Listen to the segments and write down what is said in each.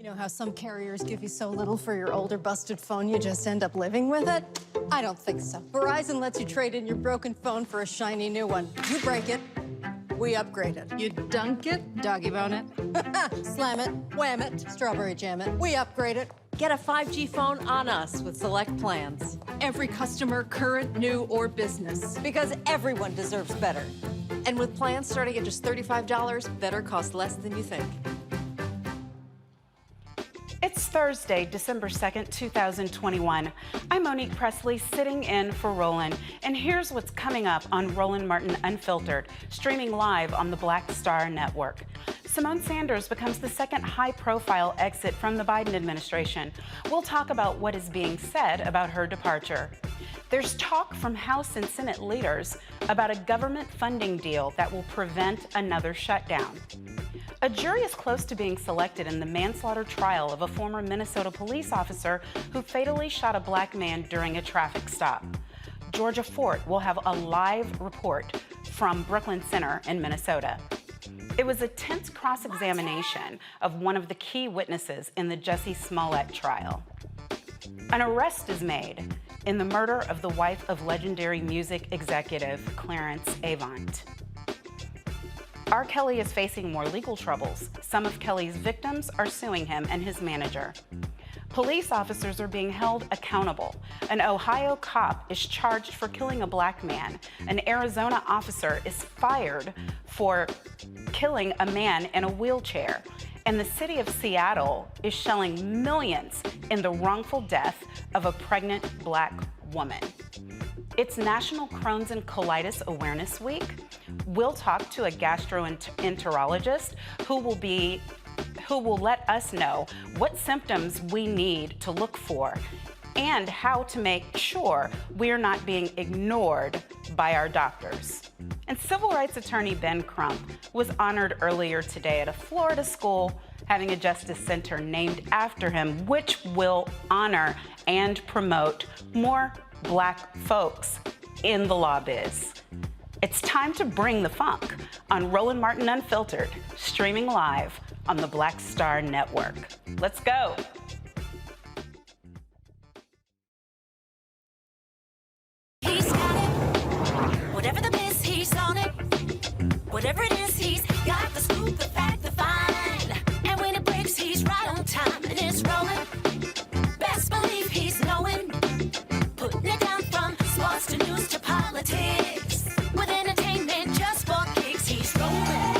You know how some carriers give you so little for your older busted phone you just end up living with it? I don't think so. Verizon lets you trade in your broken phone for a shiny new one. You break it, we upgrade it. You dunk it, doggy bone it. Slam it, wham it, strawberry jam it. We upgrade it. Get a 5G phone on us with select plans. Every customer, current, new, or business. Because everyone deserves better. And with plans starting at just $35, better costs less than you think. It's Thursday, December 2nd, 2021. I'm Monique Presley, sitting in for Roland, and here's what's coming up on Roland Martin Unfiltered, streaming live on the Black Star Network. Symone Sanders becomes the second high-profile exit from the Biden administration. We'll talk about what is being said about her departure. There's talk from House and Senate leaders about a government funding deal that will prevent another shutdown. A jury is close to being selected in the manslaughter trial of a former Minnesota police officer who fatally shot a black man during a traffic stop. Georgia Fort will have a live report from Brooklyn Center in Minnesota. It was a tense cross-examination of one of the key witnesses in the Jussie Smollett trial. An arrest is made in the murder of the wife of legendary music executive Clarence Avant. R. Kelly is facing more legal troubles. Some of Kelly's victims are suing him and his manager. Police officers are being held accountable. An Ohio cop is charged for killing a black man. An Arizona officer is fired for killing a man in a wheelchair. And the city of Seattle is shelling millions in the wrongful death of a pregnant black woman. It's National Crohn's and Colitis Awareness Week. We'll talk to a gastroenterologist who will let us know what symptoms we need to look for and how to make sure we're not being ignored by our doctors. And civil rights attorney Ben Crump was honored earlier today at a Florida school having a justice center named after him, which will honor and promote more black folks in the law biz. It's time to bring the funk on Roland Martin Unfiltered, streaming live on the Black Star Network. Let's go. and it's rolling. Best believe he's knowing. Putting it down from sports to news to politics. With entertainment just for kicks, he's rolling.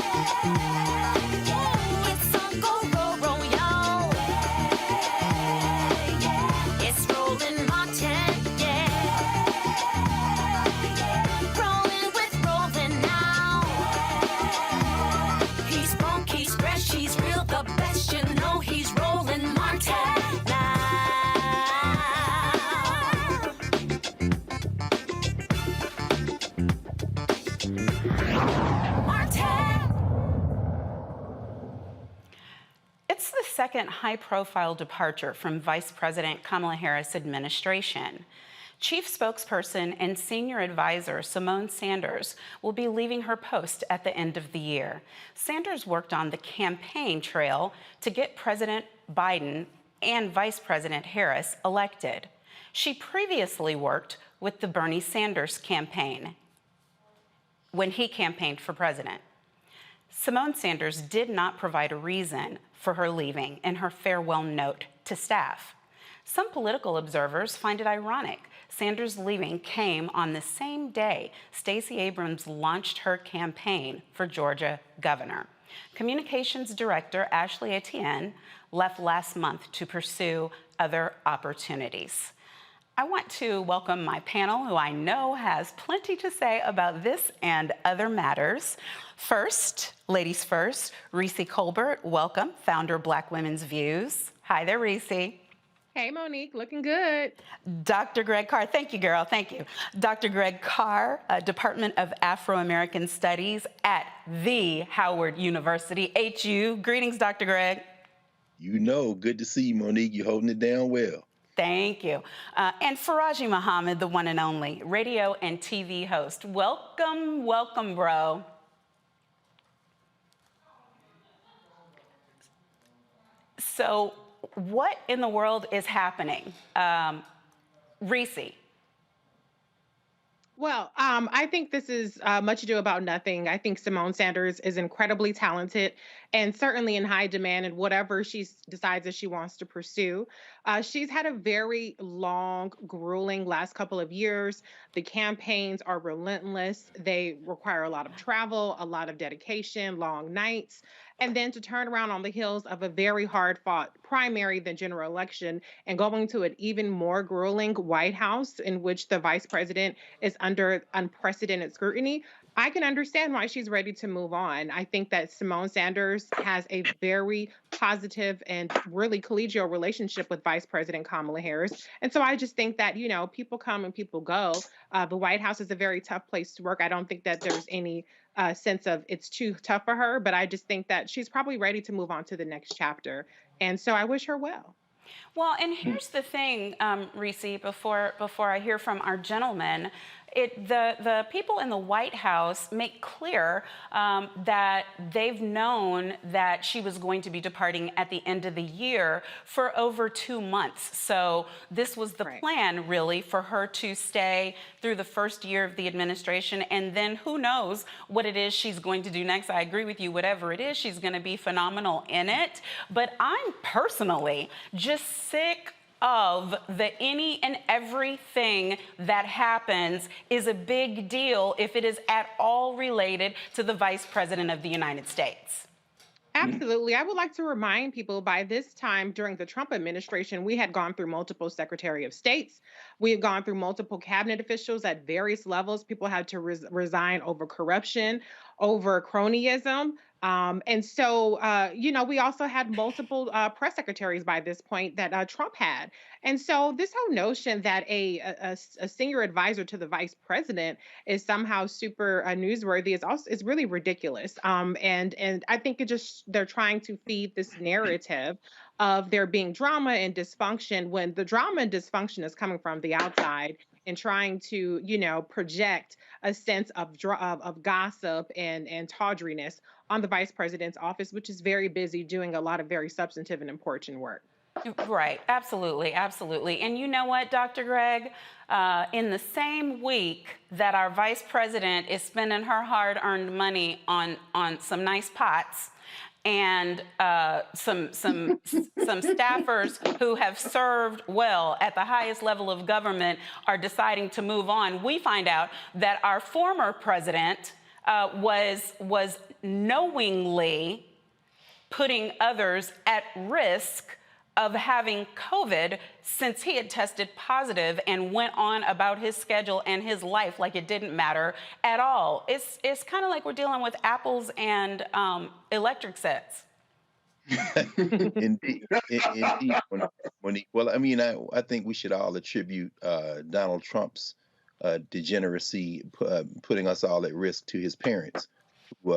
It's on Go Roll Roll, y'all. It's Roland Martin, yeah. Rolling with Roland now. He's funk, he's fresh, he's real, the best. You know he's Roland Martin now. It's the second high-profile departure from Vice President Kamala Harris' administration. Chief spokesperson and senior advisor Symone Sanders will be leaving her post at the end of the year. Sanders worked on the campaign trail to get President Biden and Vice President Harris elected. She previously worked with the Bernie Sanders campaign when he campaigned for president. Symone Sanders did not provide a reason for her leaving in her farewell note to staff. Some political observers find it ironic Sanders' leaving came on the same day Stacey Abrams launched her campaign for Georgia governor. Communications Director Ashley Etienne left last month to pursue other opportunities. I want to welcome my panel, who I know has plenty to say about this and other matters. First, ladies first, Reese Colbert, welcome, founder of Black Women's Views. Hi there, Reese. Hey, Monique, looking good. Dr. Greg Carr, thank you, girl, thank you. Dr. Greg Carr, Department of Afro-American Studies at the Howard University, HU. Greetings, Dr. Greg. You know, good to see you, Monique. You're holding it down well. Thank you. And Faraji Muhammad, the one and only radio and TV host. Welcome, welcome, bro. So what in the world is happening? Reese. Well, I think this is much ado about nothing. I think Symone Sanders is incredibly talented and certainly in high demand in whatever she decides that she wants to pursue. She's had a very long, grueling last couple of years. The campaigns are relentless. They require a lot of travel, a lot of dedication, long nights. And then to turn around on the heels of a very hard-fought primary, the general election, and going to an even more grueling White House in which the vice president is under unprecedented scrutiny, I can understand why she's ready to move on. I think that Symone Sanders has a very positive and really collegial relationship with Vice President Kamala Harris. And so I just think that, you know, people come and people go. The White House is a very tough place to work. I don't think that there's any sense of it's too tough for her, but I just think that she's probably ready to move on to the next chapter. And so I wish her well. Well, and here's the thing, Reese, before I hear from our gentleman, the people in the White House make clear that they've known that she was going to be departing at the end of the year for over 2 months. So this was the plan, really, for her to stay through the first year of the administration, and then who knows what it is she's going to do next. I agree with you, whatever it is, she's going to be phenomenal in it. But I'm personally just sick of the any and everything that happens is a big deal if it is at all related to the Vice President of the United States. Absolutely. I would like to remind people by this time during the Trump administration, we had gone through multiple Secretary of States. We had gone through multiple cabinet officials at various levels. People had to resign over corruption, over cronyism. And so, you know, we also had multiple press secretaries by this point that Trump had. And so this whole notion that a senior advisor to the vice president is somehow super newsworthy is really ridiculous. And I think they're trying to feed this narrative of there being drama and dysfunction when the drama and dysfunction is coming from the outside and trying to, you know, project a sense of gossip and tawdriness on the vice president's office, which is very busy doing a lot of very substantive and important work. Right, absolutely, absolutely. And you know what, Dr. Greg? In the same week that our vice president is spending her hard-earned money on some nice pots, and some staffers who have served well at the highest level of government are deciding to move on, we find out that our former president was knowingly putting others at risk of having COVID since he had tested positive and went on about his schedule and his life like it didn't matter at all. It's kind of like we're dealing with apples and electric sets. Indeed, Monique. Well, I mean, I think we should all attribute Donald Trump's degeneracy, putting us all at risk, to his parents.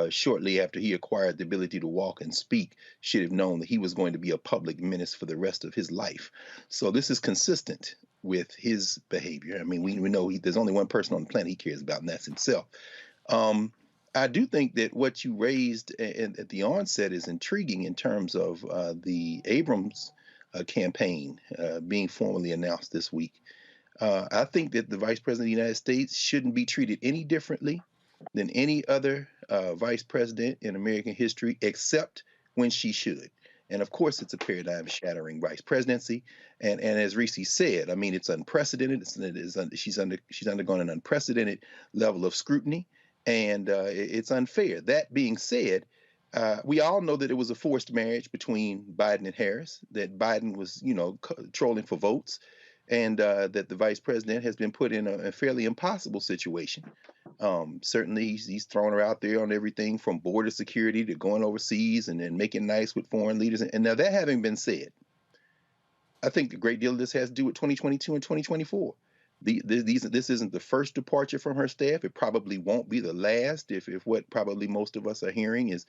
Shortly after he acquired the ability to walk and speak, should have known that he was going to be a public menace for the rest of his life. So this is consistent with his behavior. I mean, we know there's only one person on the planet he cares about, and that's himself. I do think that what you raised at the onset is intriguing in terms of the Abrams campaign being formally announced this week. I think that the Vice President of the United States shouldn't be treated any differently than any other vice president in American history, except when she should. And of course, it's a paradigm-shattering vice presidency. And as Reese said, I mean, it's unprecedented. She's undergone an unprecedented level of scrutiny, and it's unfair. That being said, we all know that it was a forced marriage between Biden and Harris, that Biden was, trolling for votes, and that the vice president has been put in a fairly impossible situation. Certainly, he's thrown her out there on everything from border security to going overseas and making nice with foreign leaders. And now, that having been said, I think a great deal of this has to do with 2022 and 2024. This isn't the first departure from her staff. It probably won't be the last if what probably most of us are hearing is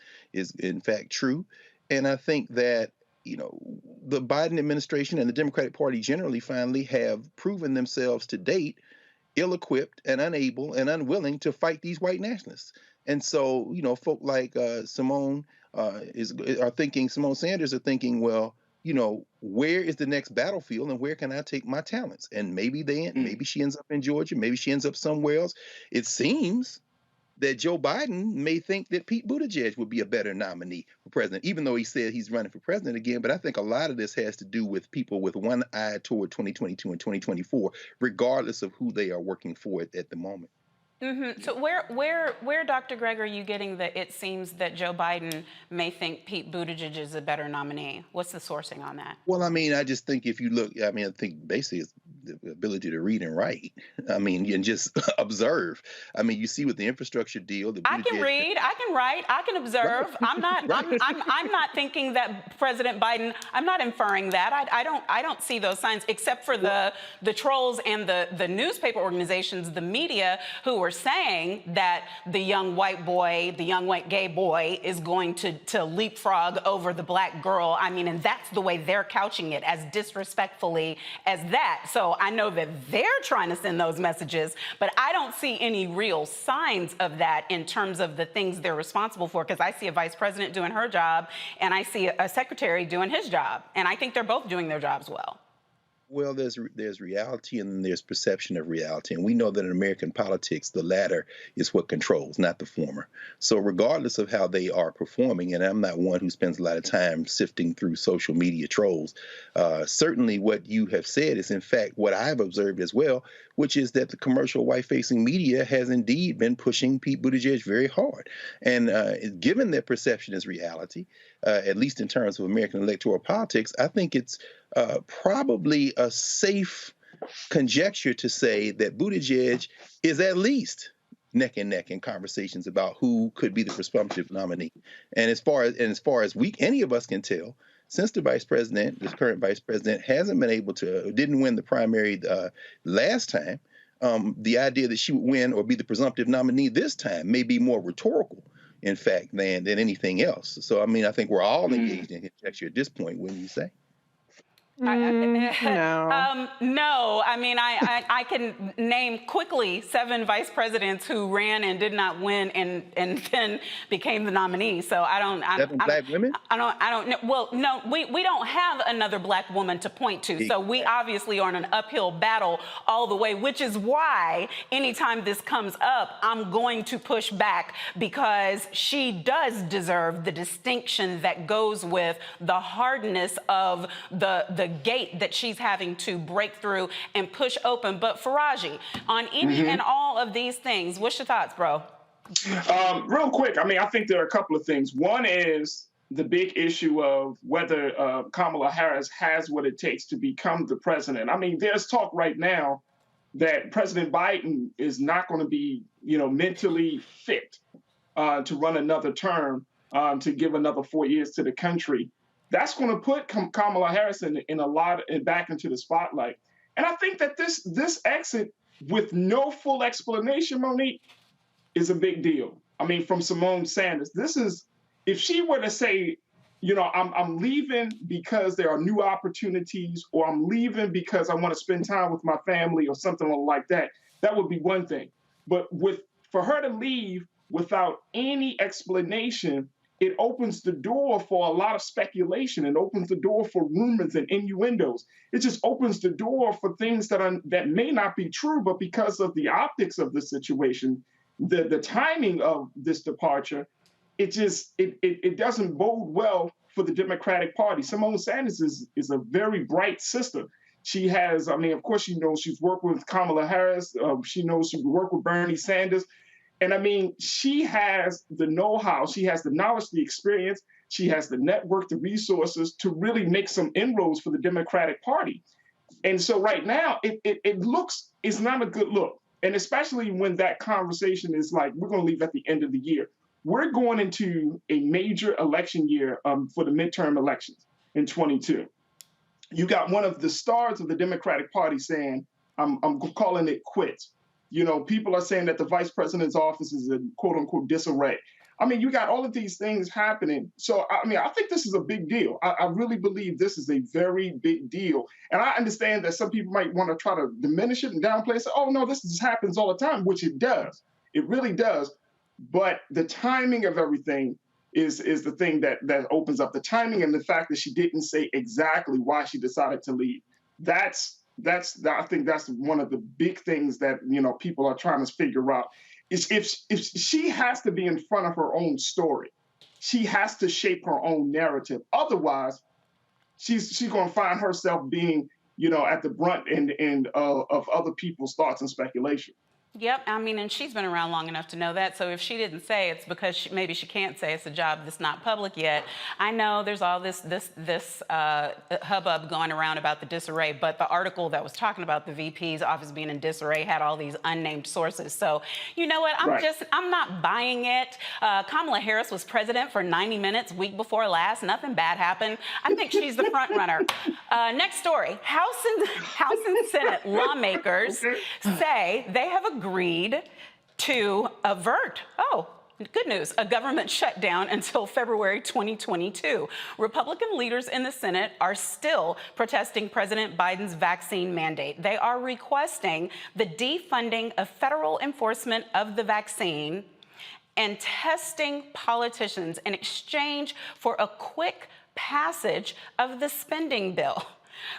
in fact true. And I think that the Biden administration and the Democratic Party generally finally have proven themselves to date ill-equipped and unable and unwilling to fight these white nationalists. And so, folk like Symone Sanders are thinking, well, where is the next battlefield and where can I take my talents? And maybe she ends up in Georgia, maybe she ends up somewhere else. It seems that Joe Biden may think that Pete Buttigieg would be a better nominee for president, even though he said he's running for president again. But I think a lot of this has to do with people with one eye toward 2022 and 2024, regardless of who they are working for at the moment. Mm-hmm. So where, Dr. Gregg, are you getting that it seems that Joe Biden may think Pete Buttigieg is a better nominee? What's the sourcing on that? Well, I mean, I just think if you look, I think basically it's the ability to read and write. I mean, and just observe. I mean, you see with the infrastructure deal. I can read, I can write, I can observe. Right. I'm not thinking that President Biden. I'm not inferring that. I don't see those signs, except for the trolls and the newspaper organizations, the media, who are saying that the young white boy, the young white gay boy, is going to leapfrog over the black girl. I mean, and that's the way they're couching it, as disrespectfully as that. So I know that they're trying to send those messages, but I don't see any real signs of that in terms of the things they're responsible for, because I see a vice president doing her job and I see a secretary doing his job. And I think they're both doing their jobs well. Well, there's reality and then there's perception of reality. And we know that in American politics, the latter is what controls, not the former. So regardless of how they are performing, and I'm not one who spends a lot of time sifting through social media trolls, certainly what you have said is in fact what I've observed as well, which is that the commercial white-facing media has indeed been pushing Pete Buttigieg very hard. And given that perception is reality, at least in terms of American electoral politics, I think it's probably a safe conjecture to say that Buttigieg is at least neck and neck in conversations about who could be the presumptive nominee. And as far as any of us can tell, since the current vice president hasn't been able to, didn't win the primary last time, the idea that she would win or be the presumptive nominee this time may be more rhetorical, in fact, than anything else. So, I mean, I think we're all engaged in conjecture at this point, wouldn't you say? No. No, I mean, I can name quickly 7 vice presidents who ran and did not win and then became the nominee. So I don't. 7 black women? I don't know. Well, no, we don't have another black woman to point to. So we obviously are in an uphill battle all the way, which is why anytime this comes up, I'm going to push back because she does deserve the distinction that goes with the hardness of the gate that she's having to break through and push open. But Faraji, on any and all of these things, what's your thoughts, bro? Real quick, I mean, I think there are a couple of things. One is the big issue of whether Kamala Harris has what it takes to become the president. I mean, there's talk right now that President Biden is not going to be, mentally fit to run another term, to give another 4 years to the country. That's going to put Kamala Harris back into the spotlight. And I think that this exit with no full explanation, Monique, is a big deal. I mean, from Symone Sanders, this is, if she were to say, I'm leaving because there are new opportunities, or I'm leaving because I want to spend time with my family or something like that, that would be one thing. But for her to leave without any explanation, it opens the door for a lot of speculation. It opens the door for rumors and innuendos. It just opens the door for things that may not be true, but because of the optics of the situation, the timing of this departure, it doesn't bode well for the Democratic Party. Symone Sanders is a very bright sister. She has, I mean, of course, she knows she's worked with Kamala Harris. She knows she worked with Bernie Sanders. And I mean, she has the know-how, she has the knowledge, the experience, she has the network, the resources to really make some inroads for the Democratic Party. And so right now, it's not a good look. And especially when that conversation is like, we're going to leave at the end of the year. We're going into a major election year for the midterm elections in 22. You got one of the stars of the Democratic Party saying, I'm calling it quits. People are saying that the vice president's office is in quote unquote disarray. I mean, you got all of these things happening. So, I mean, I think this is a big deal. I really believe this is a very big deal. And I understand that some people might want to try to diminish it and downplay it. Say, oh, no, this just happens all the time, which it does. It really does. But the timing of everything is the thing that opens up the timing, and the fact that she didn't say exactly why she decided to leave. I think that's one of the big things that people are trying to figure out. Is if she has to be in front of her own story, she has to shape her own narrative. Otherwise, she's going to find herself being at the brunt end of other people's thoughts and speculation. Yep, I mean, and she's been around long enough to know that. So if she didn't say, it's because maybe she can't say. It's a job that's not public yet. I know there's all this hubbub going around about the disarray, but the article that was talking about the VP's office being in disarray had all these unnamed sources. So you know what? I'm not buying it. Kamala Harris was president for 90 minutes week before last. Nothing bad happened. I think she's the front runner. Next story: House and Senate lawmakers say they have agreed to avert, good news, a government shutdown until February 2022. Republican leaders in the Senate are still protesting President Biden's vaccine mandate. They are requesting the defunding of federal enforcement of the vaccine and testing politicians in exchange for a quick passage of the spending bill.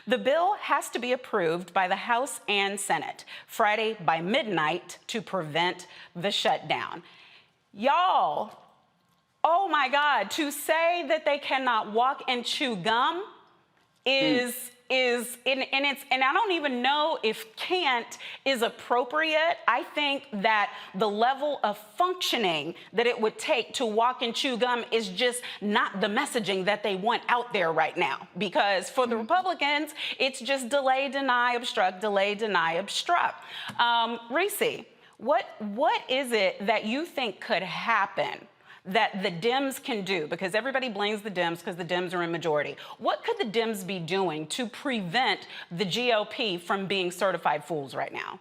The bill has to be approved by the House and Senate Friday by midnight to prevent the shutdown. Y'all, oh my God, to say that they cannot walk and chew gum and I don't even know if can't is appropriate. I think that the level of functioning that it would take to walk and chew gum is just not the messaging that they want out there right now. Because for the Republicans, it's just delay, deny, obstruct, delay, deny, obstruct. Reese, what is it that you think could happen that the Dems can do? Because everybody blames the Dems because the Dems are in majority. What could the Dems be doing to prevent the GOP from being certified fools right now?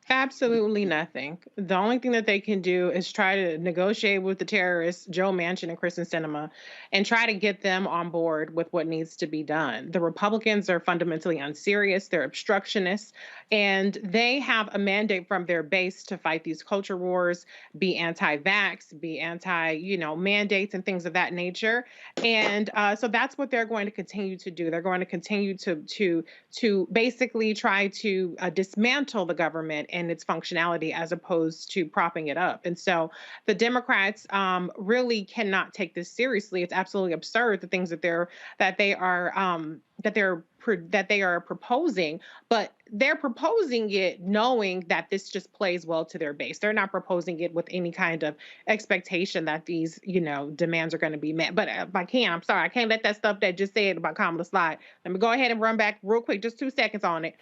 Absolutely nothing. The only thing that they can do is try to negotiate with the terrorists, Joe Manchin and Kristen Sinema, and try to get them on board with what needs to be done. The Republicans are fundamentally unserious, they're obstructionists, and they have a mandate from their base to fight these culture wars, be anti-vax, be anti, mandates and things of that nature. And so that's what they're going to continue to do. They're going to continue to basically try to dismantle the government and its functionality as opposed to propping it up. And so the Democrats really cannot take this seriously. It's absolutely absurd the things that they are proposing, but they're proposing it knowing that this just plays well to their base. They're not proposing it with any kind of expectation that these, demands are going to be met. But if I can, I'm sorry, I can't let that stuff that just said about Kamala slide. Let me go ahead and run back real quick, just 2 seconds on it.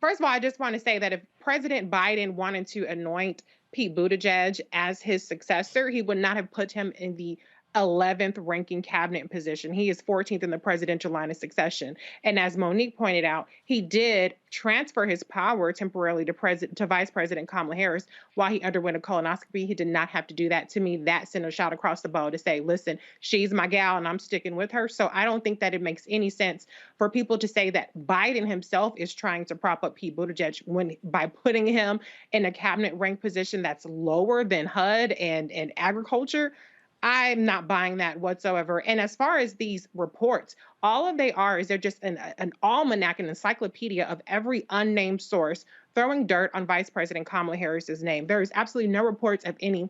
First of all, I just want to say that if President Biden wanted to anoint Pete Buttigieg as his successor, he would not have put him in the 11th ranking cabinet position. He is 14th in the presidential line of succession. And as Monique pointed out, he did transfer his power temporarily to Vice President Kamala Harris while he underwent a colonoscopy. He did not have to do that. To me, that sent a shot across the bow to say, listen, she's my gal and I'm sticking with her. So I don't think that it makes any sense for people to say that Biden himself is trying to prop up Pete Buttigieg by putting him in a cabinet rank position that's lower than HUD and agriculture. I'm not buying that whatsoever. And as far as these reports, all of they are is they're just an almanac, an encyclopedia of every unnamed source throwing dirt on Vice President Kamala Harris's name. There is absolutely no reports of any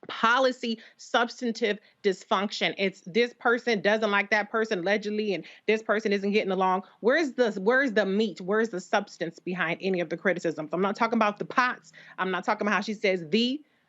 policy substantive dysfunction. It's this person doesn't like that person allegedly, and this person isn't getting along. Where's the meat? Where's the substance behind any of the criticisms? I'm not talking about the pots. I'm not talking about how she says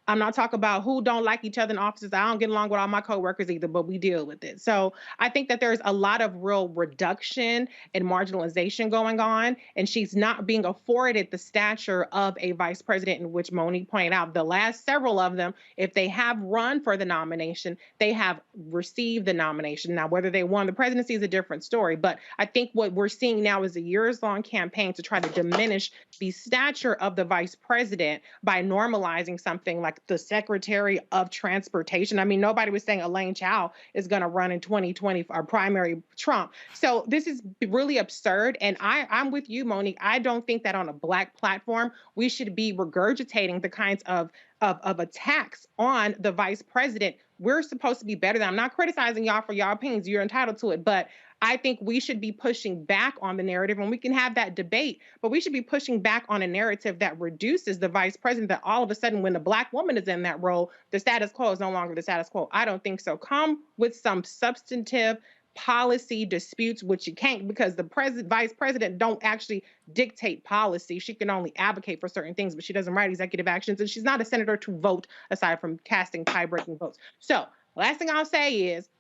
I'm not talking about who don't like each other in offices. I don't get along with all my coworkers either, but we deal with it. So I think that there's a lot of real reduction and marginalization going on, and she's not being afforded the stature of a vice president, in which Monique pointed out the last several of them, if they have run for the nomination, they have received the nomination. Now, whether they won the presidency is a different story, but I think what we're seeing now is a years-long campaign to try to diminish the stature of the vice president by normalizing something like the Secretary of Transportation. I mean, nobody was saying Elaine Chao is going to run in 2020 for our primary Trump. So this is really absurd. And I'm with you, Monique. I don't think that on a Black platform, we should be regurgitating the kinds of attacks on the vice president. We're supposed to be better than. I'm not criticizing y'all for y'all opinions. You're entitled to it. But I think we should be pushing back on the narrative, and we can have that debate, but we should be pushing back on a narrative that reduces the vice president, that all of a sudden when a Black woman is in that role, the status quo is no longer the status quo. I don't think so. Come with some substantive policy disputes, which you can't, because the vice president don't actually dictate policy. She can only advocate for certain things, but she doesn't write executive actions, and she's not a senator to vote aside from casting tie-breaking votes. So last thing I'll say is,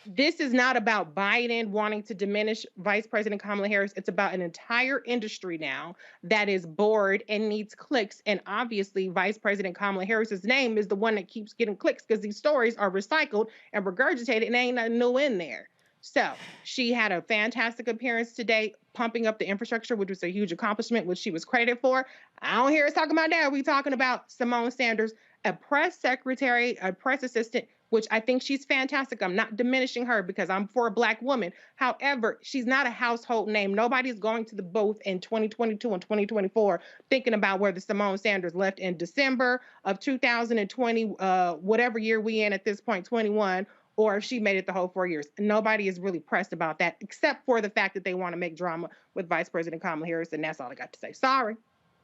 this is not about Biden wanting to diminish Vice President Kamala Harris. It's about an entire industry now that is bored and needs clicks. And obviously, Vice President Kamala Harris's name is the one that keeps getting clicks because these stories are recycled and regurgitated and ain't nothing new in there. So she had a fantastic appearance today, pumping up the infrastructure, which was a huge accomplishment, which she was credited for. I don't hear us talking about that. We're talking about Symone Sanders, a press secretary, a press assistant, which I think she's fantastic. I'm not diminishing her because I'm for a Black woman. However, she's not a household name. Nobody's going to the booth in 2022 and 2024 thinking about whether Symone Sanders left in December of 2020, whatever year we in at this point, 21, or if she made it the whole 4 years. Nobody is really pressed about that, except for the fact that they want to make drama with Vice President Kamala Harris, and that's all I got to say. Sorry.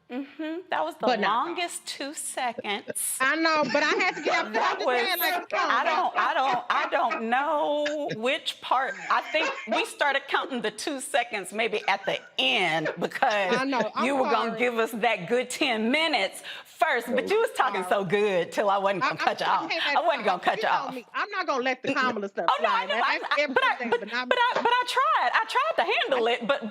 That was the longest 2 seconds. I know, but I had to get up. That was, I don't know which part. I think we started counting the 2 seconds maybe at the end because you were going to give us that good 10 minutes first, but you was talking so good till I wasn't going to cut you off. I wasn't going to cut you off. I'm not going to let the Kamala stuff slide. But I tried. I tried to handle it, but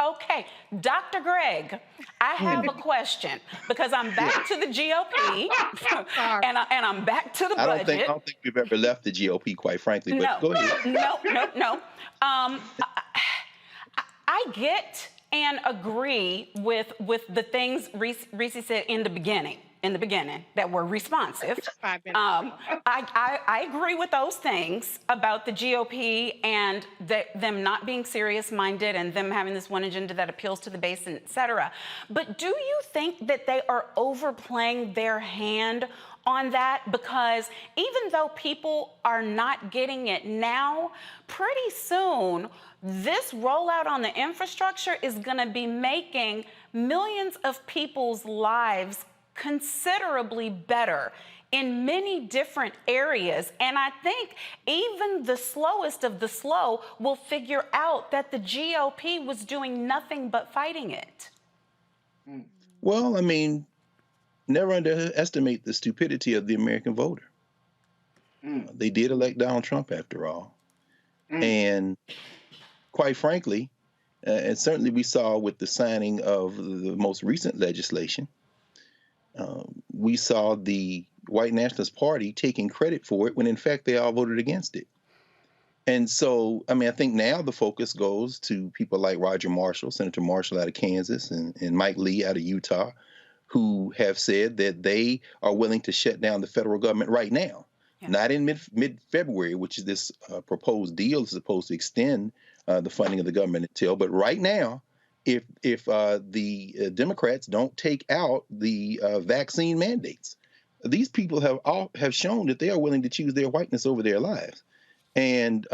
okay. Dr. Greg, I have a question because I'm back to the GOP and I'm back to the budget. I don't think we've ever left the GOP, quite frankly, but go ahead. No. I get and agree with the things Reese said in the beginning. That were responsive. 5 minutes. I agree with those things about the GOP and them not being serious-minded and them having this one agenda that appeals to the base, et cetera. But do you think that they are overplaying their hand on that? Because even though people are not getting it now, pretty soon this rollout on the infrastructure is going to be making millions of people's lives considerably better in many different areas. And I think even the slowest of the slow will figure out that the GOP was doing nothing but fighting it. Well, I mean, never underestimate the stupidity of the American voter. They did elect Donald Trump after all. And quite frankly, and certainly we saw with the signing of the most recent legislation, we saw the White Nationalist Party taking credit for it when in fact they all voted against it. And so, I mean, I think now the focus goes to people like Roger Marshall, Senator Marshall out of Kansas, and Mike Lee out of Utah, who have said that they are willing to shut down the federal government right now, not in mid-February, which is this proposed deal is supposed to extend the funding of the government until, but right now, if the Democrats don't take out the vaccine mandates. These people have shown that they are willing to choose their whiteness over their lives. And,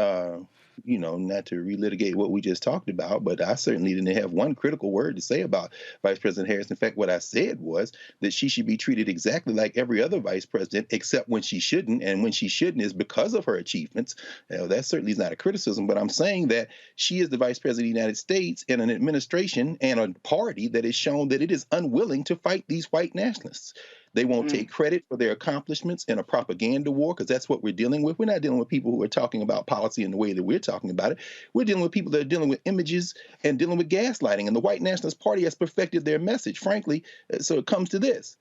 not to relitigate what we just talked about, but I certainly didn't have one critical word to say about Vice President Harris. In fact, what I said was that she should be treated exactly like every other vice president, except when she shouldn't. And when she shouldn't is because of her achievements. That certainly is not a criticism, but I'm saying that she is the vice president of the United States in an administration and a party that has shown that it is unwilling to fight these white nationalists. They won't take credit for their accomplishments in a propaganda war, because that's what we're dealing with. We're not dealing with people who are talking about policy in the way that we're talking about it. We're dealing with people that are dealing with images and dealing with gaslighting. And the White Nationalist Party has perfected their message, frankly. So it comes to this.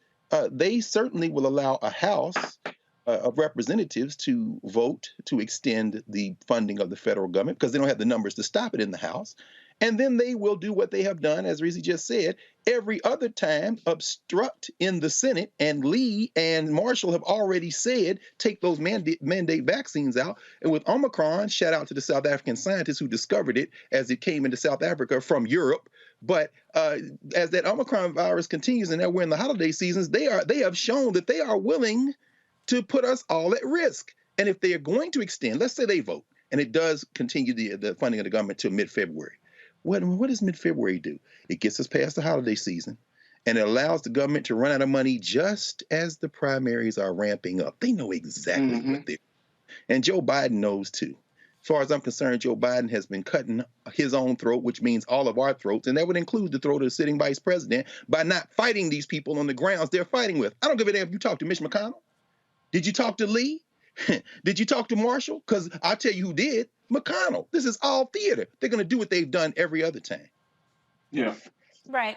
They certainly will allow a House of Representatives to vote to extend the funding of the federal government because they don't have the numbers to stop it in the House. And then they will do what they have done, as Reese just said, every other time, obstruct in the Senate. And Lee and Marshall have already said, take those mandate vaccines out. And with Omicron, shout out to the South African scientists who discovered it as it came into South Africa from Europe. But as that Omicron virus continues, and now we're in the holiday seasons, they have shown that they are willing to put us all at risk. And if they are going to extend, let's say they vote, and it does continue the funding of the government till mid-February. What does mid-February do? It gets us past the holiday season, and it allows the government to run out of money just as the primaries are ramping up. They know exactly what they're doing. And Joe Biden knows too. As far as I'm concerned, Joe Biden has been cutting his own throat, which means all of our throats, and that would include the throat of the sitting vice president, by not fighting these people on the grounds they're fighting with. I don't give a damn if you talk to Mitch McConnell. Did you talk to Lee? Did you talk to Marshall? Because I'll tell you who did. McConnell. This is all theater. They're going to do what they've done every other time. Yeah. Right.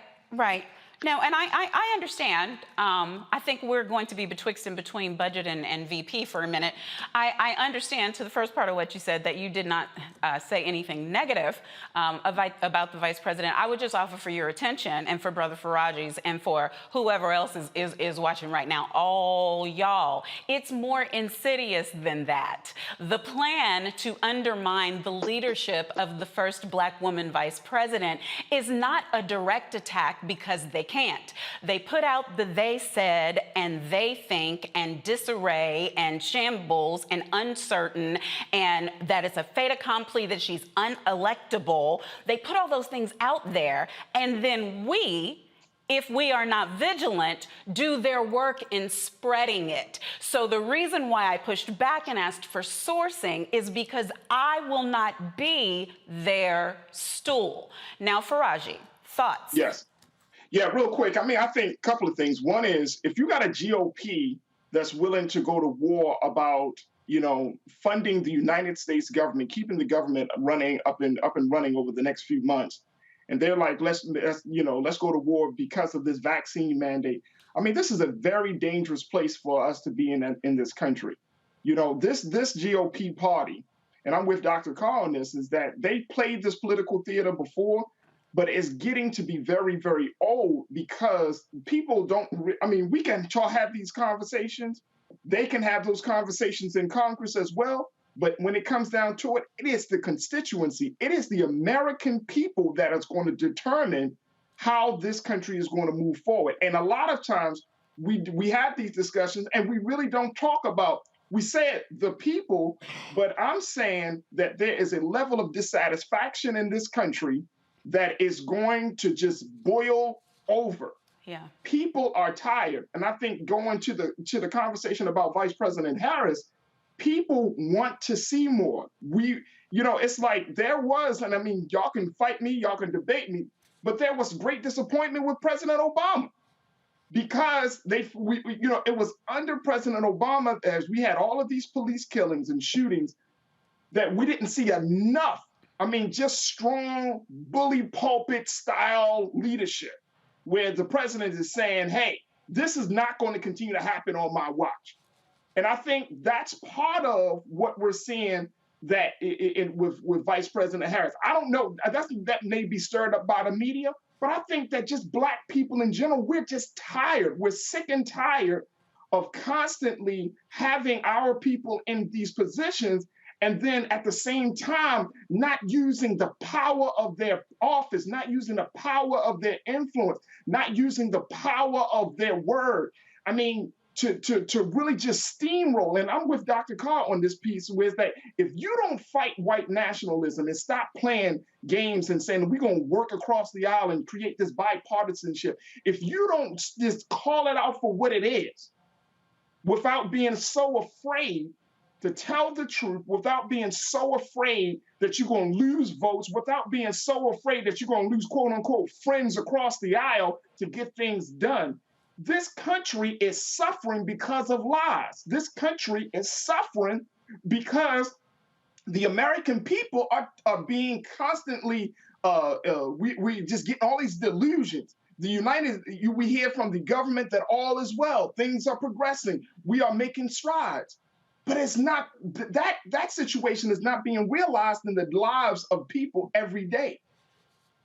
No, and I understand. I think we're going to be betwixt and between budget and VP for a minute. I understand to the first part of what you said that you did not say anything negative about the vice president. I would just offer for your attention and for Brother Faraji's and for whoever else is watching right now, all y'all, it's more insidious than that. The plan to undermine the leadership of the first Black woman vice president is not a direct attack because they can't. They put out the they said and they think and disarray and shambles and uncertain and that it's a fait accompli that she's unelectable. They put all those things out there, and then we, if we are not vigilant, do their work in spreading it. So the reason why I pushed back and asked for sourcing is because I will not be their stool. Now, Faraji, thoughts? Yes. Yeah, real quick. I mean, I think a couple of things. One is, if you got a GOP that's willing to go to war about, funding the United States government, keeping the government running up and running over the next few months, and they're like, let's go to war because of this vaccine mandate. I mean, this is a very dangerous place for us to be in this country. This GOP party, and I'm with Dr. Carr on this, is that they played this political theater before. but it's getting to be very, very old because people don't, I mean, we can have these conversations. They can have those conversations in Congress as well. But when it comes down to it, it is the constituency, it is the American people that is going to determine how this country is going to move forward. And a lot of times we have these discussions and we really don't talk about, we say the people, but I'm saying that there is a level of dissatisfaction in this country that is going to just boil over. Yeah. People are tired. And I think going to the conversation about Vice President Harris, people want to see more. It's like there was, and I mean, y'all can fight me, y'all can debate me, but there was great disappointment with President Obama because it was under President Obama as we had all of these police killings and shootings that we didn't see enough. I mean, just strong bully pulpit style leadership where the president is saying, hey, this is not going to continue to happen on my watch. And I think that's part of what we're seeing that with Vice President Harris. I don't know, that may be stirred up by the media, but I think that just Black people in general, we're just tired. We're sick and tired of constantly having our people in these positions and then at the same time, not using the power of their office, not using the power of their influence, not using the power of their word. I mean, to really just steamroll. And I'm with Dr. Carr on this piece, where that if you don't fight white nationalism and stop playing games and saying we're going to work across the aisle and create this bipartisanship, if you don't just call it out for what it is, without being so afraid to tell the truth, without being so afraid that you're going to lose votes, without being so afraid that you're going to lose quote unquote friends across the aisle to get things done. This country is suffering because of lies. This country is suffering because the American people are being constantly, we just get all these delusions. We hear from the government that all is well, things are progressing, we are making strides. But it's not, that situation is not being realized in the lives of people every day.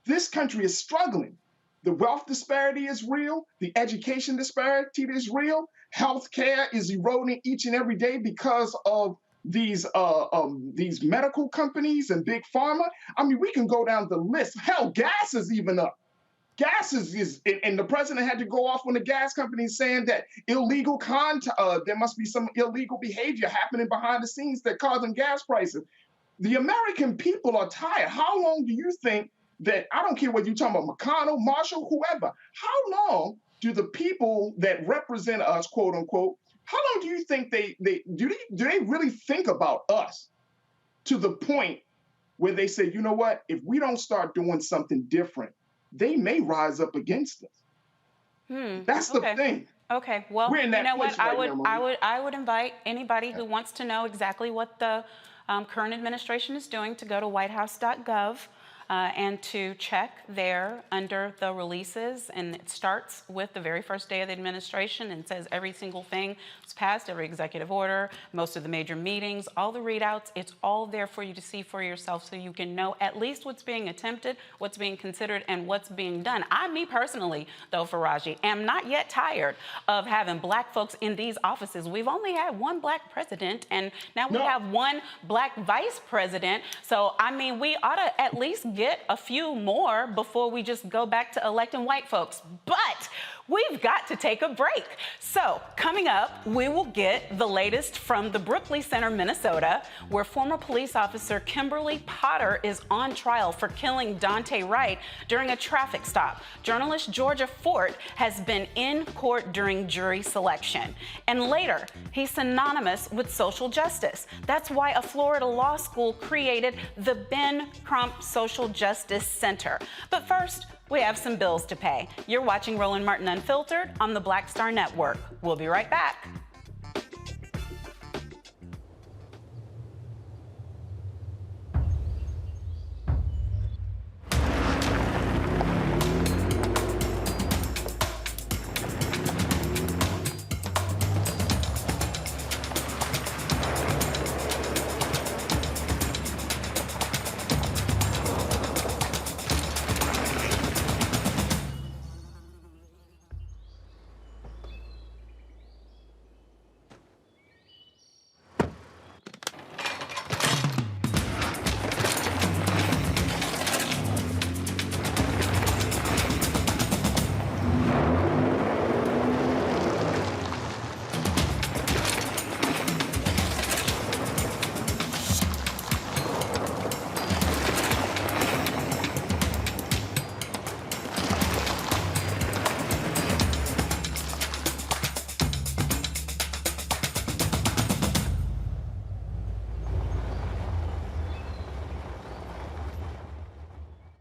This country is struggling. The wealth disparity is real. The education disparity is real. Healthcare is eroding each and every day because of these medical companies and big pharma. I mean, we can go down the list. Hell, gas is even up. Gas is, and the president had to go off on the gas companies saying that there must be some illegal behavior happening behind the scenes that causing gas prices. The American people are tired. How long do you think that, I don't care whether you're talking about McConnell, Marshall, whoever, how long do the people that represent us, quote unquote, how long do you think do they really think about us to the point where they say, you know what, if we don't start doing something different, they may rise up against us. That's the thing. Okay, well, we're in that place right now, I would invite anybody who wants to know exactly what the current administration is doing to go to whitehouse.gov and to check there under the releases. And it starts with the very first day of the administration and says every single thing was passed, every executive order, most of the major meetings, all the readouts. It's all there for you to see for yourself so you can know at least what's being attempted, what's being considered, and what's being done. Me personally, though, Faraji, am not yet tired of having Black folks in these offices. We've only had one Black president, and now we have one Black vice president. So, I mean, we ought to at least get a few more before we just go back to electing white folks. But we've got to take a break. So coming up, we will get the latest from the Brooklyn Center, Minnesota, where former police officer Kimberly Potter is on trial for killing Dante Wright during a traffic stop. Journalist Georgia Fort has been in court during jury selection. And later, he's synonymous with social justice. That's why a Florida law school created the Ben Crump Social Justice Center. But first, we have some bills to pay. You're watching Roland Martin Unfiltered on the Black Star Network. We'll be right back.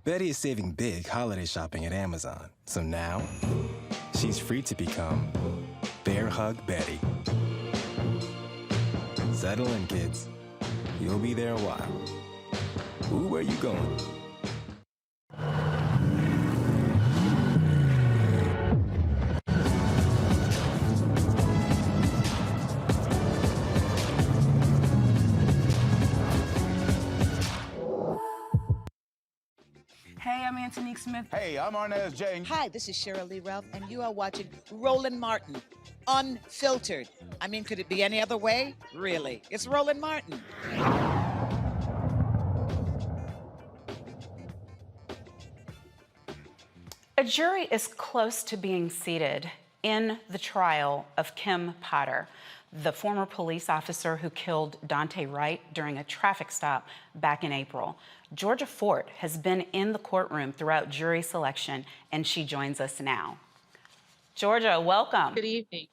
Betty is saving big holiday shopping at Amazon. So now, she's free to become Bear Hug Betty. Settle in, kids. You'll be there a while. Ooh, where you going? Hey, I'm Antonique Smith. Hey, I'm Arnaz J. Hi, this is Cheryl Lee Ralph, and you are watching Roland Martin, Unfiltered. I mean, could it be any other way? Really? It's Roland Martin. A jury is close to being seated in the trial of Kim Potter, the former police officer who killed Dante Wright during a traffic stop back in April. Georgia Fort has been in the courtroom throughout jury selection, and she joins us now. Georgia, welcome. Good evening.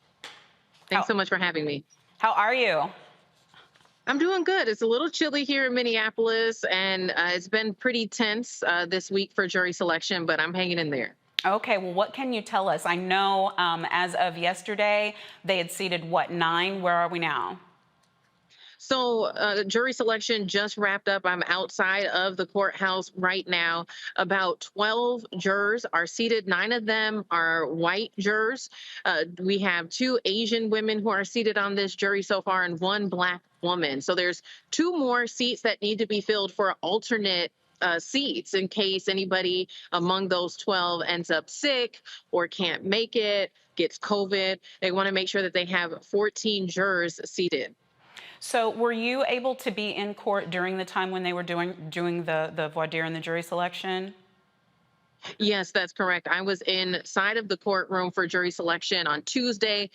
Thanks so much for having me. How are you? I'm doing good. It's a little chilly here in Minneapolis, and it's been pretty tense this week for jury selection, but I'm hanging in there. Okay, well, what can you tell us? I know as of yesterday, they had seated, what, 9? Where are we now? So jury selection just wrapped up. I'm outside of the courthouse right now. About 12 jurors are seated. 9 of them are white jurors. We have 2 Asian women who are seated on this jury so far and 1 Black woman. So there's 2 more seats that need to be filled for alternate seats in case anybody among those 12 ends up sick or can't make it, gets COVID. They want to make sure that they have 14 jurors seated. So were you able to be in court during the time when they were doing the voir dire and the jury selection? Yes, that's correct. I was inside of the courtroom for jury selection on Tuesday.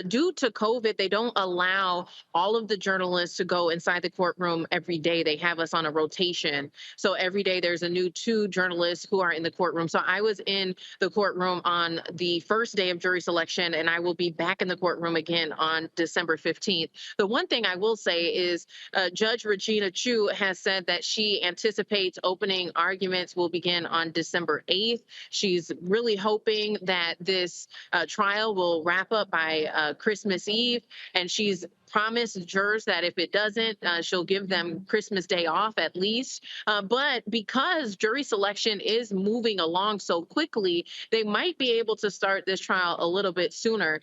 Due to COVID, they don't allow all of the journalists to go inside the courtroom every day. They have us on a rotation. So every day there's a new 2 journalists who are in the courtroom. So I was in the courtroom on the first day of jury selection, and I will be back in the courtroom again on December 15th. The one thing I will say is Judge Regina Chu has said that she anticipates opening arguments will begin on December 8th. She's really hoping that this trial will wrap up by Christmas Eve, and she's promised jurors that if it doesn't, she'll give them Christmas Day off at least. But because jury selection is moving along so quickly, they might be able to start this trial a little bit sooner.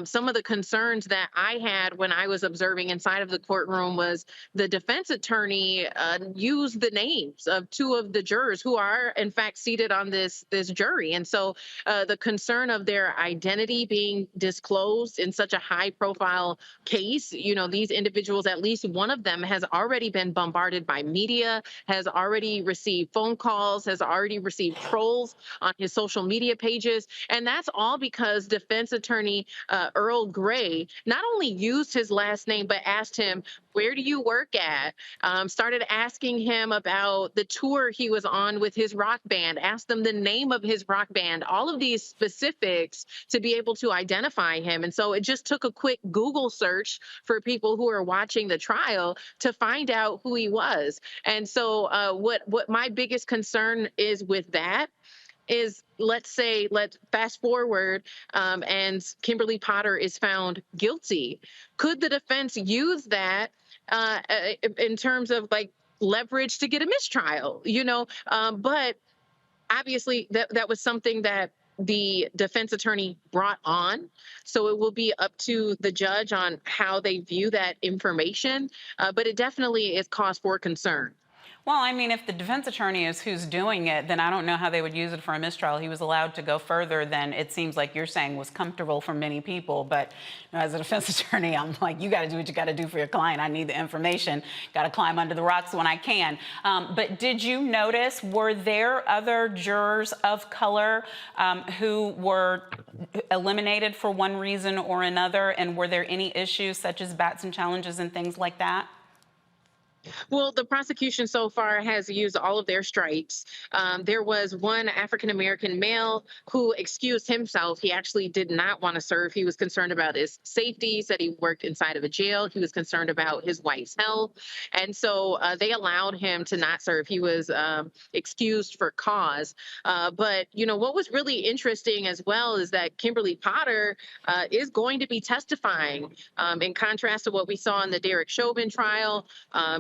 Some of the concerns that I had when I was observing inside of the courtroom was the defense attorney used the names of 2 of the jurors who are in fact seated on this jury. And so the concern of their identity being disclosed in such a high profile case, you know, these individuals, at least one of them has already been bombarded by media, has already received phone calls, has already received trolls on his social media pages. And that's all because defense attorney Earl Gray not only used his last name, but asked him, where do you work at? Started asking him about the tour he was on with his rock band, asked them the name of his rock band, all of these specifics to be able to identify him. And so it just took a quick Google search for people who are watching the trial to find out who he was. And so what my biggest concern is with that is, let's fast forward and Kimberly Potter is found guilty. Could the defense use that in terms of like leverage to get a mistrial, you know? But obviously that was something that the defense attorney brought on. So it will be up to the judge on how they view that information. But it definitely is cause for concern. Well, I mean, if the defense attorney is who's doing it, then I don't know how they would use it for a mistrial. He was allowed to go further than it seems like you're saying was comfortable for many people. But you know, as a defense attorney, I'm like, you got to do what you got to do for your client. I need the information. Got to climb under the rocks when I can. But did you notice, were there other jurors of color who were eliminated for one reason or another? And were there any issues such as Batson challenges and things like that? Well, the prosecution so far has used all of their strikes. There was one African American male who excused himself. He actually did not want to serve. He was concerned about his safety. He said he worked inside of a jail. He was concerned about his wife's health. And so they allowed him to not serve. He was excused for cause. But, you know, what was really interesting as well is that Kimberly Potter is going to be testifying in contrast to what we saw in the Derek Chauvin trial.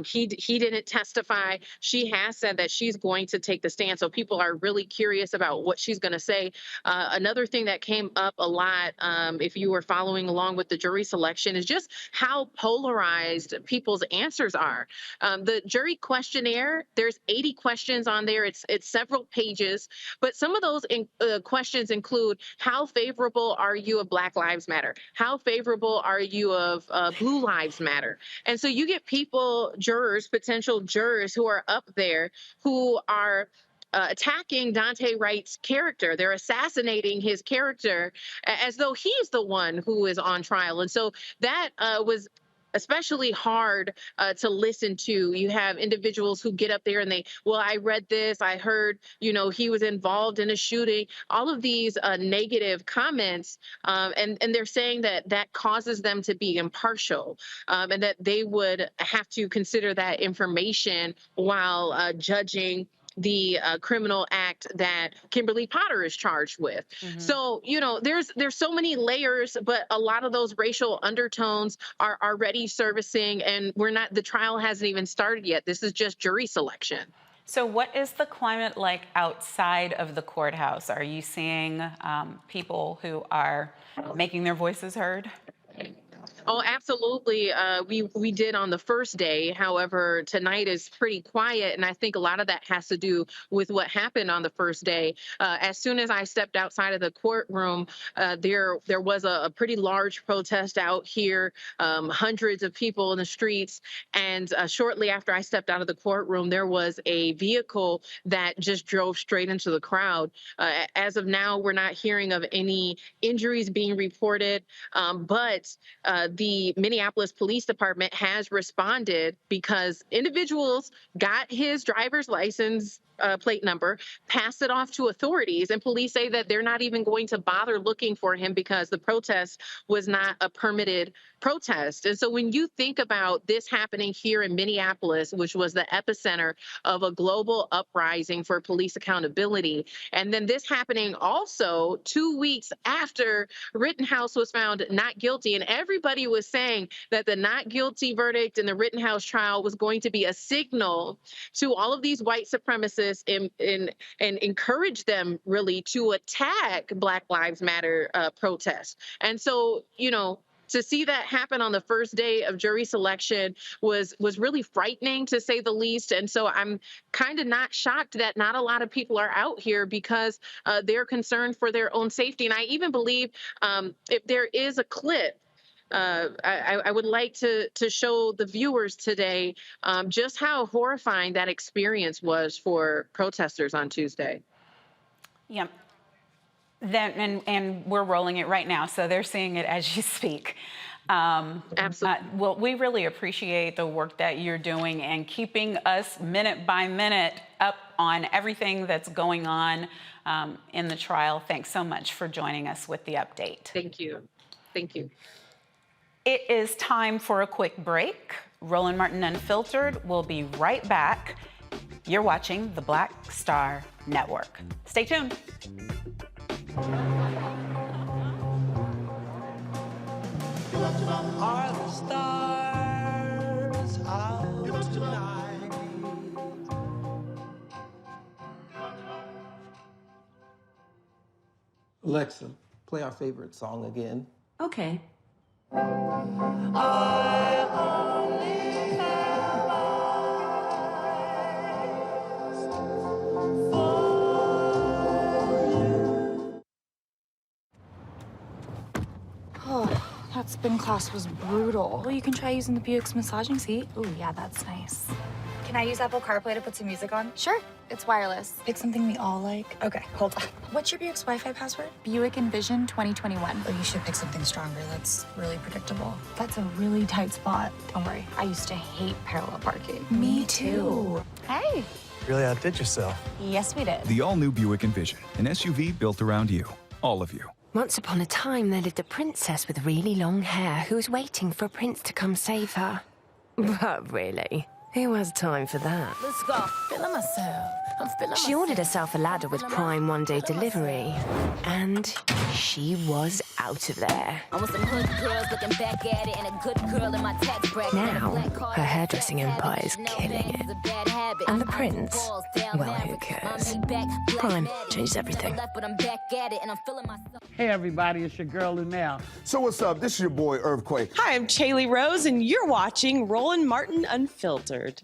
He didn't testify. She has said that she's going to take the stand. So people are really curious about what she's going to say. Another thing that came up a lot, if you were following along with the jury selection, is just how polarized people's answers are. The jury questionnaire, there's 80 questions on there. It's several pages, but some of those questions include: how favorable are you of Black Lives Matter? How favorable are you of Blue Lives Matter? And so you get people, jurors, potential jurors, who are up there who are attacking Daunte Wright's character. They're assassinating his character as though he's the one who is on trial. And so that was especially hard to listen to. You have individuals who get up there and well, I read this, I heard, you know, he was involved in a shooting, all of these negative comments, and they're saying that that causes them to be impartial, and that they would have to consider that information while judging the criminal act that Kimberly Potter is charged with. So, you know, there's so many layers, but a lot of those racial undertones are already surfacing, and the trial hasn't even started yet. This is just jury selection. So what is the climate like outside of the courthouse? Are you seeing people who are making their voices heard? Oh, absolutely. We did on the first day. However, tonight is pretty quiet, and I think a lot of that has to do with what happened on the first day. As soon as I stepped outside of the courtroom, there was a pretty large protest out here, hundreds of people in the streets, and shortly after I stepped out of the courtroom, there was a vehicle that just drove straight into the crowd. As of now, we're not hearing of any injuries being reported, but the Minneapolis Police Department has responded because individuals got his driver's license plate number, passed it off to authorities, and police say that they're not even going to bother looking for him because the protest was not a permitted protest. And so when you think about this happening here in Minneapolis, which was the epicenter of a global uprising for police accountability, and then this happening also 2 weeks after Rittenhouse was found not guilty, and everybody was saying that the not guilty verdict in the Rittenhouse trial was going to be a signal to all of these white supremacists and encourage them really to attack Black Lives Matter protests. And so, you know, to see that happen on the first day of jury selection was really frightening, to say the least. And so I'm kind of not shocked that not a lot of people are out here because they're concerned for their own safety. And I even believe if there is a clip, I would like to show the viewers today just how horrifying that experience was for protesters on Tuesday. Yeah. And we're rolling it right now, so they're seeing it as you speak. Absolutely. Well, we really appreciate the work that you're doing and keeping us minute by minute up on everything that's going on in the trial. Thanks so much for joining us with the update. Thank you. Thank you. It is time for a quick break. Roland Martin Unfiltered will be right back. You're watching the Black Star Network. Stay tuned. Are the stars out tonight? Alexa, play our favorite song again. Okay. I only have eyes for you. Oh, that spin class was brutal. Well, you can try using the Buick's massaging seat. Ooh, yeah, that's nice. Can I use Apple CarPlay to put some music on? Sure. It's wireless. Pick something we all like. Okay, hold on. What's your Buick's Wi-Fi password? Buick Envision 2021. Oh, you should pick something stronger. That's really predictable. That's a really tight spot. Don't worry. I used to hate parallel parking. Me too. Hey. Really outdid yourself. Yes, we did. The all-new Buick Envision, an SUV built around you, all of you. Once upon a time, there lived a princess with really long hair who was waiting for a prince to come save her. But really, who has time for that? Let's go. Feeling myself. I'm feeling She ordered herself a ladder with Prime one-day delivery, and she was out of there. I want some hood girls looking back at it and a good girl in my tax bracket. Now, her hairdressing empire is killing it. And the prince? Well, who cares? Prime changes everything. Hey everybody, it's your girl Lunel. So what's up? This is your boy Earthquake. Hi, I'm Chaley Rose, and you're watching Roland Martin Unfiltered.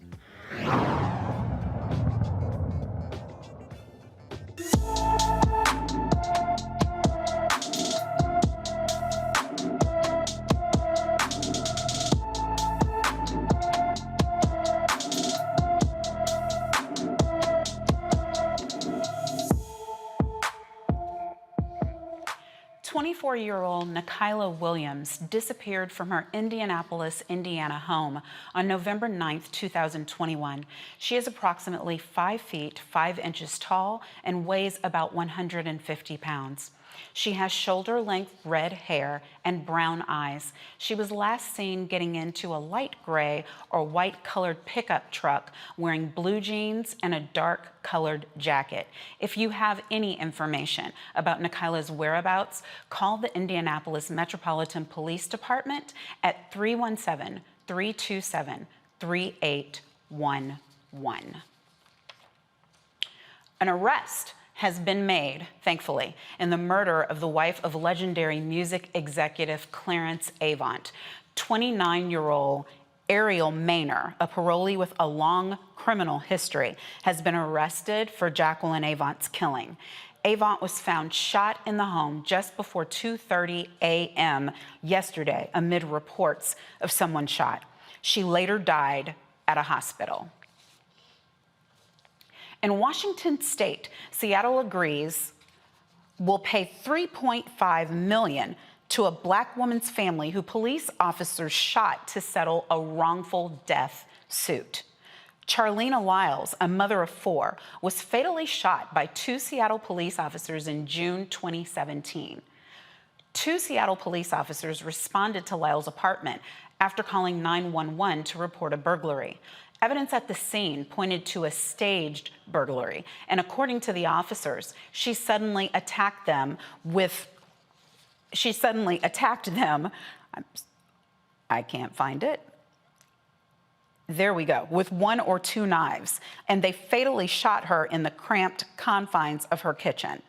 24-year-old Nikayla Williams disappeared from her Indianapolis, Indiana home on November 9th, 2021. She is approximately 5 feet, 5 inches tall and weighs about 150 pounds. She has shoulder-length red hair and brown eyes. She was last seen getting into a light gray or white-colored pickup truck wearing blue jeans and a dark-colored jacket. If you have any information about Nikayla's whereabouts, call the Indianapolis Metropolitan Police Department at 317-327-3811. An arrest has been made, thankfully, in the murder of the wife of legendary music executive Clarence Avant. 29-year-old Ariel Maynor, a parolee with a long criminal history, has been arrested for Jacqueline Avant's killing. Avant was found shot in the home just before 2:30 a.m. yesterday amid reports of someone shot. She later died at a hospital. In Washington state, Seattle agrees will pay $3.5 million to a black woman's family who police officers shot to settle a wrongful death suit. Charlena Lyles, a mother of 4, was fatally shot by 2 Seattle police officers in June 2017. 2 Seattle police officers responded to Lyles' apartment after calling 911 to report a burglary. Evidence at the scene pointed to a staged burglary, and according to the officers, she suddenly attacked them. I can't find it. There we go, with 1 or 2 knives, and they fatally shot her in the cramped confines of her kitchen.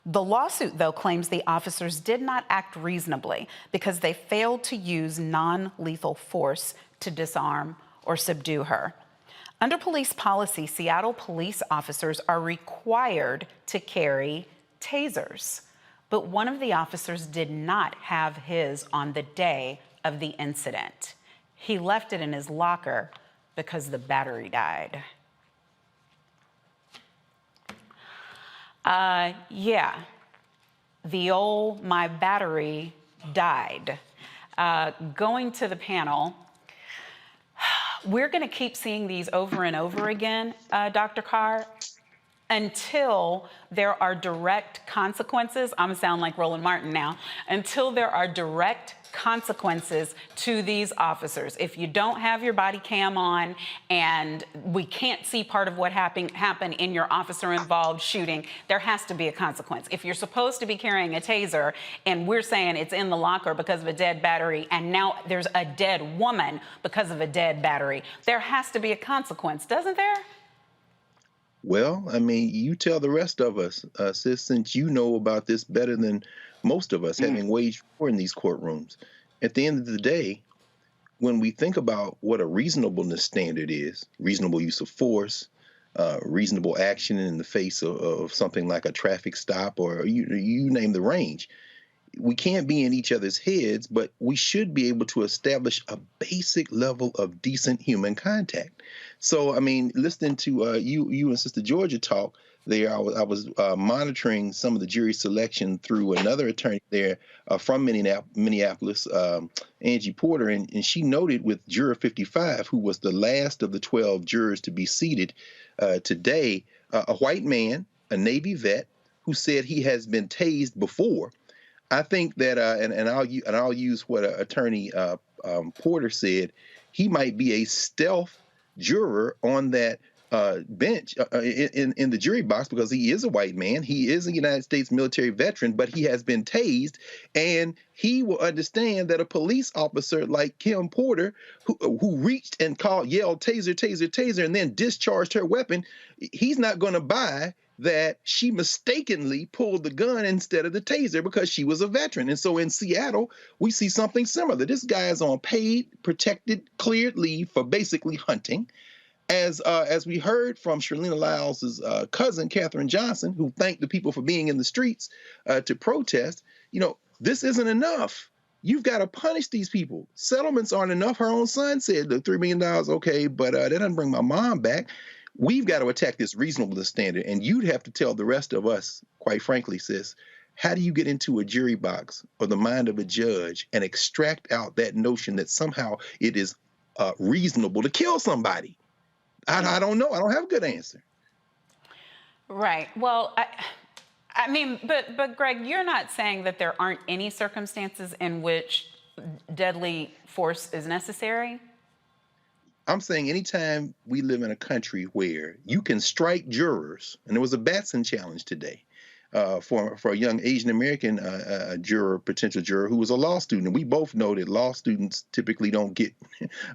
The lawsuit, though, claims the officers did not act reasonably because they failed to use non-lethal force to disarm or subdue her. Under police policy, Seattle police officers are required to carry tasers, but one of the officers did not have his on the day of the incident. He left it in his locker because the battery died. The old my battery died. Going to the panel, we're going to keep seeing these over and over again, Dr. Carr, until there are direct consequences. I'm going to sound like Roland Martin now. Until there are direct consequences to these officers. If you don't have your body cam on and we can't see part of what happened in your officer-involved shooting, there has to be a consequence. If you're supposed to be carrying a taser and we're saying it's in the locker because of a dead battery and now there's a dead woman because of a dead battery, there has to be a consequence, doesn't there? Well, I mean, you tell the rest of us, sis, since you know about this better than most of us, having waged war in these courtrooms. At the end of the day, when we think about what a reasonableness standard is, reasonable use of force, reasonable action in the face of something like a traffic stop, or you name the range, we can't be in each other's heads, but we should be able to establish a basic level of decent human contact. So, I mean, listening to you and Sister Georgia talk there, I was monitoring some of the jury selection through another attorney there from Minneapolis, Angie Porter, and she noted with juror 55, who was the last of the 12 jurors to be seated today, a white man, a Navy vet, who said he has been tased before. I think that, and I'll use what Attorney Porter said. He might be a stealth juror on that bench in the jury box because he is a white man. He is a United States military veteran, but he has been tased, and he will understand that a police officer like Kim Porter, who reached and yelled taser, taser, taser, and then discharged her weapon, he's not going to buy that she mistakenly pulled the gun instead of the taser because she was a veteran. And so in Seattle, we see something similar. This guy is on paid, protected, cleared leave for basically hunting. As we heard from Sherlina Lyles' cousin, Katherine Johnson, who thanked the people for being in the streets to protest, this isn't enough. You've got to punish these people. Settlements aren't enough. Her own son said, the $3 million, okay, but that doesn't bring my mom back. We've got to attack this reasonableness standard, and you'd have to tell the rest of us, quite frankly, sis, how do you get into a jury box or the mind of a judge and extract out that notion that somehow it is reasonable to kill somebody? I don't know. I don't have a good answer. Right. Well, I mean, but Greg, you're not saying that there aren't any circumstances in which deadly force is necessary? I'm saying anytime we live in a country where you can strike jurors, and there was a Batson challenge today for a young Asian American potential juror who was a law student. And we both know that law students typically don't get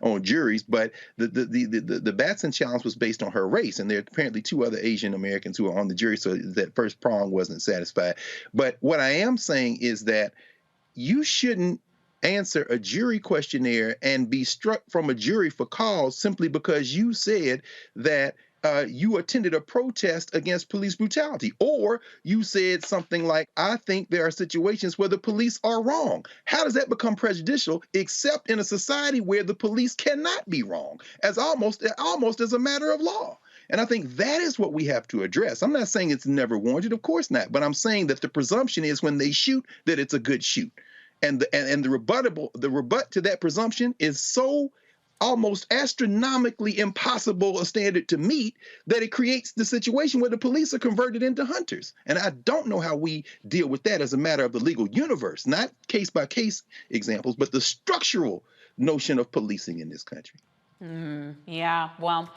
on juries, but the Batson challenge was based on her race. And there are apparently 2 other Asian Americans who are on the jury, so that first prong wasn't satisfied. But what I am saying is that you shouldn't answer a jury questionnaire and be struck from a jury for cause simply because you said that you attended a protest against police brutality, or you said something like, I think there are situations where the police are wrong. How does that become prejudicial except in a society where the police cannot be wrong as almost as a matter of law? And I think that is what we have to address. I'm not saying it's never warranted, of course not, but I'm saying that the presumption is when they shoot that it's a good shoot. And the rebut to that presumption is so almost astronomically impossible a standard to meet that it creates the situation where the police are converted into hunters. And I don't know how we deal with that as a matter of the legal universe, not case by case examples, but the structural notion of policing in this country. Mm-hmm. Yeah, well,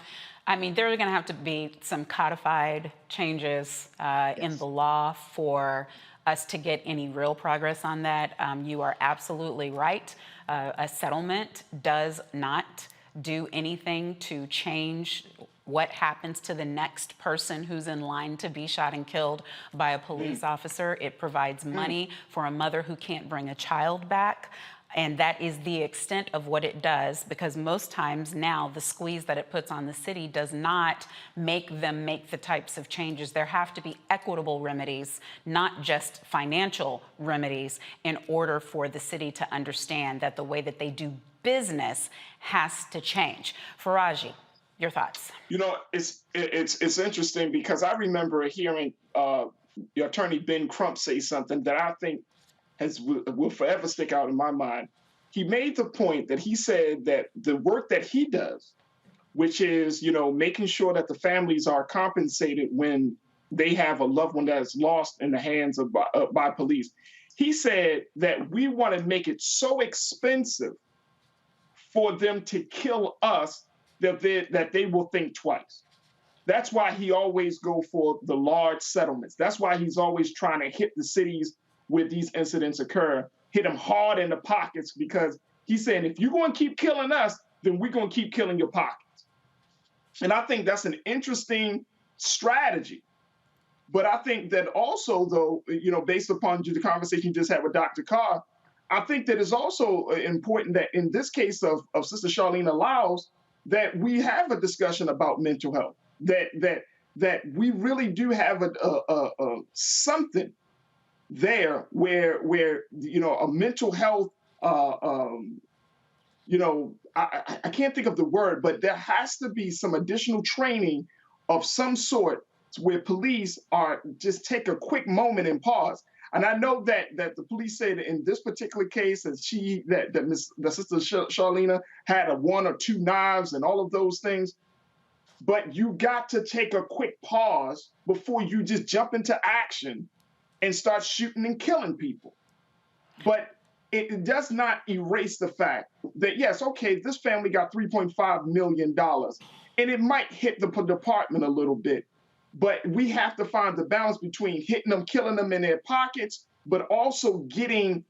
I mean, there are going to have to be some codified changes in the law for us to get any real progress on that. You are absolutely right. A settlement does not do anything to change what happens to the next person who's in line to be shot and killed by a police officer. It provides money for a mother who can't bring a child back. And that is the extent of what it does, because most times now the squeeze that it puts on the city does not make them make the types of changes. There have to be equitable remedies, not just financial remedies, in order for the city to understand that the way that they do business has to change. Faraji, your thoughts? It's interesting because I remember hearing your attorney Ben Crump say something that I think will forever stick out in my mind. He made the point that he said that the work that he does, which is, making sure that the families are compensated when they have a loved one that is lost in the hands of by police. He said that we want to make it so expensive for them to kill us that they will think twice. That's why he always go for the large settlements. That's why he's always trying to hit the cities where these incidents occur, hit them hard in the pockets, because he's saying, if you're going to keep killing us, then we're going to keep killing your pockets. And I think that's an interesting strategy. But I think that also, though, based upon the conversation you just had with Dr. Carr, I think that it's also important that in this case of Sister Charlene Lyles, that we have a discussion about mental health, that we really do have something there where a mental health I can't think of the word, but there has to be some additional training of some sort where police are just take a quick moment and pause. And I know that the police say that in this particular case, that the sister Charlena had 1 or 2 knives and all of those things. But you got to take a quick pause before you just jump into action and start shooting and killing people. But it does not erase the fact that, yes, okay, this family got $3.5 million, and it might hit the department a little bit, but we have to find the balance between hitting them, killing them in their pockets, but also getting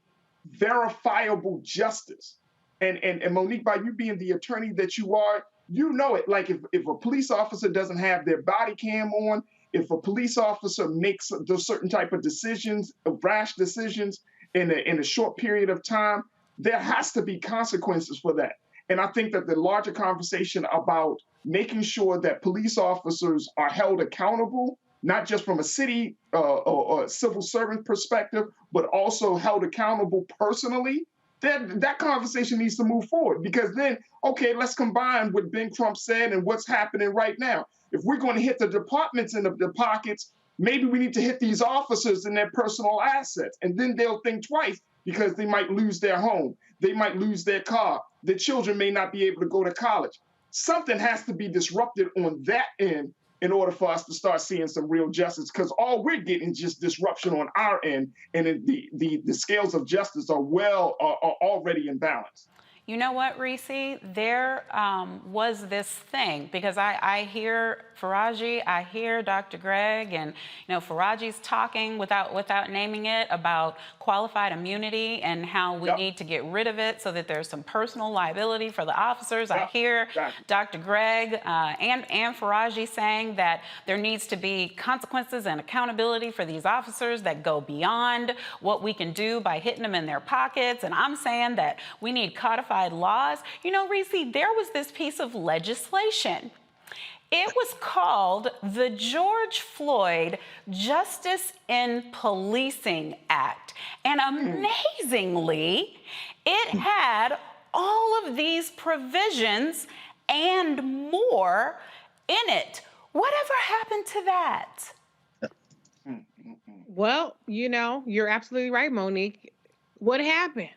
verifiable justice. And Monique, by you being the attorney that you are, you know it. Like if a police officer doesn't have their body cam on, if a police officer makes those certain type of decisions, rash decisions in a short period of time, there has to be consequences for that. And I think that the larger conversation about making sure that police officers are held accountable, not just from a city or civil servant perspective, but also held accountable personally, that conversation needs to move forward. Because then, okay, let's combine what Ben Crump said and what's happening right now. If we're going to hit the departments in the pockets, maybe we need to hit these officers in their personal assets. And then they'll think twice, because they might lose their home. They might lose their car. Their children may not be able to go to college. Something has to be disrupted on that end in order for us to start seeing some real justice, because all we're getting is just disruption on our end, and the scales of justice are already imbalanced. You know what, Reese? There was this thing, because I hear Faraji, I hear Dr. Greg, and Faraji's talking without naming it about qualified immunity and how we need to get rid of it so that there's some personal liability for the officers. I hear Dr. Greg and Faraji saying that there needs to be consequences and accountability for these officers that go beyond what we can do by hitting them in their pockets. And I'm saying that we need codified laws. Reese, there was this piece of legislation. It was called the George Floyd Justice in Policing Act. And amazingly, it had all of these provisions and more in it. Whatever happened to that? Well, you're absolutely right, Monique. What happened?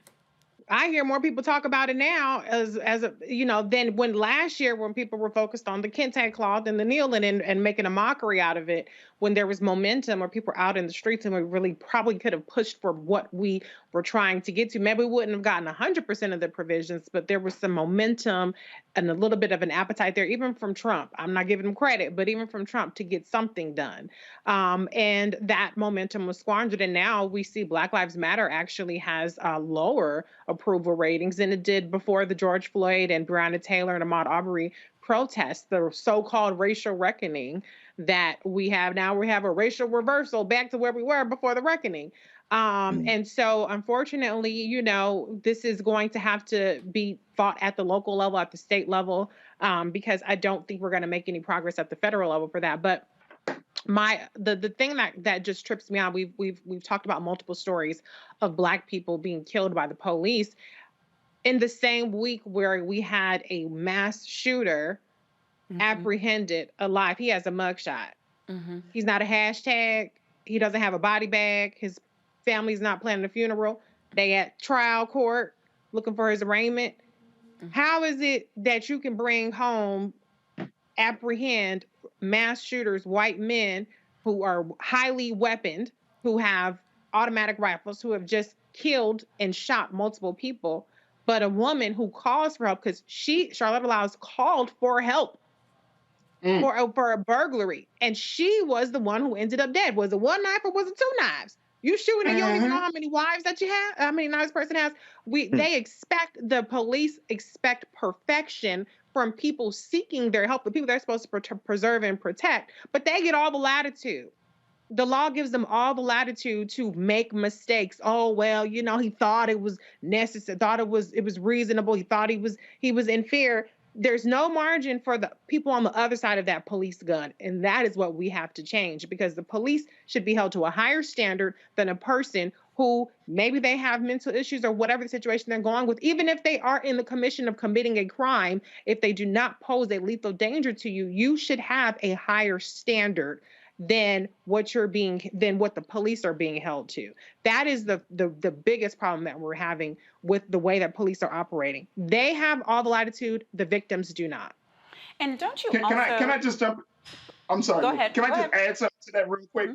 I hear more people talk about it now than when last year, when people were focused on the kente cloth and the kneeling and making a mockery out of it, when there was momentum or people were out in the streets, and we really probably could have pushed for what we were trying to get to. Maybe we wouldn't have gotten 100% of the provisions, but there was some momentum and a little bit of an appetite there, even from Trump. I'm not giving him credit, but even from Trump, to get something done. And that momentum was squandered. And now we see Black Lives Matter actually has lower approval ratings than it did before the George Floyd and Breonna Taylor and Ahmaud Arbery protests, the so-called racial reckoning that we have now. We have a racial reversal back to where we were before the reckoning. And so, unfortunately, this is going to have to be fought at the local level, at the state level, because I don't think we're going to make any progress at the federal level for that. But the thing that just trips me out, we've talked about multiple stories of Black people being killed by the police in the same week where we had a mass shooter apprehended alive. He has a mugshot. He's not a hashtag. He doesn't have a body bag. His family's not planning a funeral. They at trial court looking for his arraignment. How is it that you can bring home, apprehend mass shooters, white men who are highly weaponed, who have automatic rifles, who have just killed and shot multiple people, but a woman who calls for help, because Charlotte Lyles called for help for a burglary, and she was the one who ended up dead. Was it one knife or was it 2 knives? You shooting and you don't even know how many wives that you have, how many knives a person has. The police expect perfection from people seeking their help, the people they're supposed to preserve and protect, but they get all the latitude. The law gives them all the latitude to make mistakes. Oh, well, he thought it was necessary, thought it was reasonable. He thought he was in fear. there's no margin for the people on the other side of that police gun. And that is what we have to change, because the police should be held to a higher standard than a person who maybe they have mental issues or whatever the situation they're going with. Even if they are in the commission of committing a crime, if they do not pose a lethal danger to you, you should have a higher standard than what the police are being held to. That is the biggest problem that we're having with the way that police are operating. They have all the latitude, the victims do not. And don't you Can I just jump? I'm sorry. Go ahead. Can I Go just ahead. add something to that real quick?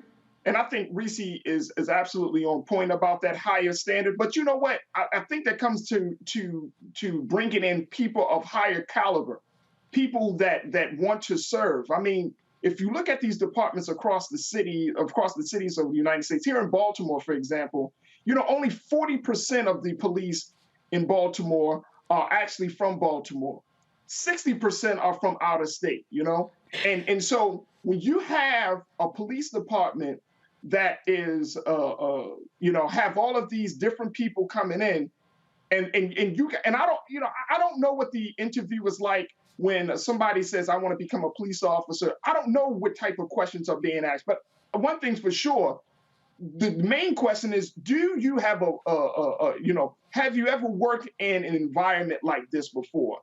And I think Reese is absolutely on point about that higher standard. But you know what? I think that comes to bringing in people of higher caliber, people that want to serve. I mean, if you look at these departments across the cities of the United States, here in Baltimore, for example, only 40% of the police in Baltimore are actually from Baltimore. 60% are from out of state, And so when you have a police department that is, have all of these different people coming in, and I don't know what the interview was like when somebody says, I want to become a police officer. I don't know what type of questions are being asked, but one thing's for sure, the main question is, do you have have you ever worked in an environment like this before?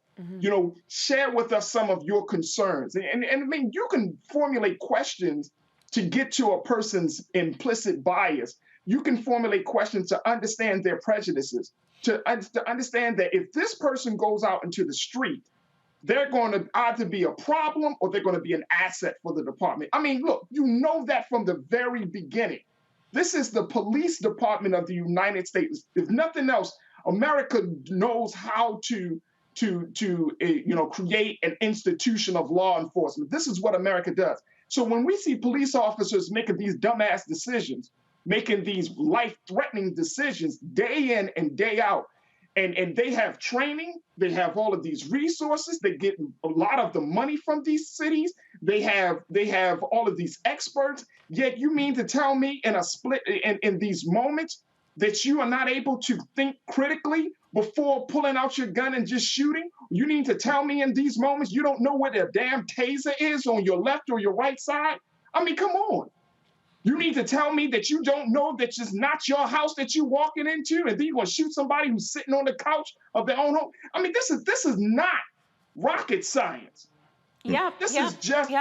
Share with us some of your concerns. And I mean, you can formulate questions to get to a person's implicit bias. You can formulate questions to understand their prejudices, to understand that if this person goes out into the street, they're going to either be a problem or they're going to be an asset for the department. I mean, look, you know that from the very beginning. This is the police department of the United States. If nothing else, America knows how to create an institution of law enforcement. This is what America does. So when we see police officers making these dumbass decisions, making these life-threatening decisions day in and day out, and they have training, they have all of these resources, they get a lot of the money from these cities, they have all of these experts, yet you mean to tell me in these moments that you are not able to think critically before pulling out your gun and just shooting? You need to tell me in these moments you don't know where the damn taser is on your left or your right side? I mean, come on. You need to tell me that you don't know that it's not your house that you're walking into, and then you're going to shoot somebody who's sitting on the couch of their own home? I mean, this is not rocket science. This is just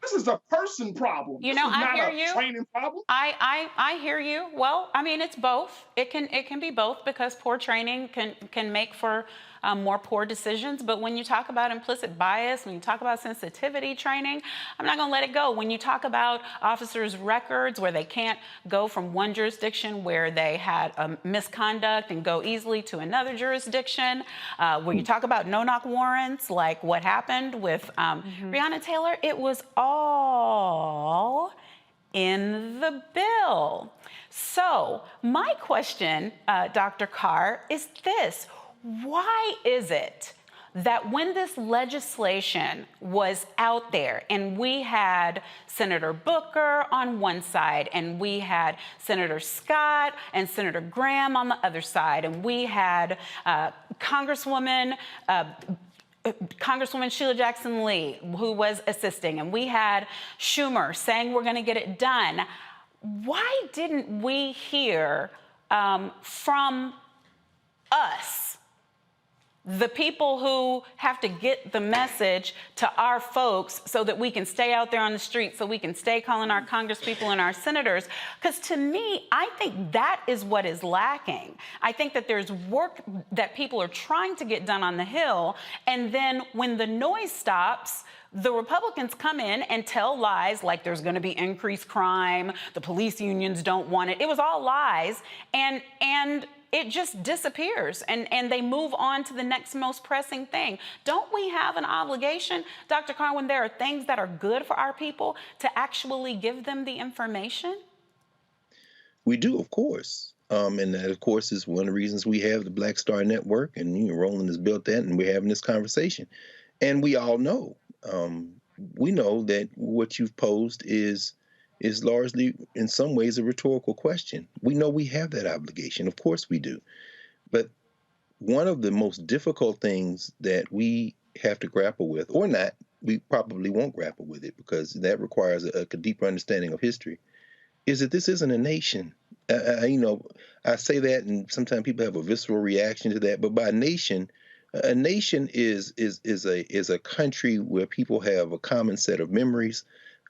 this is a person problem. This is not a training problem. I hear you. Well, I mean, it's both. It can be both, because poor training can make for more poor decisions. But when you talk about implicit bias, when you talk about sensitivity training, I'm not going to let it go. When you talk about officers' records where they can't go from one jurisdiction where they had misconduct and go easily to another jurisdiction, when you talk about no-knock warrants, like what happened with Breonna Taylor, it was all in the bill. So my question, Dr. Carr, is this. Why is it that when this legislation was out there and we had Senator Booker on one side and we had Senator Scott and Senator Graham on the other side, and we had Congresswoman Sheila Jackson Lee, who was assisting, and we had Schumer saying we're going to get it done, why didn't we hear from us, the people who have to get the message to our folks so that we can stay out there on the street, so we can stay calling our congresspeople and our senators? Because to me, I think that is what is lacking. I think that there's work that people are trying to get done on the Hill, and then when the noise stops, the Republicans come in and tell lies like there's going to be increased crime, the police unions don't want it. It was all lies, and it just disappears, and they move on to the next most pressing thing. Don't we have an obligation, Dr. Carr, when there are things that are good for our people, to actually give them the information? We do, of course. And that, of course, is one of the reasons we have the Black Star Network, and Roland has built that, and we're having this conversation. And we all know, we know that what you've posed is largely, in some ways, a rhetorical question. We know we have that obligation. Of course we do. But one of the most difficult things that we have to grapple with, or not, we probably won't grapple with it because that requires a deeper understanding of history, is that this isn't a nation. I say that, and sometimes people have a visceral reaction to that. But by nation, a nation is a country where people have a common set of memories,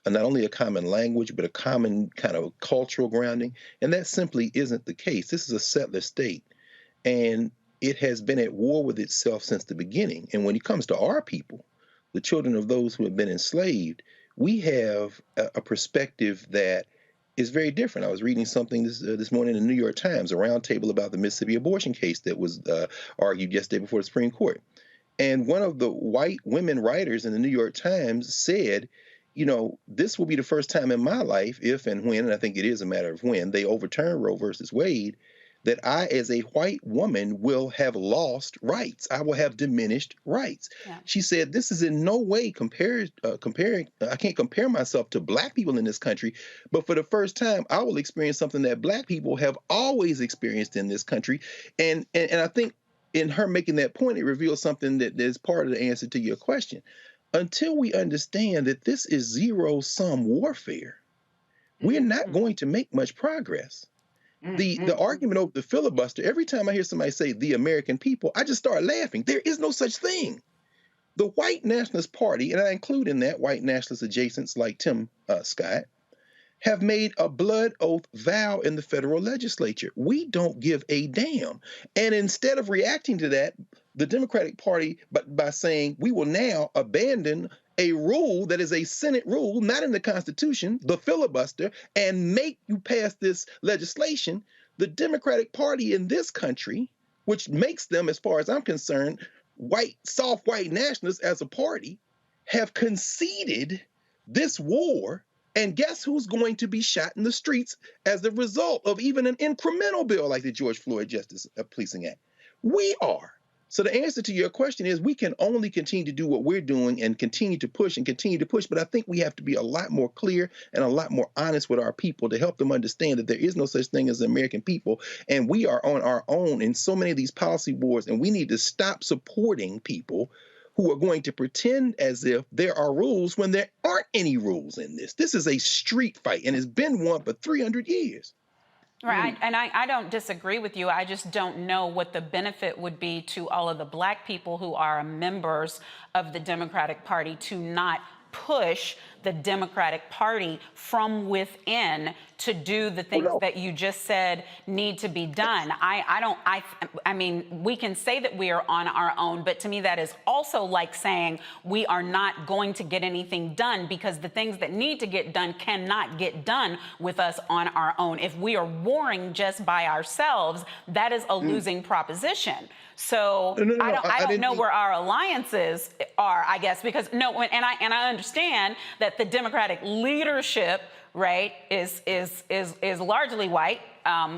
not only a common language, but a common kind of cultural grounding. And that simply isn't the case. This is a settler state, and it has been at war with itself since the beginning. And when it comes to our people, the children of those who have been enslaved, we have a perspective that is very different. I was reading something this morning in the New York Times, a roundtable about the Mississippi abortion case that was argued yesterday before the Supreme Court. And one of the white women writers in the New York Times said, this will be the first time in my life, if and when, and I think it is a matter of when, they overturn Roe versus Wade, that I, as a white woman, will have lost rights. I will have diminished rights. Yeah. She said, this is in no way comparing, I can't compare myself to Black people in this country, but for the first time, I will experience something that Black people have always experienced in this country. And I think in her making that point, it reveals something that is part of the answer to your question. Until we understand that this is zero-sum warfare, we're not going to make much progress. The argument over the filibuster, every time I hear somebody say the American people, I just start laughing. There is no such thing. The White Nationalist Party, and I include in that white nationalist adjacents like Tim Scott, have made a blood oath vow in the federal legislature. We don't give a damn. And instead of reacting to that, the Democratic Party, by saying we will now abandon a rule that is a Senate rule, not in the Constitution, the filibuster, and make you pass this legislation, the Democratic Party in this country, which makes them, as far as I'm concerned, soft white nationalists as a party, have conceded this war. And guess who's going to be shot in the streets as a result of even an incremental bill like the George Floyd Justice Policing Act? We are. So the answer to your question is we can only continue to do what we're doing and continue to push. But I think we have to be a lot more clear and a lot more honest with our people to help them understand that there is no such thing as the American people. And we are on our own in so many of these policy wars. And we need to stop supporting people who are going to pretend as if there are rules when there aren't any rules in this. This is a street fight, and it's been one for 300 years. Right, and I don't disagree with you. I just don't know what the benefit would be to all of the Black people who are members of the Democratic Party to not push the Democratic Party from within to do the things that you just said need to be done. I mean, we can say that we are on our own, but to me that is also like saying we are not going to get anything done because the things that need to get done cannot get done with us on our own. If we are warring just by ourselves, that is a losing proposition. So I don't know where our alliances are, I guess, because and I understand that the Democratic leadership, right, is largely white,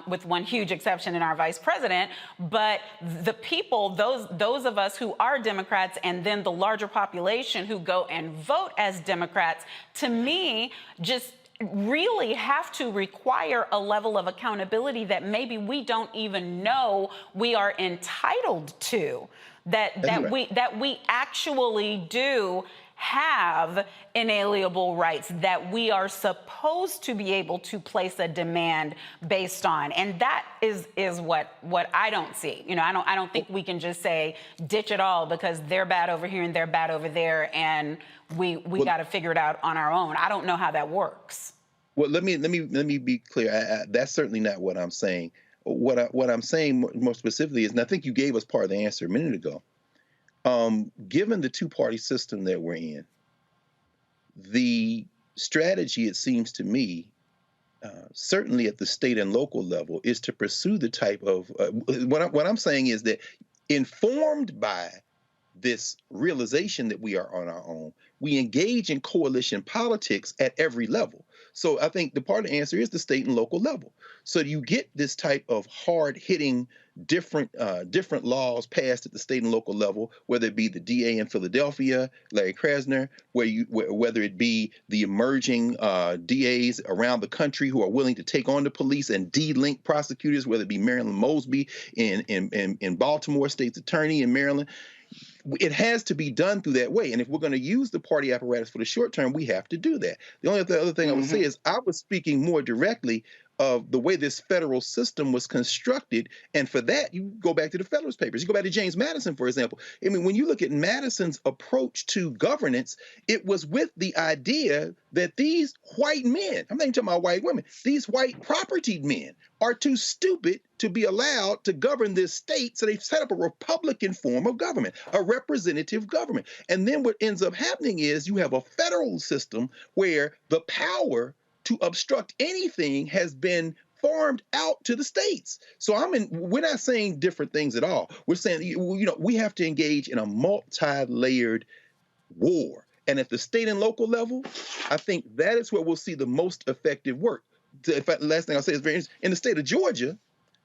with one huge exception in our vice president. But the people, those of us who are Democrats, and then the larger population who go and vote as Democrats, to me, just really have to require a level of accountability that maybe we don't even know we are entitled to, that we actually do have inalienable rights that we are supposed to be able to place a demand based on. And that is what I don't see. I don't think we can just say ditch it all because they're bad over here and they're bad over there and we got to figure it out on our own. I don't know how that works. Well, let me be clear. That's certainly not what I'm saying. What I'm saying more specifically is, and I think you gave us part of the answer a minute ago. Given the two-party system that we're in, the strategy, it seems to me, certainly at the state and local level, is to pursue the type of what I'm saying is that, informed by this realization that we are on our own, we engage in coalition politics at every level. So I think the part of the answer is the state and local level. So you get this type of hard-hitting different laws passed at the state and local level, whether it be the DA in Philadelphia, Larry Krasner, whether it be the emerging DAs around the country who are willing to take on the police and de-link prosecutors, whether it be Marilyn Mosby in Baltimore, state's attorney in Maryland. It has to be done through that way. And if we're going to use the party apparatus for the short term, we have to do that. The only other thing I would say is I was speaking more directly of the way this federal system was constructed. And for that, you go back to the Federalist Papers. You go back to James Madison, for example. I mean, when you look at Madison's approach to governance, it was with the idea that these white men, I'm not even talking about white women, these white propertied men are too stupid to be allowed to govern this state. So they've set up a Republican form of government, a representative government. And then what ends up happening is you have a federal system where the power to obstruct anything has been farmed out to the states. So we're not saying different things at all. We're saying, we have to engage in a multi-layered war. And at the state and local level, I think that is where we'll see the most effective work. In fact, the last thing I'll say is very interesting. In the state of Georgia,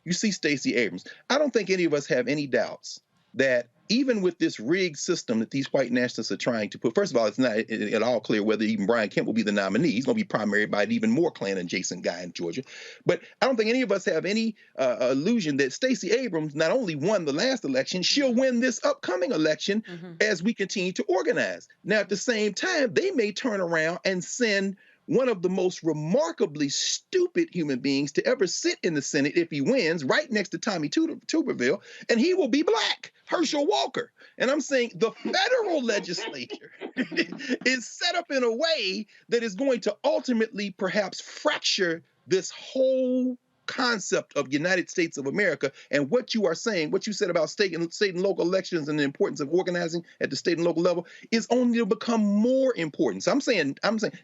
you see Stacey Abrams. I don't think any of us have any doubts that even with this rigged system that these white nationalists are trying to put, first of all, it's not at all clear whether even Brian Kemp will be the nominee. He's going to be primaried by an even more Klan-adjacent guy in Georgia. But I don't think any of us have any illusion that Stacey Abrams not only won the last election, she'll win this upcoming election as we continue to organize. Now, at the same time, they may turn around and send one of the most remarkably stupid human beings to ever sit in the Senate if he wins, right next to Tommy Tuberville, and he will be black, Herschel Walker. And I'm saying the federal legislature is set up in a way that is going to ultimately perhaps fracture this whole concept of United States of America. And what you are saying, what you said about state and local elections and the importance of organizing at the state and local level is only to become more important. So I'm saying,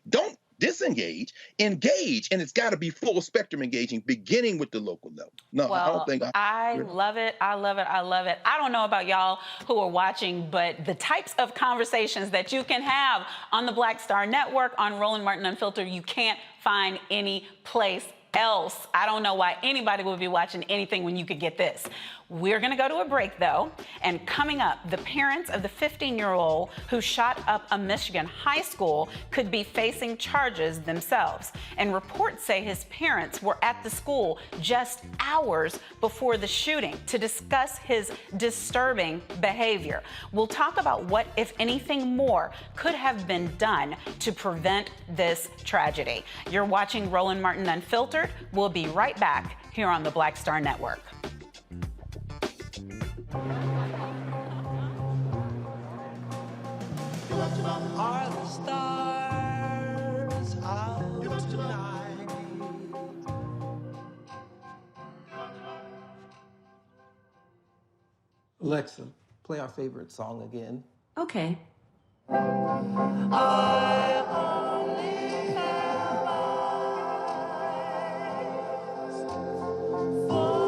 don't disengage, engage, and it's got to be full spectrum engaging, beginning with the local level. No, well, I don't think I love it. I love it. I love it. I don't know about y'all who are watching, but the types of conversations that you can have on the Black Star Network, on Roland Martin Unfiltered, you can't find any place else. I don't know why anybody would be watching anything when you could get this. We're going to go to a break, though, and coming up, the parents of the 15-year-old who shot up a Michigan high school could be facing charges themselves. And reports say his parents were at the school just hours before the shooting to discuss his disturbing behavior. We'll talk about what, if anything more, could have been done to prevent this tragedy. You're watching Roland Martin Unfiltered. We'll be right back here on the Black Star Network. Are the stars out tonight? Alexa, play our favorite song again. Okay. I only have eyes for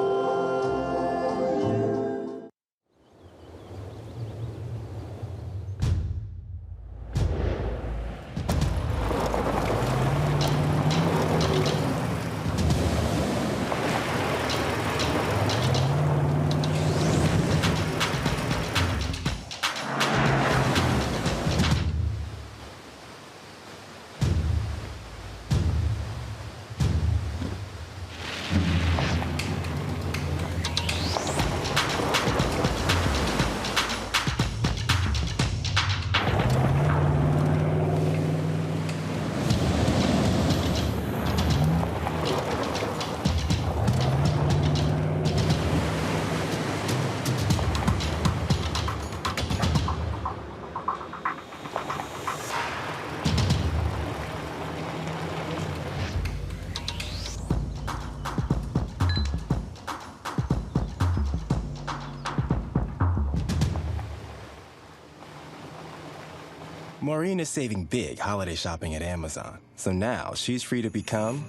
Maureen is saving big holiday shopping at Amazon, so now she's free to become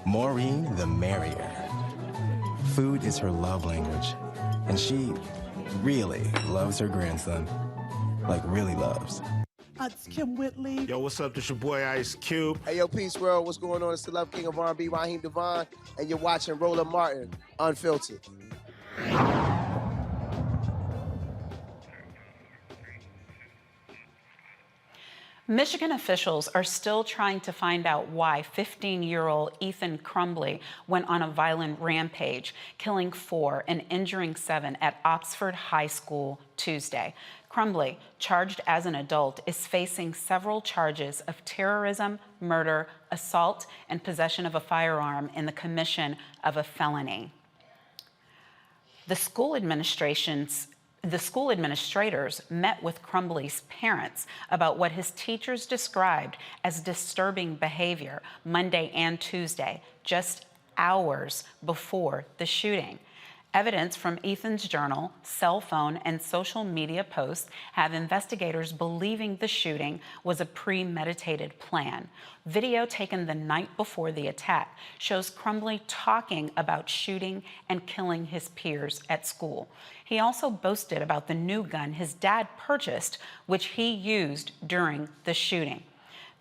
Maureen the Merrier. Food is her love language, and she really loves her grandson. Like, really loves. It's Kim Whitley. Yo, what's up? This your boy Ice Cube. Hey, yo, Peace World. What's going on? It's the Love King of R&B, Raheem Devon, and you're watching Roland Martin Unfiltered. Michigan officials are still trying to find out why 15-year-old Ethan Crumbley went on a violent rampage, killing 4 and injuring 7 at Oxford High School Tuesday. Crumbley, charged as an adult, is facing several charges of terrorism, murder, assault, and possession of a firearm in the commission of a felony. The school administrators met with Crumbley's parents about what his teachers described as disturbing behavior Monday and Tuesday, just hours before the shooting. Evidence from Ethan's journal, cell phone, and social media posts have investigators believing the shooting was a premeditated plan. Video taken the night before the attack shows Crumbley talking about shooting and killing his peers at school. He also boasted about the new gun his dad purchased, which he used during the shooting.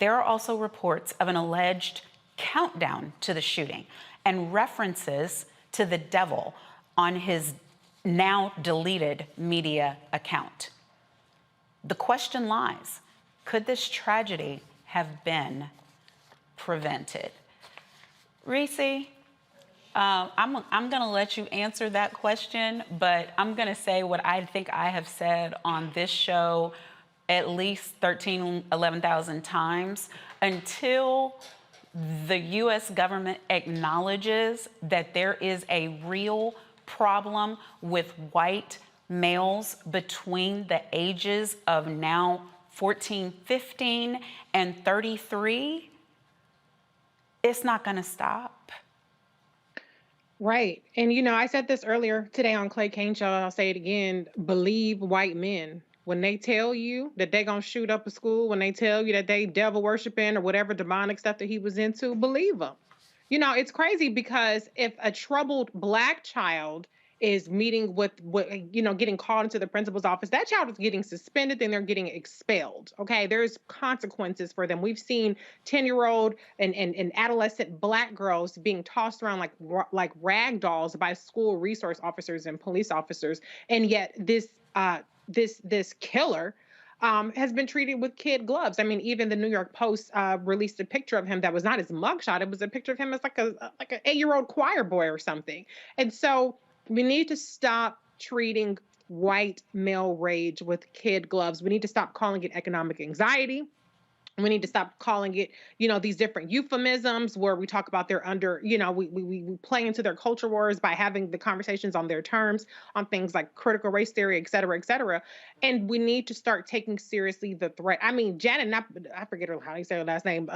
There are also reports of an alleged countdown to the shooting and references to the devil on his now deleted media account. The question lies, could this tragedy have been prevented? Reese, I'm gonna let you answer that question, but I'm gonna say what I think I have said on this show at least 11,000 times. Until the US government acknowledges that there is a real problem with white males between the ages of now 14, 15, and 33, it's not gonna stop. Right. And I said this earlier today on Clay Kane Show, I'll say it again, believe white men. When they tell you that they're going to shoot up a school, when they tell you that they devil worshiping or whatever demonic stuff that he was into, believe them. It's crazy because if a troubled Black child is meeting with getting called into the principal's office, that child is getting suspended, then they're getting expelled. Okay, there's consequences for them. We've seen 10-year-old and adolescent Black girls being tossed around like rag dolls by school resource officers and police officers, and yet this killer has been treated with kid gloves. I mean, even the New York Post released a picture of him that was not his mugshot. It was a picture of him as like an 8-year-old choir boy or something. And so we need to stop treating white male rage with kid gloves. We need to stop calling it economic anxiety. We need to stop calling it, these different euphemisms where we talk about their we play into their culture wars by having the conversations on their terms on things like critical race theory, et cetera, et cetera. And we need to start taking seriously the threat. I mean, Janet, I forget how you say her last name,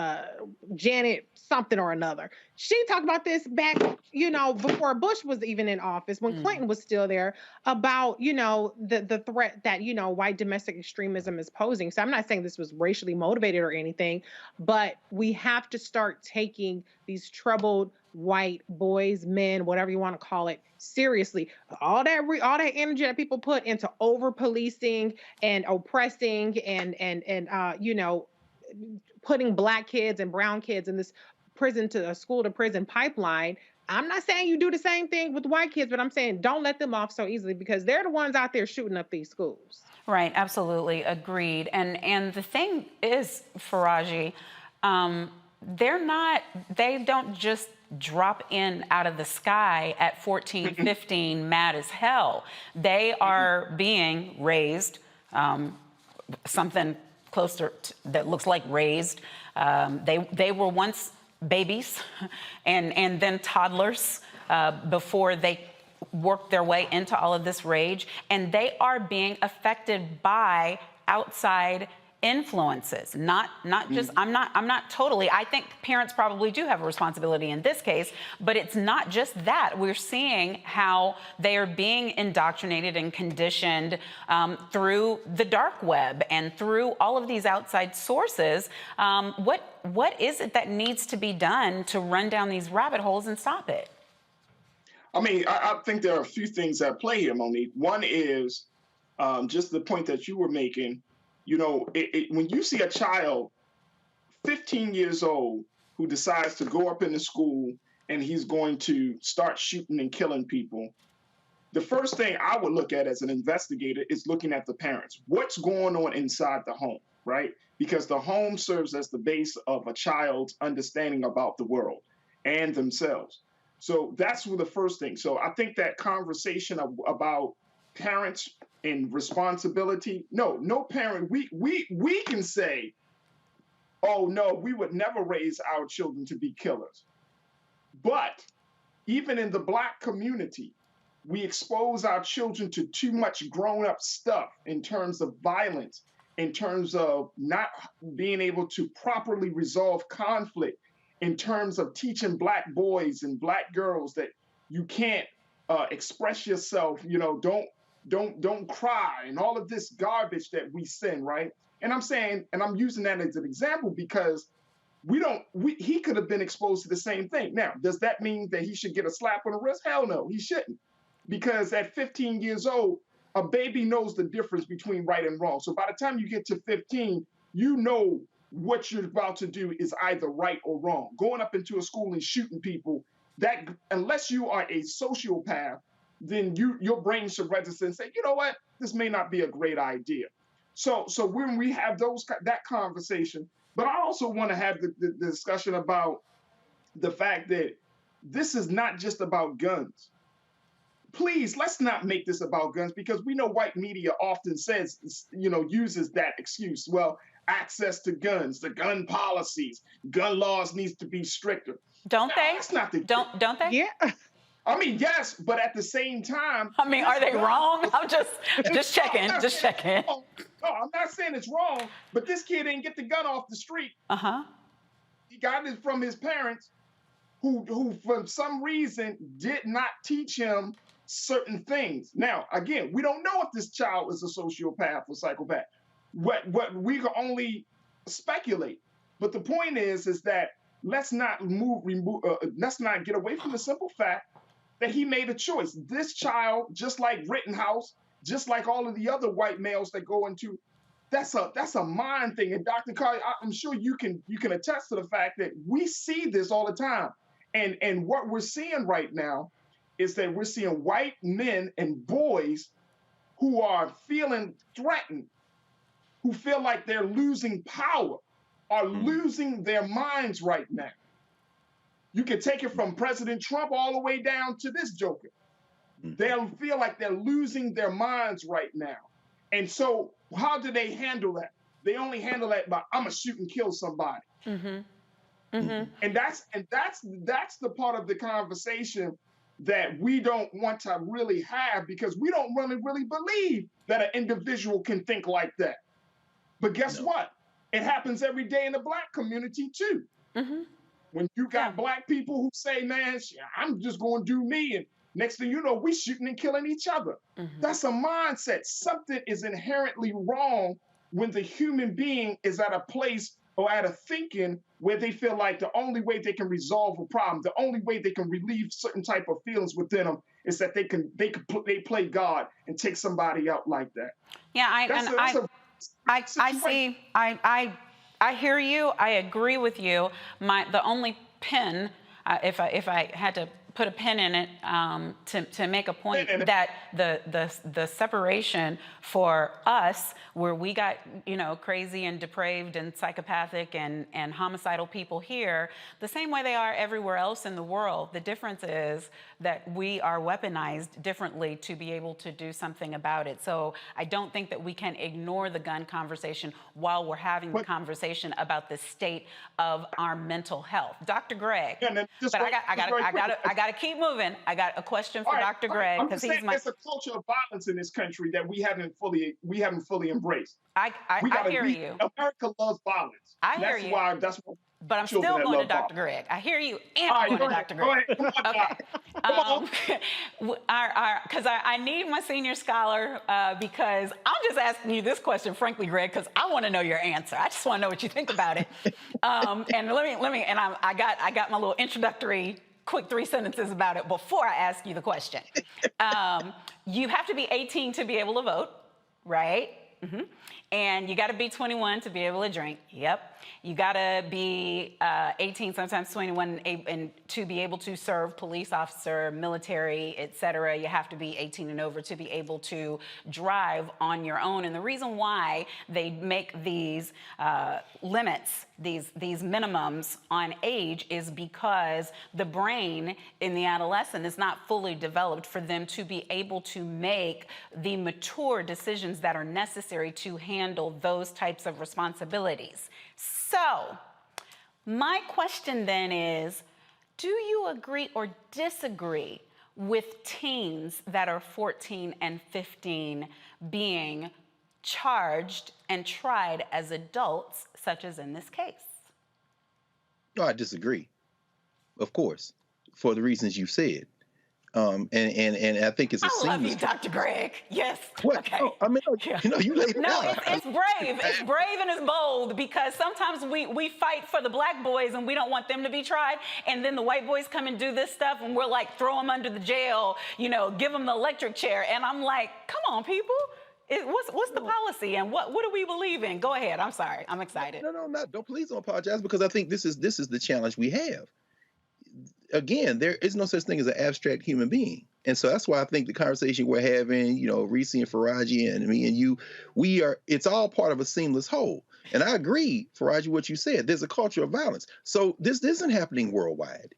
Janet something or another. She talked about this back, before Bush was even in office, when Clinton was still there, about, the threat that, white domestic extremism is posing. So I'm not saying this was racially motivated or anything, but we have to start taking these troubled white boys, men, whatever you want to call it, seriously. All that energy that people put into over policing and oppressing and putting Black kids and brown kids in this school to prison pipeline. I'm not saying you do the same thing with white kids, but I'm saying don't let them off so easily because they're the ones out there shooting up these schools. Right, absolutely, agreed. And the thing is, Faraji, they don't just drop in out of the sky at 14, 15, mad as hell. They are being raised, something closer that looks like raised. They were once babies and then toddlers before they work their way into all of this rage, and they are being affected by outside influences, not just, I'm not totally, I think parents probably do have a responsibility in this case, but it's not just that. We're seeing how they are being indoctrinated and conditioned through the dark web and through all of these outside sources. What is it that needs to be done to run down these rabbit holes and stop it? I mean, I think there are a few things at play here, Monique. One is just the point that you were making. When you see a child 15 years old who decides to go up in the school and he's going to start shooting and killing people, the first thing I would look at as an investigator is looking at the parents. What's going on inside the home, right? Because the home serves as the base of a child's understanding about the world and themselves. So that's the first thing. So I think that conversation about parents and responsibility, no parent, we can say, oh no, we would never raise our children to be killers. But even in the Black community, we expose our children to too much grown-up stuff in terms of violence, in terms of not being able to properly resolve conflict, in terms of teaching Black boys and Black girls that you can't express yourself, don't cry, and all of this garbage that we send, right? And I'm saying, and I'm using that as an example because he could have been exposed to the same thing. Now, does that mean that he should get a slap on the wrist? Hell no, he shouldn't. Because at 15 years old, a baby knows the difference between right and wrong. So by the time you get to 15, you know what you're about to do is either right or wrong. Going up into a school and shooting people, that unless you are a sociopath, then your brain should register and say, you know what, this may not be a great idea. So when we have that conversation, but I also want to have the discussion about the fact that this is not just about guns. Please, let's not make this about guns, because we know white media often says, uses that excuse. Well, access to guns, the gun policies, gun laws needs to be stricter. Don't they? That's not the don't they? Yeah. I mean, yes, but at the same time, I mean, are they wrong? I'm just checking. No, I'm not saying it's wrong, but this kid didn't get the gun off the street. He got it from his parents, who for some reason did not teach him certain things. Now, again, we don't know if this child is a sociopath or psychopath. What we can only speculate. But the point is that let's not let's not get away from the simple fact that he made a choice. This child, just like Rittenhouse, just like all of the other white males that go into, that's a mind thing. And Dr. Carr, I'm sure you can attest to the fact that we see this all the time. And what we're seeing right now is that we're seeing white men and boys who are feeling threatened, who feel like they're losing power, are losing their minds right now. You can take it from President Trump all the way down to this joker. They'll feel like they're losing their minds right now. And so how do they handle that? They only handle that by, I'm gonna shoot and kill somebody. And that's the part of the conversation that we don't want to really have, because we don't really believe that an individual can think like that. But guess what? It happens every day in the Black community too. When you got Black people who say, man, I'm just going to do me. And next thing you know, we shooting and killing each other. That's a mindset. Something is inherently wrong when the human being is at a place or at a thinking where they feel like the only way they can resolve a problem, the only way they can relieve certain type of feelings within them is that they play God and take somebody out like that. Yeah, I hear you. I agree with you. The only pin, if I had to put a pin in it to make a point, that the separation for us, where we got crazy and depraved and psychopathic and homicidal people here, the same way they are everywhere else in the world. The difference is that we are weaponized differently to be able to do something about it. So I don't think that we can ignore the gun conversation while we're having the conversation about the state of our mental health. Dr. Greg, but I got to keep moving. I got a question for Dr. Greg, because he's my. There's a culture of violence in this country that we haven't fully embraced. I hear you. America loves violence. I hear you. That's why. But I'm still going to Dr. Greg. I hear you, and I'm going to Dr. Greg. Okay. Because I need my senior scholar, because I'm just asking you this question, frankly, Greg, because I want to know your answer. I just want to know what you think about it. And I got my little introductory quick 3 sentences about it before I ask you the question. You have to be 18 to be able to vote, right? And you got to be 21 to be able to drink. Yep. you gotta be 18, sometimes 21, and to be able to serve police officer, military, etc. You have to be 18 and over to be able to drive on your own. And the reason why they make these limits, these minimums on age, is because the brain in the adolescent is not fully developed for them to be able to make the mature decisions that are necessary to handle those types of responsibilities. So, my question then is, do you agree or disagree with teens that are 14 and 15 being charged and tried as adults, such as in this case? No, I disagree. Of course, for the reasons you said. And I think it's a I love you, seamless. Dr. Greg. Yes. What? Okay. No, I mean, you laid it No, out. it's brave. It's brave and it's bold, because sometimes we fight for the black boys and we don't want them to be tried. And then the white boys come and do this stuff and we're like, throw them under the jail, give them the electric chair. And I'm like, come on, people. What's the policy and what do we believe in? Go ahead. I'm sorry. I'm excited. No. Please don't apologize, because I think this is the challenge we have. Again, there is no such thing as an abstract human being. And so that's why I think the conversation we're having, Reese and Faraji and me and you, it's all part of a seamless whole. And I agree, Faraji, what you said. There's a culture of violence. So this isn't happening worldwide.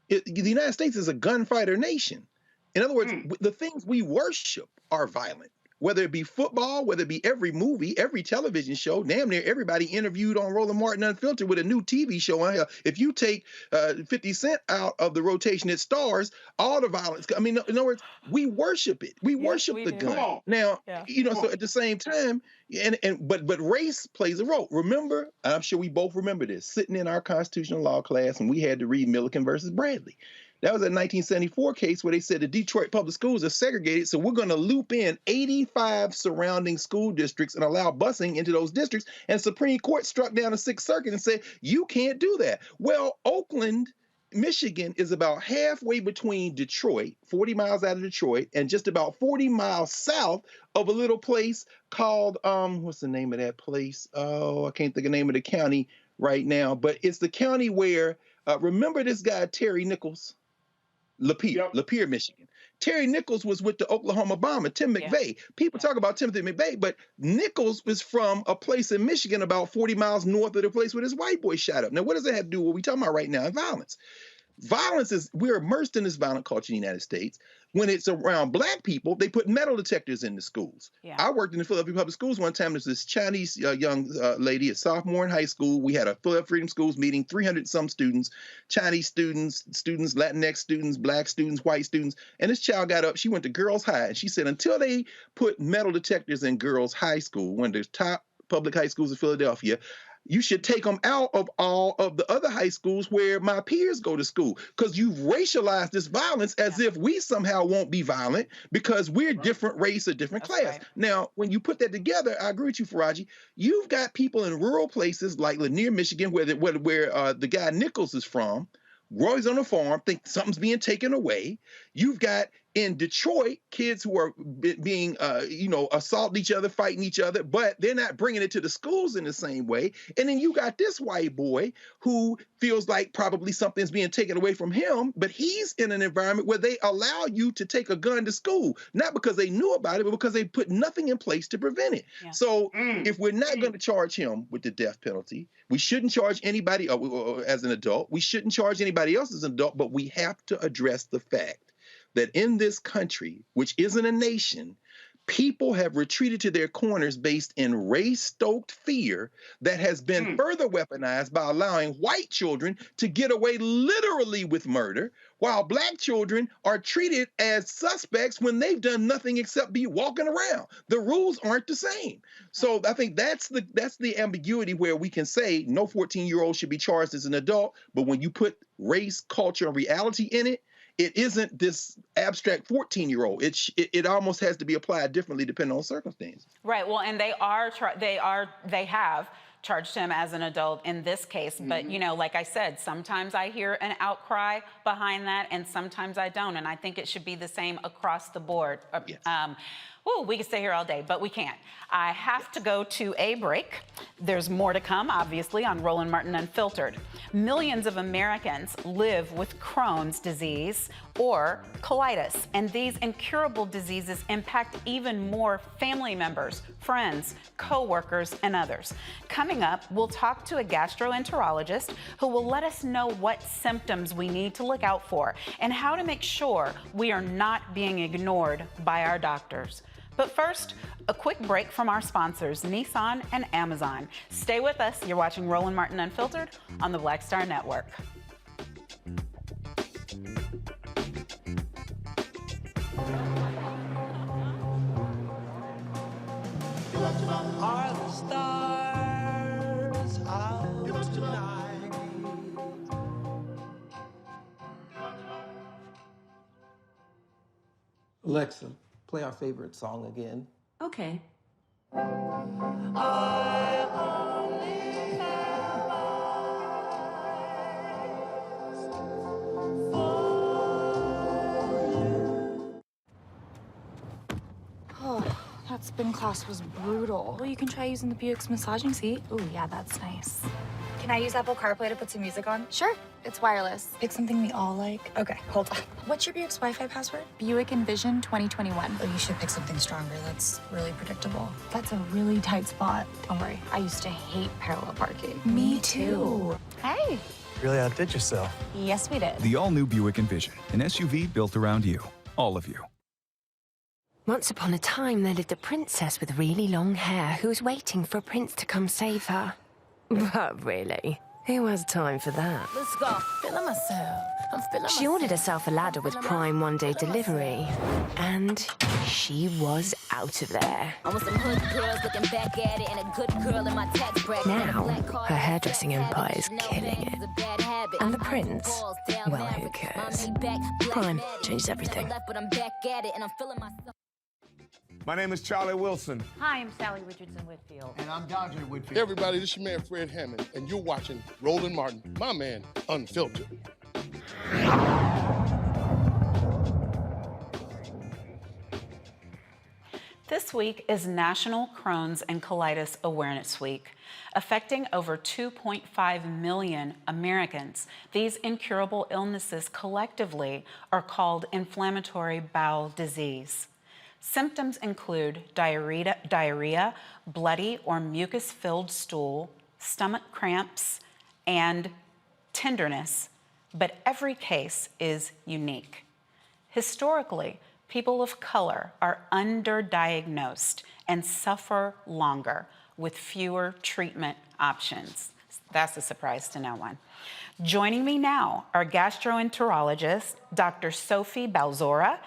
The United States is a gunfighter nation. In other words, the things we worship are violent. Whether it be football, whether it be every movie, every television show, damn near everybody interviewed on Roland Martin Unfiltered with a new TV show on here. If you take 50 Cent out of the rotation, it stars all the violence. I mean, in other words, we worship it. We worship the gun. Now, so at the same time, but race plays a role. Remember, I'm sure we both remember this, sitting in our constitutional law class, and we had to read Milliken versus Bradley. That was a 1974 case where they said the Detroit public schools are segregated, so we're going to loop in 85 surrounding school districts and allow busing into those districts. And Supreme Court struck down the Sixth Circuit and said, you can't do that. Well, Oakland, Michigan is about halfway between Detroit, 40 miles out of Detroit, and just about 40 miles south of a little place called, what's the name of that place? Oh, I can't think of the name of the county right now, but it's the county where, remember this guy, Terry Nichols? Lapeer, Michigan. Terry Nichols was with the Oklahoma bomber, Tim McVeigh. People talk about Timothy McVeigh, but Nichols was from a place in Michigan about 40 miles north of the place where this white boy shot up. Now, what does that have to do with what we're talking about right now? Violence. We're immersed in this violent culture in the United States. When it's around black people, they put metal detectors in the schools. Yeah. I worked in the Philadelphia Public Schools one time. There's this Chinese young lady, a sophomore in high school. We had a Philadelphia Freedom Schools meeting, 300 some students, Chinese students, Latinx students, black students, white students. And this child got up, she went to girls' high, and she said, until they put metal detectors in girls' high school, one of the top public high schools in Philadelphia, you should take them out of all of the other high schools where my peers go to school, because you've racialized this violence as if we somehow won't be violent because we're different race or different class. Right. Now, when you put that together, I agree with you, Faraji. You've got people in rural places like Lanier, Michigan, where the guy Nichols is from. Roy's on a farm, think something's being taken away. You've got in Detroit kids who are being, assaulting each other, fighting each other, but they're not bringing it to the schools in the same way. And then you got this white boy who feels like probably something's being taken away from him, but he's in an environment where they allow you to take a gun to school, not because they knew about it, but because they put nothing in place to prevent it. Yeah. So if we're not going to charge him with the death penalty, we shouldn't charge anybody as an adult. We shouldn't charge anybody else as an adult, but we have to address the fact that in this country, which isn't a nation, people have retreated to their corners based in race-stoked fear that has been further weaponized by allowing white children to get away literally with murder, while black children are treated as suspects when they've done nothing except be walking around. The rules aren't the same. So I think that's the ambiguity where we can say no 14-year-old should be charged as an adult, but when you put race, culture, and reality in it, it isn't this abstract 14-year-old. It almost has to be applied differently depending on circumstances. Right. Well, and they have charged him as an adult in this case. But, like I said, sometimes I hear an outcry behind that and sometimes I don't. And I think it should be the same across the board. Yes. Oh, we could stay here all day, but we can't. I have to go to a break. There's more to come, obviously, on Roland Martin Unfiltered. Millions of Americans live with Crohn's disease or colitis, and these incurable diseases impact even more family members, friends, co-workers, and others. Coming up, we'll talk to a gastroenterologist who will let us know what symptoms we need to look out for and how to make sure we are not being ignored by our doctors. But first, a quick break from our sponsors, Nissan and Amazon. Stay with us. You're watching Roland Martin Unfiltered on the Black Star Network. Are the stars out tonight? Alexa, play our favorite song again. Okay. I only have eyes Oh, that spin class was brutal. Well, you can try using the Buick's massaging seat. Ooh, yeah, that's nice. Can I use Apple CarPlay to put some music on? Sure, it's wireless. Pick something we all like. Okay, hold on. What's your Buick's Wi-Fi password? Buick Envision 2021. Oh, you should pick something stronger. That's really predictable. That's a really tight spot. Don't worry, I used to hate parallel parking. Me too. Hey. Really outdid yourself. Yes, we did. The all-new Buick Envision, an SUV built around you, all of you. Once upon a time, there lived a princess with really long hair who was waiting for a prince to come save her. But really, who has time for that? Let's go. Feeling myself. I'm feeling She ordered herself a ladder with Prime one-day delivery, and she was out of there. I want some hood girls looking back at it and a good girl in my tax bracket. Now, her hairdressing empire is killing it. And the prince? Well, who cares? Prime changes everything. But I'm back at it and I'm feeling myself. My name is Charlie Wilson. Hi, I'm Sally Richardson Whitfield. And I'm Dodger Whitfield. Hey everybody, this is your man Fred Hammond, and you're watching Roland Martin, my man, Unfiltered. This week is National Crohn's and Colitis Awareness Week. Affecting over 2.5 million Americans, these incurable illnesses collectively are called inflammatory bowel disease. Symptoms include diarrhea, bloody or mucus-filled stool, stomach cramps, and tenderness, but every case is unique. Historically, people of color are underdiagnosed and suffer longer with fewer treatment options. That's a surprise to no one. Joining me now are gastroenterologist Dr. Sophie Balzora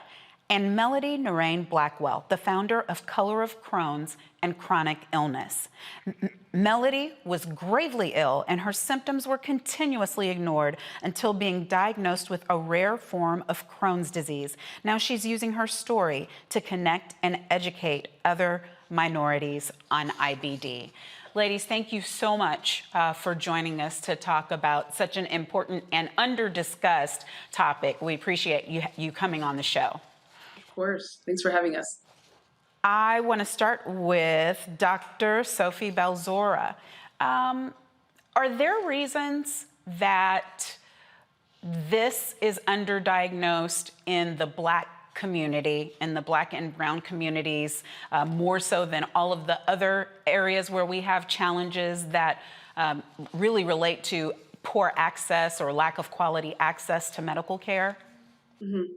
and Melody Narain Blackwell, the founder of Color of Crohn's and Chronic Illness. Melody was gravely ill and her symptoms were continuously ignored until being diagnosed with a rare form of Crohn's disease. Now she's using her story to connect and educate other minorities on IBD. Ladies, thank you so much for joining us to talk about such an important and under-discussed topic. We appreciate you coming on the show. Of course. Thanks for having us. I want to start with Dr. Sophie Balzora. Are there reasons that this is underdiagnosed in the Black community, in the Black and Brown communities, more so than all of the other areas where we have challenges that really relate to poor access or lack of quality access to medical care? Mm-hmm.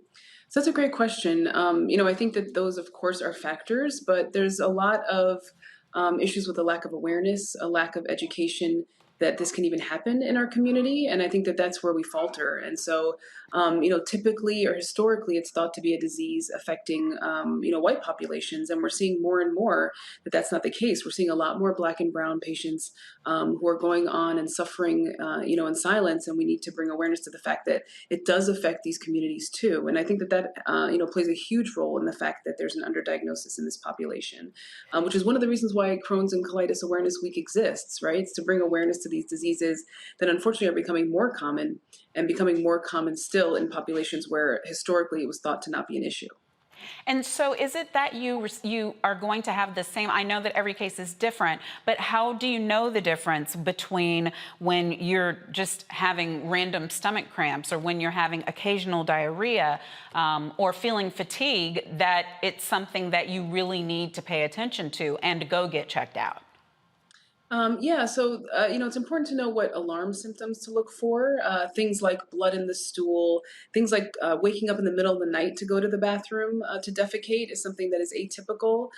So that's a great question. I think that those, of course, are factors, but there's a lot of issues with a lack of awareness, a lack of education that this can even happen in our community. And I think that that's where we falter. And so, typically or historically, it's thought to be a disease affecting, white populations. And we're seeing more and more that that's not the case. We're seeing a lot more Black and Brown patients who are going on and suffering, in silence. And we need to bring awareness to the fact that it does affect these communities too. And I think that plays a huge role in the fact that there's an underdiagnosis in this population, which is one of the reasons why Crohn's and Colitis Awareness Week exists, right? It's to bring awareness to these diseases that unfortunately are becoming more common and becoming more common still in populations where historically it was thought to not be an issue. And so is it that you are going to have the same, I know that every case is different, but how do you know the difference between when you're just having random stomach cramps or when you're having occasional diarrhea or feeling fatigue, that it's something that you really need to pay attention to and to go get checked out? Yeah, so it's important to know what alarm symptoms to look for. Things like blood in the stool, things like waking up in the middle of the night to go to the bathroom to defecate is something that is atypical.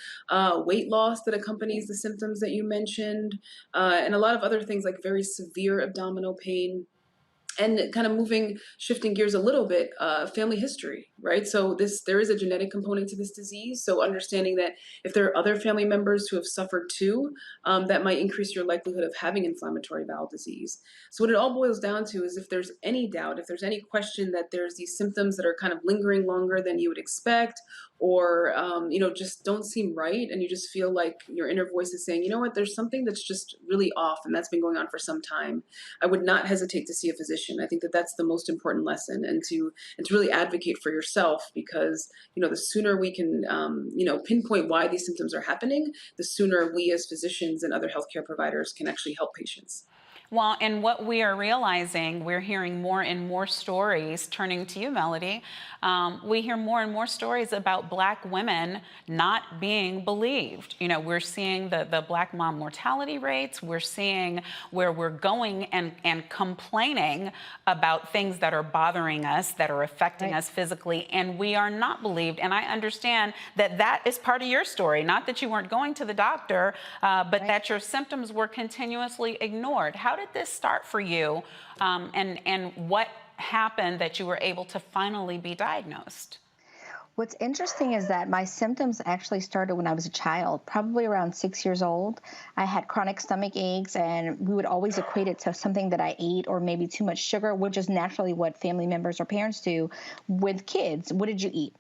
Weight loss that accompanies the symptoms that you mentioned, and a lot of other things like very severe abdominal pain. And kind of shifting gears a little bit, family history, right? So there is a genetic component to this disease. So understanding that if there are other family members who have suffered too, that might increase your likelihood of having inflammatory bowel disease. So what it all boils down to is if there's any doubt, if there's any question that there's these symptoms that are kind of lingering longer than you would expect, or just don't seem right, and you just feel like your inner voice is saying, you know what, there's something that's just really off, and that's been going on for some time, I would not hesitate to see a physician. I think that that's the most important lesson, and to really advocate for yourself, because the sooner we can pinpoint why these symptoms are happening, the sooner we as physicians and other healthcare providers can actually help patients. Well, and what we are realizing, we're hearing more and more stories, turning to you, Melody, we hear more and more stories about Black women not being believed. We're seeing the Black mom mortality rates. We're seeing where we're going and complaining about things that are bothering us, that are affecting us physically, and we are not believed. And I understand that that is part of your story, not that you weren't going to the doctor, but that your symptoms were continuously ignored. How did this start for you, and what happened that you were able to finally be diagnosed? What's interesting is that my symptoms actually started when I was a child, probably around 6 years old. I had chronic stomach aches, and we would always equate it to something that I ate or maybe too much sugar, which is naturally what family members or parents do with kids. What did you eat?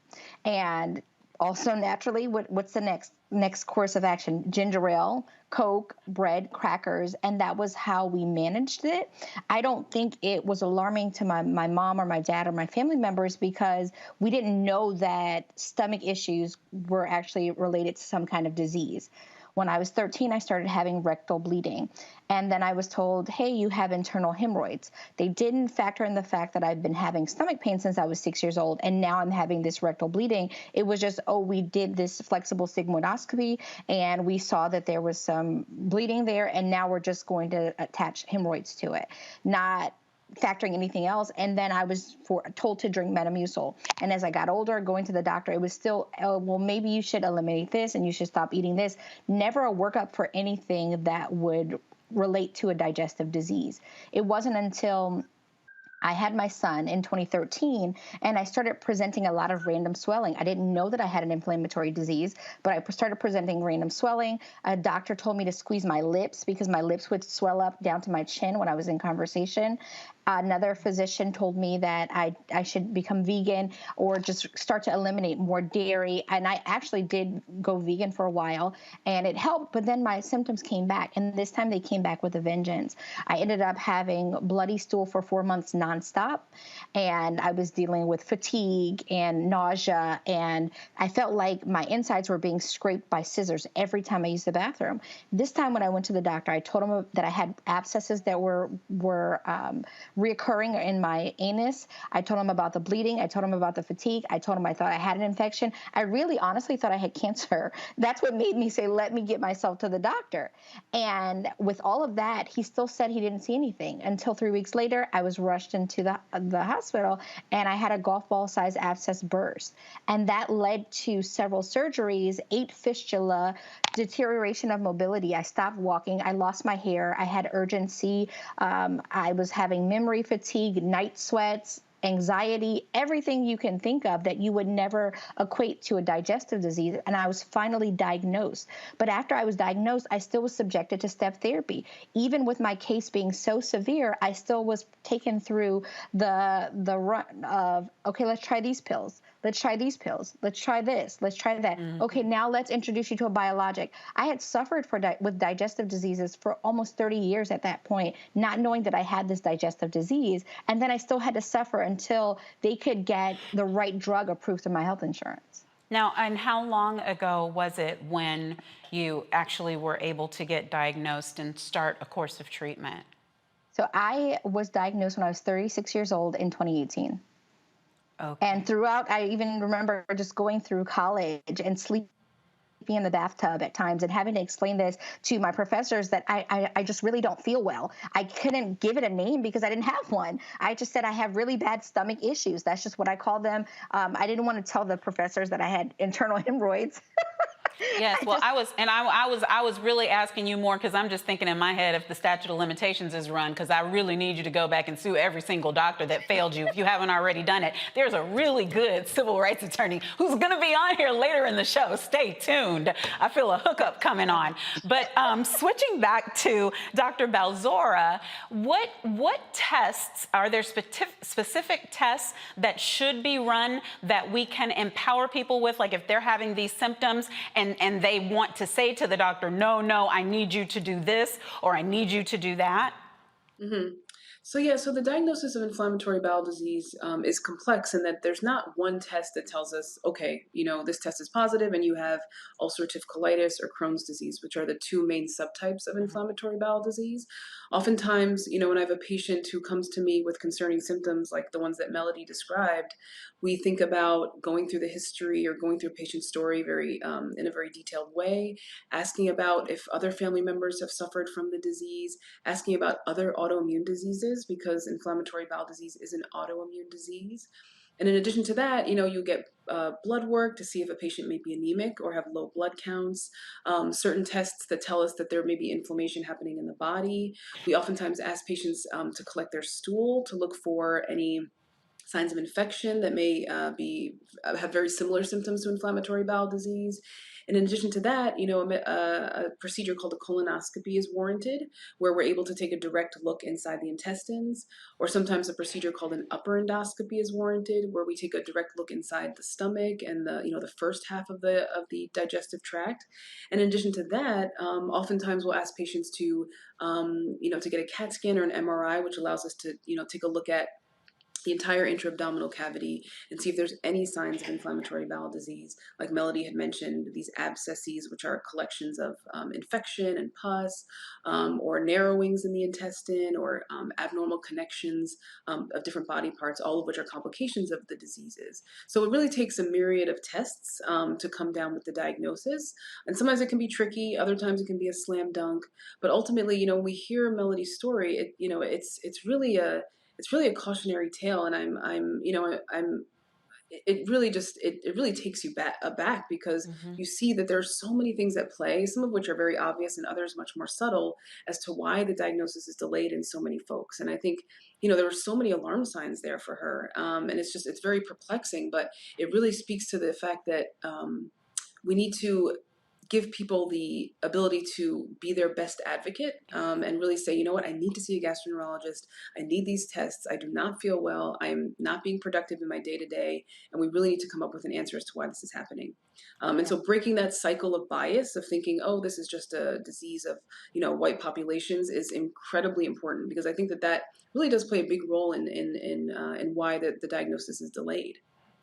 And also naturally, what's the next course of action? Ginger ale, Coke, bread, crackers, and that was how we managed it. I don't think it was alarming to my mom or my dad or my family members because we didn't know that stomach issues were actually related to some kind of disease. When I was 13, I started having rectal bleeding. And then I was told, hey, you have internal hemorrhoids. They didn't factor in the fact that I've been having stomach pain since I was 6 years old, and now I'm having this rectal bleeding. It was just, we did this flexible sigmoidoscopy, and we saw that there was some bleeding there, and now we're just going to attach hemorrhoids to it, not factoring anything else. And then I was told to drink Metamucil. And as I got older, going to the doctor, it was still, well, maybe you should eliminate this and you should stop eating this. Never a workup for anything that would relate to a digestive disease. It wasn't until I had my son in 2013, and I started presenting a lot of random swelling. I didn't know that I had an inflammatory disease, but I started presenting random swelling. A doctor told me to squeeze my lips because my lips would swell up down to my chin when I was in conversation. Another physician told me that I should become vegan or just start to eliminate more dairy. And I actually did go vegan for a while, and it helped. But then my symptoms came back, and this time they came back with a vengeance. I ended up having bloody stool for 4 months nonstop, and I was dealing with fatigue and nausea, and I felt like my insides were being scraped by scissors every time I used the bathroom. This time when I went to the doctor, I told him that I had abscesses that were reoccurring in my anus. I told him about the bleeding. I told him about the fatigue. I told him I thought I had an infection. I really honestly thought I had cancer. That's what made me say, let me get myself to the doctor. And with all of that, he still said he didn't see anything until 3 weeks later. I was rushed into the hospital, and I had a golf ball size abscess burst. And that led to several surgeries, 8 fistula, deterioration of mobility. I stopped walking. I lost my hair. I had urgency. I was having memory fatigue, night sweats, anxiety, everything you can think of that you would never equate to a digestive disease. And I was finally diagnosed. But after I was diagnosed, I still was subjected to step therapy. Even with my case being so severe, I still was taken through the run of, okay, let's try these pills. Let's try these pills. Let's try this. Let's try that. Mm-hmm. Okay, now let's introduce you to a biologic. I had suffered with digestive diseases for almost 30 years at that point, not knowing that I had this digestive disease. And then I still had to suffer until they could get the right drug approved through my health insurance. Now, and how long ago was it when you actually were able to get diagnosed and start a course of treatment? So I was diagnosed when I was 36 years old in 2018. Okay. And throughout, I even remember just going through college and sleeping in the bathtub at times and having to explain this to my professors that I just really don't feel well. I couldn't give it a name because I didn't have one. I just said I have really bad stomach issues. That's just what I call them. I didn't want to tell the professors that I had internal hemorrhoids. Yes, well, I was really asking you more because I'm just thinking in my head if the statute of limitations is run, because I really need you to go back and sue every single doctor that failed you if you haven't already done it. There's a really good civil rights attorney who's going to be on here later in the show. Stay tuned. I feel a hookup coming on. But switching back to Dr. Balzora, what tests, are there specific tests that should be run that we can empower people with, like if they're having these symptoms and they want to say to the doctor, no, I need you to do this or I need you to do that? Mm-hmm. So the diagnosis of inflammatory bowel disease is complex in that there's not one test that tells us, okay, this test is positive and you have ulcerative colitis or Crohn's disease, which are the two main subtypes of inflammatory bowel disease. Oftentimes, when I have a patient who comes to me with concerning symptoms like the ones that Melody described, we think about going through the history or going through a patient's story in a very detailed way, asking about if other family members have suffered from the disease, asking about other autoimmune diseases, because inflammatory bowel disease is an autoimmune disease. And in addition to that, you get blood work to see if a patient may be anemic or have low blood counts, certain tests that tell us that there may be inflammation happening in the body. We oftentimes ask patients to collect their stool to look for any signs of infection that may have very similar symptoms to inflammatory bowel disease. And in addition to that, a procedure called a colonoscopy is warranted, where we're able to take a direct look inside the intestines, or sometimes a procedure called an upper endoscopy is warranted, where we take a direct look inside the stomach and the first half of the digestive tract. And in addition to that, oftentimes we'll ask patients to get a CAT scan or an MRI, which allows us to take a look at the entire intra-abdominal cavity and see if there's any signs of inflammatory bowel disease. Like Melody had mentioned, these abscesses, which are collections of infection and pus, or narrowings in the intestine, or abnormal connections of different body parts, all of which are complications of the diseases. So it really takes a myriad of tests to come down with the diagnosis. And sometimes it can be tricky, other times it can be a slam dunk. But ultimately, when we hear Melody's story, it's really a cautionary tale, and it really takes you aback because you see that there's so many things at play, some of which are very obvious and others much more subtle as to why the diagnosis is delayed in so many folks. And I think, there were so many alarm signs there for her. And it's very perplexing, but it really speaks to the fact that we need to give people the ability to be their best advocate and really say, I need to see a gastroenterologist. I need these tests. I do not feel well. I'm not being productive in my day-to-day. And we really need to come up with an answer as to why this is happening. And so breaking that cycle of bias of thinking, this is just a disease of, white populations is incredibly important, because I think that really does play a big role in why the diagnosis is delayed.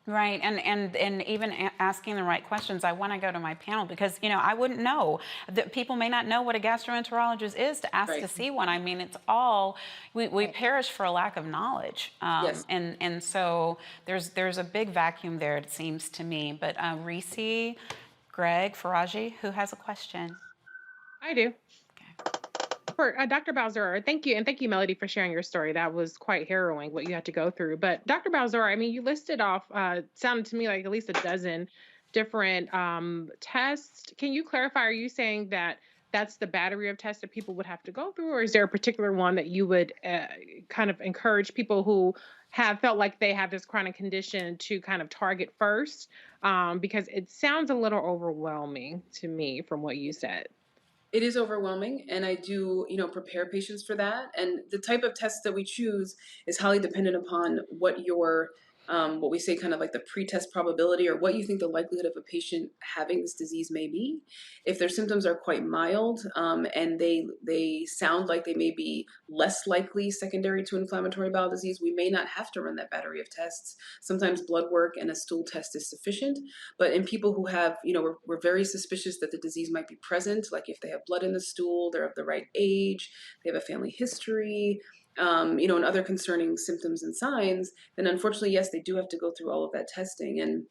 Right, and even asking the right questions. I want to go to my panel because, I wouldn't know. That people may not know what a gastroenterologist is to ask to see one. I mean, it's all, we perish for a lack of knowledge. Yes. And so there's a big vacuum there, it seems to me. But Reese, Greg, Faraji, who has a question? I do. For Dr. Balzora, thank you. And thank you, Melody, for sharing your story. That was quite harrowing, what you had to go through. But Dr. Balzora, you listed off, sounded to me like at least a dozen different tests. Can you clarify, are you saying that that's the battery of tests that people would have to go through? Or is there a particular one that you would kind of encourage people who have felt like they have this chronic condition to kind of target first? Because it sounds a little overwhelming to me from what you said. It is overwhelming, and I do, prepare patients for that. And the type of tests that we choose is highly dependent upon what your what we say kind of like the pretest probability, or what you think the likelihood of a patient having this disease may be. If their symptoms are quite mild and they sound like they may be less likely secondary to inflammatory bowel disease, we may not have to run that battery of tests. Sometimes blood work and a stool test is sufficient. But in people who have, we're very suspicious that the disease might be present, like if they have blood in the stool, they're of the right age, they have a family history, and other concerning symptoms and signs, then unfortunately, yes, they do have to go through all of that testing. And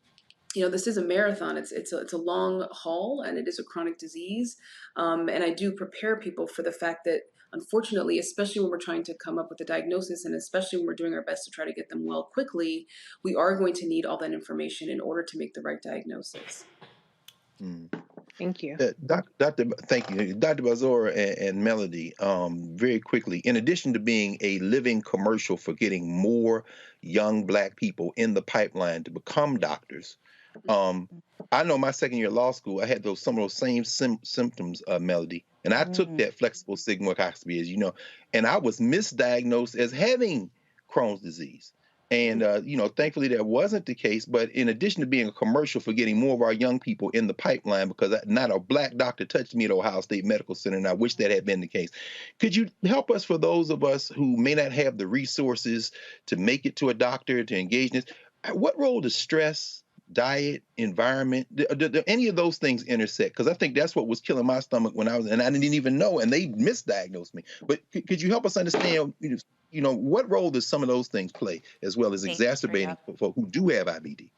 this is a marathon. It's a long haul, and it is a chronic disease. And I do prepare people for the fact that, unfortunately, especially when we're trying to come up with a diagnosis, and especially when we're doing our best to try to get them well quickly, we are going to need all that information in order to make the right diagnosis. Thank you. Thank you. Dr. Balzora and Melody, very quickly, in addition to being a living commercial for getting more young Black people in the pipeline to become doctors, I know my second year of law school, I had some of those same symptoms, Melody, and I took that flexible sigmoidoscopy, as you know, and I was misdiagnosed as having Crohn's disease. And, thankfully that wasn't the case. But in addition to being a commercial for getting more of our young people in the pipeline, because not a Black doctor touched me at Ohio State Medical Center, and I wish that had been the case. Could you help us, for those of us who may not have the resources to make it to a doctor, to engage in this? What role does stress, diet, environment, do any of those things intersect? Because I think that's what was killing my stomach when and I didn't even know, and they misdiagnosed me. But could you help us understand, what role does some of those things play, as well as exacerbating for who do have IBD?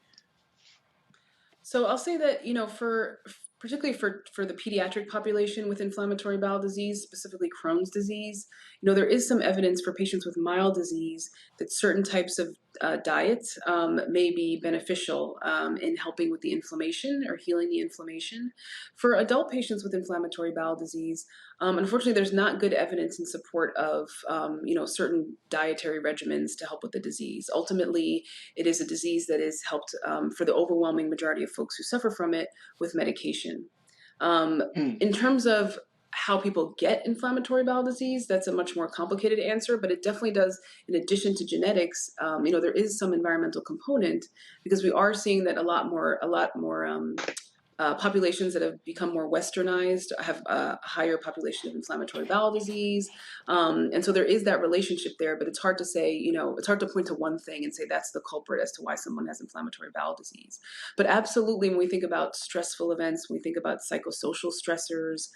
So I'll say that, particularly for the pediatric population with inflammatory bowel disease, specifically Crohn's disease, there is some evidence for patients with mild disease that certain types of diets may be beneficial in helping with the inflammation or healing the inflammation. For adult patients with inflammatory bowel disease, unfortunately, there's not good evidence in support of, certain dietary regimens to help with the disease. Ultimately, it is a disease that is helped for the overwhelming majority of folks who suffer from it with medication. In terms of how people get inflammatory bowel disease, that's a much more complicated answer, but it definitely does, in addition to genetics, there is some environmental component, because we are seeing that a lot more populations that have become more westernized have a higher population of inflammatory bowel disease. And so there is that relationship there, but it's hard to say, it's hard to point to one thing and say that's the culprit as to why someone has inflammatory bowel disease. But absolutely, when we think about stressful events, when we think about psychosocial stressors,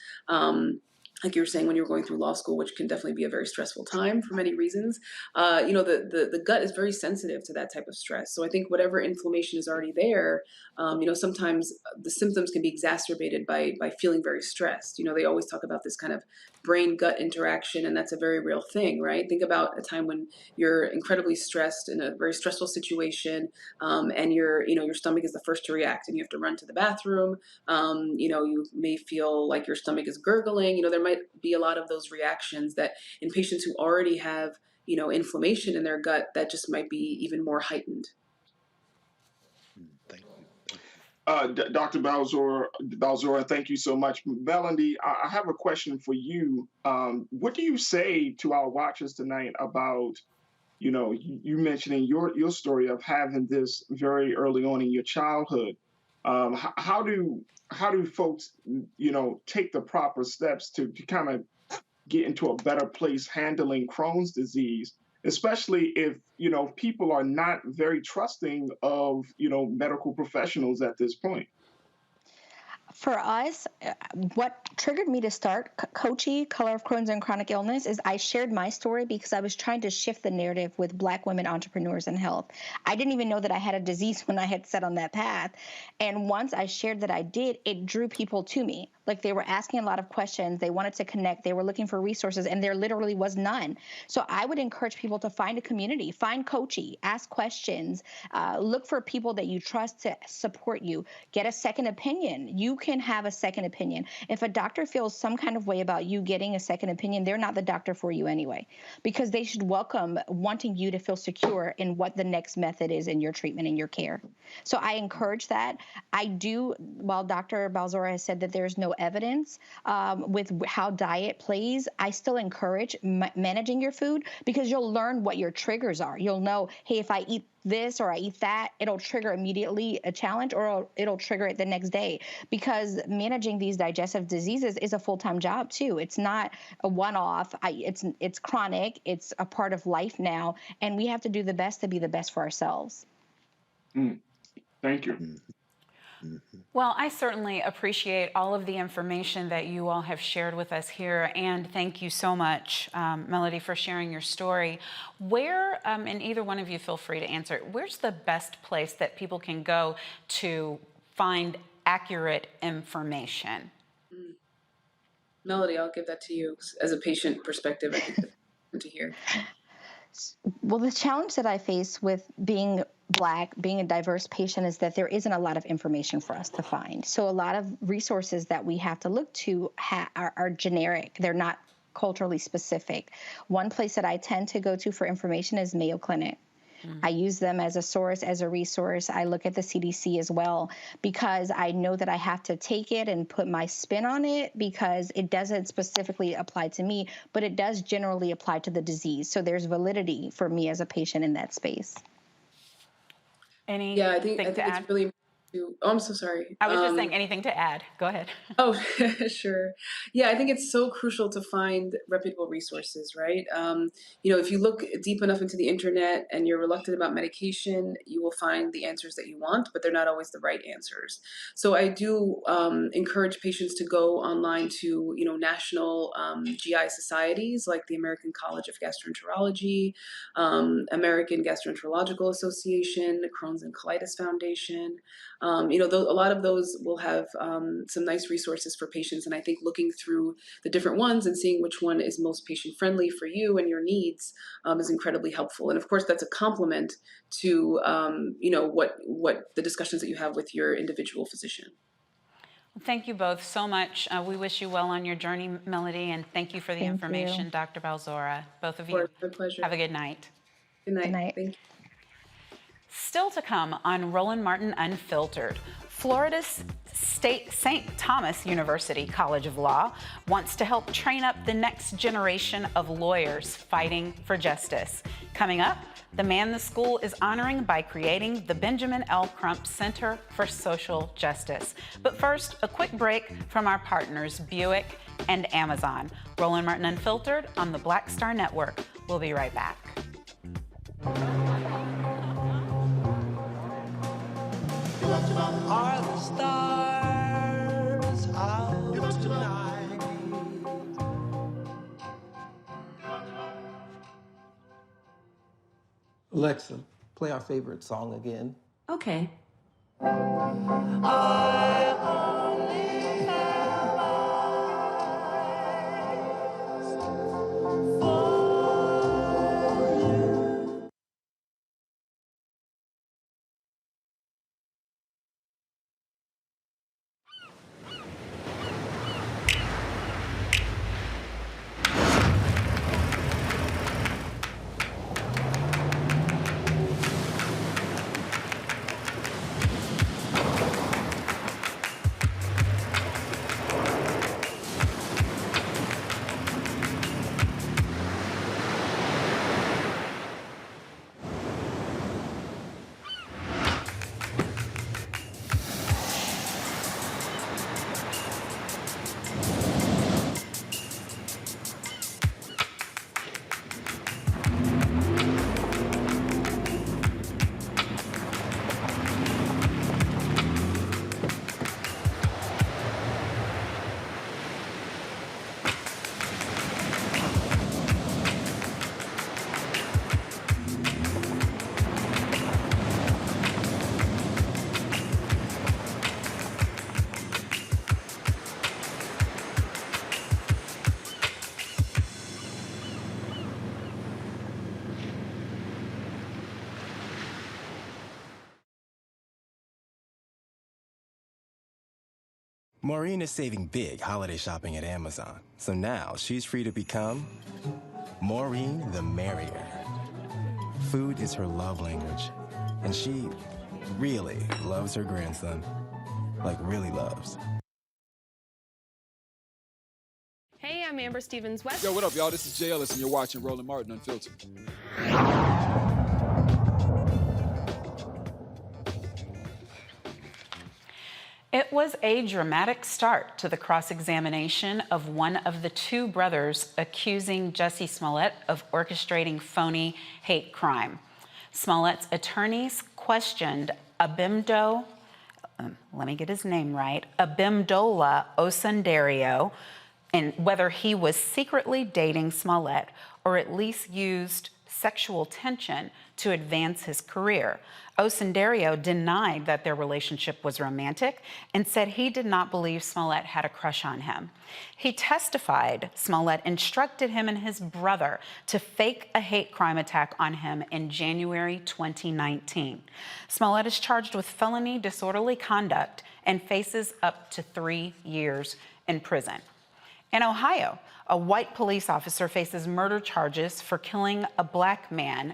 like you were saying when you were going through law school, which can definitely be a very stressful time for many reasons, the gut is very sensitive to that type of stress. So I think whatever inflammation is already there, sometimes the symptoms can be exacerbated by feeling very stressed. They always talk about this kind of brain-gut interaction, and that's a very real thing, right? Think about a time when you're incredibly stressed in a very stressful situation, and your stomach is the first to react, and you have to run to the bathroom. You may feel like your stomach is gurgling. There might be a lot of those reactions that in patients who already have, inflammation in their gut, that just might be even more heightened. Thank you. Dr. Balzora, thank you so much. Melody, I have a question for you. What do you say to our watchers tonight about, you mentioning your story of having this very early on in your childhood? How do folks, take the proper steps to kind of get into a better place handling Crohn's disease, especially if, people are not very trusting of, medical professionals at this point? For us, what triggered me to start Coachy, Color of Crohn's and Chronic Illness, is I shared my story because I was trying to shift the narrative with Black women entrepreneurs in health. I didn't even know that I had a disease when I had set on that path. And once I shared that I did, it drew people to me. Like, they were asking a lot of questions. They wanted to connect. They were looking for resources, and there literally was none. So I would encourage people to find a community, find Coachy, ask questions, look for people that you trust to support you, get a second opinion. You can have a second opinion. If a doctor feels some kind of way about you getting a second opinion, they're not the doctor for you anyway, because they should welcome wanting you to feel secure in what the next method is in your treatment and your care. So I encourage that. I do, while Dr. Balzora has said that there's no evidence with how diet plays, I still encourage managing your food, because you'll learn what your triggers are. You'll know, hey, if I eat this or I eat that, it'll trigger immediately a challenge, or it'll trigger it the next day. Because managing these digestive diseases is a full-time job too. It's not a one-off. It's chronic. It's a part of life now, and we have to do the best to be the best for ourselves. Thank you. Well, I certainly appreciate all of the information that you all have shared with us here, and thank you so much, Melody, for sharing your story. Where, and either one of you feel free to answer, where's the best place that people can go to find accurate information? Melody, I'll give that to you as a patient perspective. I think that's to hear. Well, the challenge that I face with being Black, being a diverse patient, is that there isn't a lot of information for us to find. So a lot of resources that we have to look to are generic. They're not culturally specific. One place that I tend to go to for information is Mayo Clinic. I use them as a source, as a resource. I look at the CDC as well, because I know that I have to take it and put my spin on it, because it doesn't specifically apply to me, but it does generally apply to the disease. So there's validity for me as a patient in that space. Yeah, I think it's really important to, oh, I'm so sorry. I was just saying, anything to add. Go ahead. Oh, sure. Yeah, I think it's so crucial to find reputable resources, right? If you look deep enough into the internet and you're reluctant about medication, you will find the answers that you want, but they're not always the right answers. So I do encourage patients to go online to, national GI societies like the American College of Gastroenterology, American Gastroenterological Association, Crohn's and Colitis Foundation. A lot of those will have some nice resources for patients, and I think looking through the different ones and seeing which one is most patient-friendly for you and your needs is incredibly helpful. And of course, that's a complement to what the discussions that you have with your individual physician. Thank you both so much. We wish you well on your journey, Melody, and thank you for the information, Dr. Balzora. Both of you. Of course, my pleasure. Have a good night. Good night. Good night. Thank you. Still to come on Roland Martin Unfiltered, Florida's St. Thomas University College of Law wants to help train up the next generation of lawyers fighting for justice. Coming up, the man the school is honoring by creating the Benjamin L. Crump Center for Social Justice. But first, a quick break from our partners, Buick and Amazon. Roland Martin Unfiltered on the Black Star Network. We'll be right back. Are the stars out tonight? Alexa, play our favorite song again. Okay. I only have eyes for you. Maureen is saving big holiday shopping at Amazon. So now she's free to become Maureen the Merrier. Food is her love language, and she really loves her grandson. Like, really loves. I'm Amber Stevens-West. Yo, what up, y'all? This is Jay Ellis, and you're watching Roland Martin Unfiltered. It was a dramatic start to the cross-examination of one of the two brothers accusing Jussie Smollett of orchestrating phony hate crime. Smollett's attorneys questioned Abimdola Osundario and whether he was secretly dating Smollet or at least used sexual tension to advance his career. Osundario denied that their relationship was romantic and said he did not believe Smollet had a crush on him. He testified Smollet instructed him and his brother to fake a hate crime attack on him in January 2019. Smollet is charged with felony disorderly conduct and faces up to 3 years in prison. In Ohio, a white police officer faces murder charges for killing a black man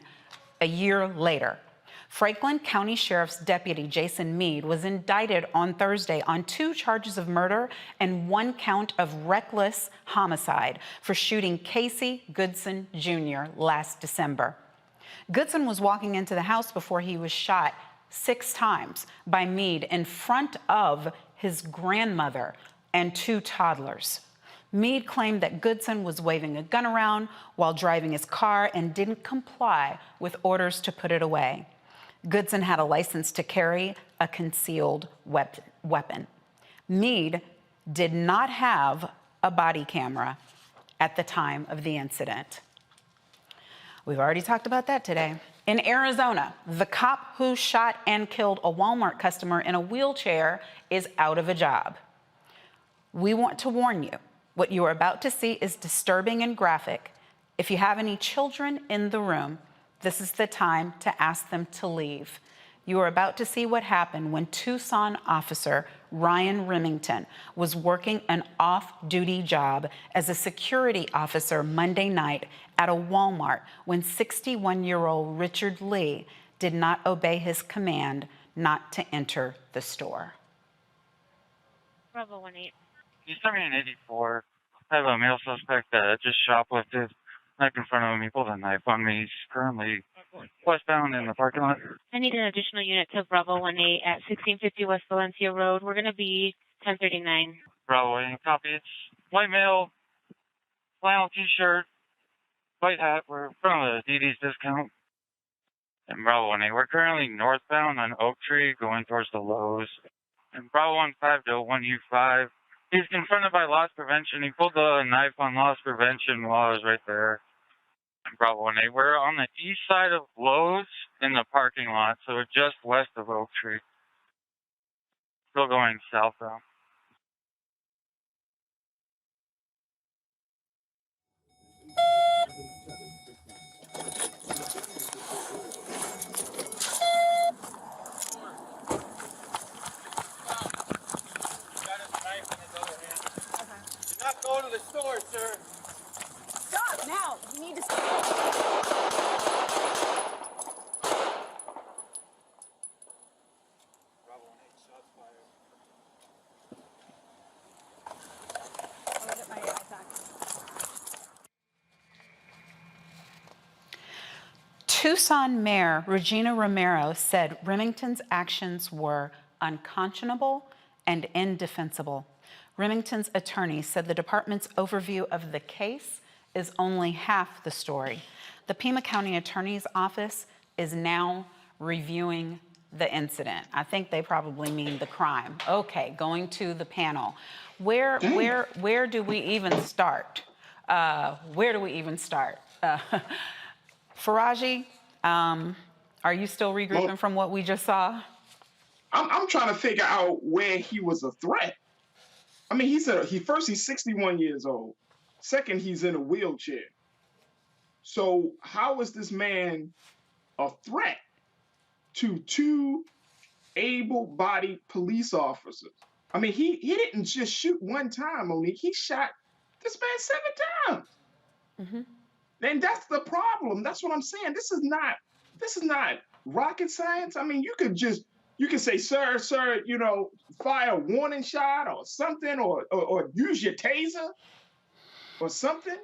a year later. Franklin County Sheriff's Deputy Jason Meade was indicted on Thursday on 2 charges of murder and 1 count of reckless homicide for shooting Casey Goodson Jr. last December. Goodson was walking into the house before he was shot 6 times by Meade in front of his grandmother and 2 toddlers. Meade claimed that Goodson was waving a gun around while driving his car and didn't comply with orders to put it away. Goodson had a license to carry a concealed weapon. Meade did not have a body camera at the time of the incident. We've already talked about that today. In Arizona, the cop who shot and killed a Walmart customer in a wheelchair is out of a job. We want to warn you, what you are about to see is disturbing and graphic. If you have any children in the room, this is the time to ask them to leave. You are about to see what happened when Tucson officer Ryan Remington was working an off-duty job as a security officer Monday night at a Walmart when 61-year-old Richard Lee did not obey his command not to enter the store. Bravo 18. You sent me an 84. I have a male suspect that just shoplifted. Right in front of me, pulled a knife on me. He's currently westbound in the parking lot. I need an additional unit to Bravo 18 at 1650 West Valencia Road. We're going to be 1039. Bravo 18, copy. It's white male, flannel t-shirt, white hat. We're in front of the DD's discount. And Bravo 18, we're currently northbound on Oak Tree going towards the Lowe's. And Bravo 15 to 1U5. He's confronted by loss prevention. He pulled a knife on loss prevention while I was right there. Bravo 18. We're on the east side of Lowe's in the parking lot, so we're just west of Oak Tree. Still going southbound. Not going to the store, sir. Stop now. You need to stop. Bravo 18, shots fired. I'm gonna get my attack. Tucson Mayor Regina Romero said Remington's actions were unconscionable and indefensible. Remington's attorney said the department's overview of the case is only half the story. The Pima County Attorney's Office is now reviewing the incident. I think they probably mean the crime. Okay, going to the panel. Where do we even start? Where do we even start? Faraji, are you still regrouping from what we just saw? I'm trying to figure out where he was a threat. I mean, he's 61 years old. Second, he's in a wheelchair. So how is this man a threat to 2 able-bodied police officers? I mean, he didn't just shoot one time, Monique. He shot this man 7 times. Mm-hmm. And that's the problem. That's what I'm saying. This is not rocket science. I mean, you could say, sir, fire a warning shot or something, or use your taser or something.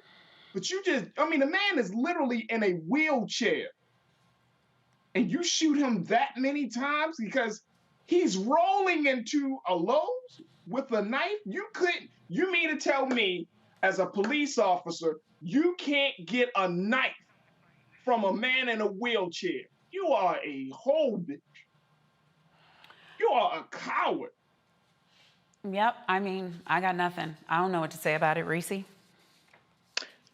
But you just, I mean, the man is literally in a wheelchair and you shoot him that many times because he's rolling into a Lowe's with a knife. You mean to tell me as a police officer, you can't get a knife from a man in a wheelchair? You are a whole bitch. You are a coward. Yep. I mean, I got nothing. I don't know what to say about it, Reese.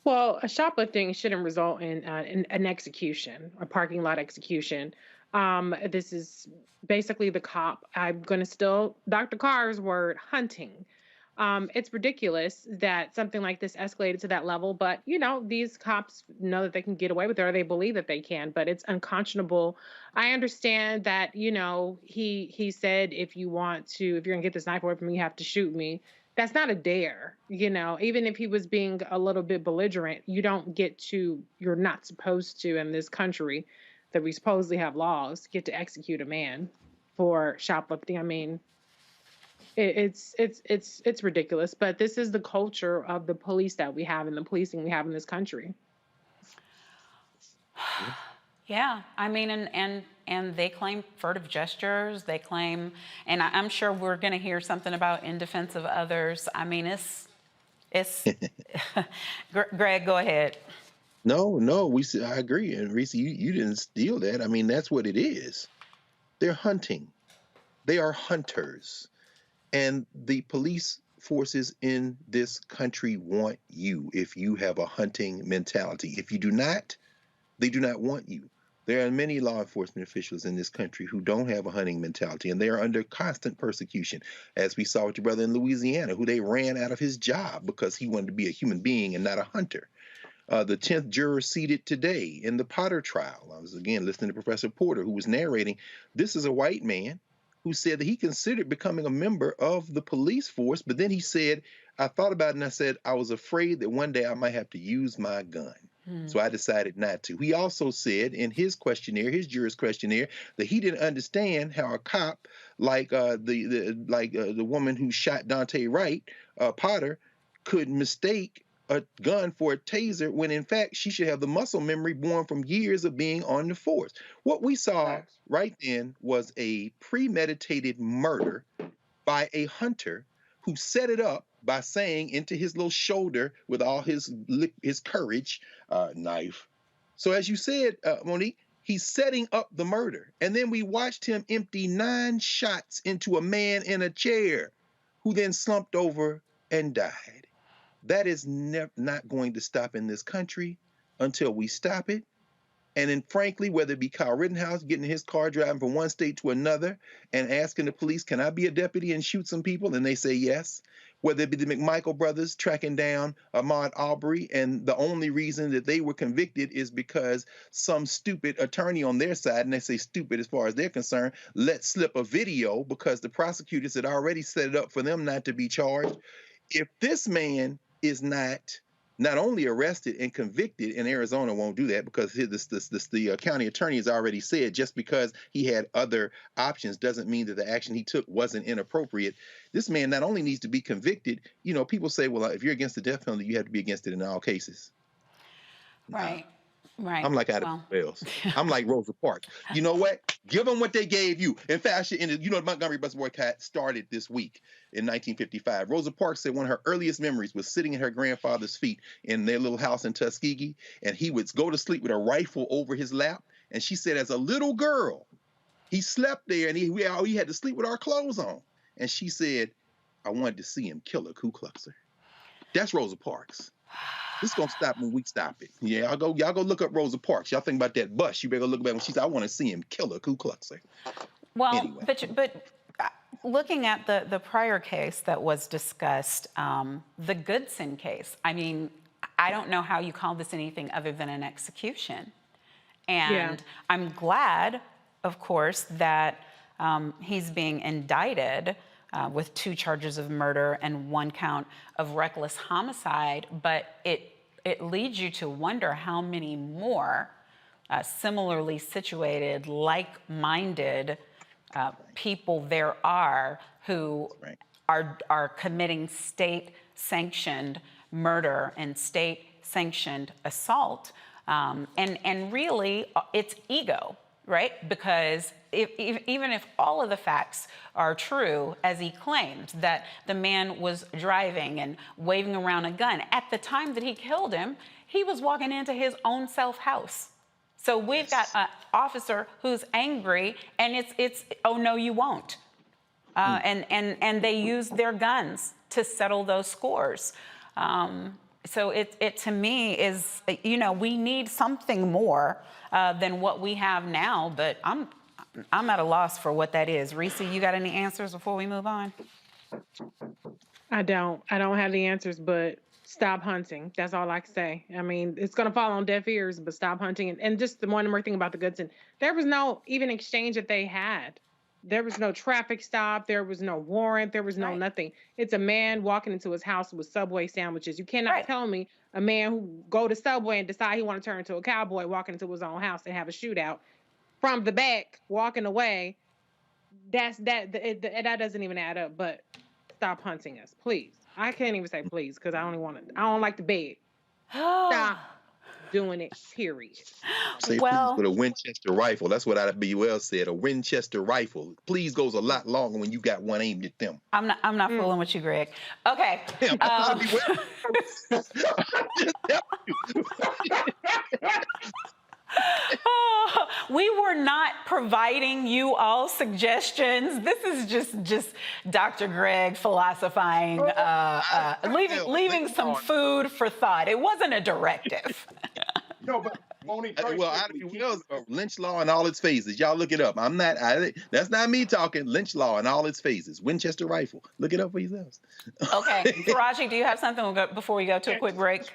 Well, a shoplifting shouldn't result in an execution, a parking lot execution. This is basically the cop. I'm going to steal Dr. Carr's word, hunting. It's ridiculous that something like this escalated to that level, but these cops know that they can get away with it, or they believe that they can, but it's unconscionable. I understand that, he said, if you're going to get this knife away from me, you have to shoot me. That's not a dare, even if he was being a little bit belligerent, you're not supposed to, in this country that we supposedly have laws, get to execute a man for shoplifting. I mean, it's ridiculous, but this is the culture of the police that we have and the policing we have in this country. Yeah, I mean, and they claim furtive gestures. They claim, and I'm sure we're going to hear something about in defense of others. I mean, it's. Greg, go ahead. No, I agree. And Reese, you didn't steal that. I mean, that's what it is. They're hunting. They are hunters. And the police forces in this country want you if you have a hunting mentality. If you do not, they do not want you. There are many law enforcement officials in this country who don't have a hunting mentality, and they are under constant persecution, as we saw with your brother in Louisiana, who they ran out of his job because he wanted to be a human being and not a hunter. The 10th juror seated today in the Potter trial. I was, again, listening to Professor Porter, who was narrating. This is a white man who said that he considered becoming a member of the police force, but then he said, I thought about it and I said, I was afraid that one day I might have to use my gun. So I decided not to. He also said in his questionnaire, his juror's questionnaire, that he didn't understand how a cop like the woman who shot Dante Wright, Potter, could mistake a gun for a taser when in fact she should have the muscle memory born from years of being on the force. What we saw right then was a premeditated murder by a hunter who set it up by saying into his little shoulder with all his courage, knife. So as you said, Monique, he's setting up the murder. And then we watched him empty 9 shots into a man in a chair who then slumped over and died. That is not going to stop in this country until we stop it. And then, frankly, whether it be Kyle Rittenhouse getting in his car, driving from one state to another and asking the police, can I be a deputy and shoot some people? And they say yes. Whether it be the McMichael brothers tracking down Ahmaud Arbery, and the only reason that they were convicted is because some stupid attorney on their side, and they say stupid as far as they're concerned, let slip a video because the prosecutors had already set it up for them not to be charged. If this man is not only arrested and convicted, in Arizona won't do that because the county attorney has already said just because he had other options doesn't mean that the action he took wasn't inappropriate. This man not only needs to be convicted, people say, well, if you're against the death penalty, you have to be against it in all cases. Right. Right. I'm like Adam Wells. I'm like Rosa Parks. You know what? Give them what they gave you. In fact, the Montgomery bus boycott started this week in 1955. Rosa Parks said one of her earliest memories was sitting at her grandfather's feet in their little house in Tuskegee, and he would go to sleep with a rifle over his lap. And she said, as a little girl, he slept there, and we had to sleep with our clothes on. And she said, I wanted to see him kill a Ku Kluxer. That's Rosa Parks. This is gonna stop when we stop it. Yeah, y'all go look up Rosa Parks. Y'all think about that bus. You better go look back when she said, I want to see him kill a Ku Kluxer. Well, anyway. but looking at the prior case that was discussed, the Goodson case, I mean, I don't know how you call this anything other than an execution. And I'm glad, of course, that he's being indicted with 2 charges of murder and 1 count of reckless homicide, but it leads you to wonder how many more similarly situated, like-minded people there are who are committing state-sanctioned murder and state-sanctioned assault. And really, it's ego, right? Because even if all of the facts are true, as he claimed, that the man was driving and waving around a gun, at the time that he killed him, he was walking into his own self-house. So we've got an officer who's angry, and it's oh, no, you won't. And they use their guns to settle those scores. So it to me is, you know, we need something more than what we have now, but I'm at a loss for what that is. Reese, you got any answers before we move on? I don't have the answers, but stop hunting. That's all I can say. I mean, it's going to fall on deaf ears, but stop hunting. And just the one more thing about the Goodson, there was no even exchange that they had. There was no traffic stop. There was no warrant. There was no nothing. It's a man walking into his house with Subway sandwiches. You cannot tell me a man who go to Subway and decide he want to turn into a cowboy walking into his own house and have a shootout from the back, walking away. That doesn't even add up. But stop hunting us, please. I can't even say please because I don't like the bed. Stop doing it, period. Say please with a Winchester rifle. That's what IBD said. A Winchester rifle. Please goes a lot longer when you got one aimed at them. I'm not fooling with you, Greg. Okay. We were not providing you all suggestions. This is just Dr. Greg philosophizing, leaving some food for thought. It wasn't a directive. No, but Monique, well, IBD lynch law in all its phases. Y'all look it up. That's not me talking. Lynch law in all its phases. Winchester rifle. Look it up for yourselves. Okay, Taraji, do you have something before we go to a quick break?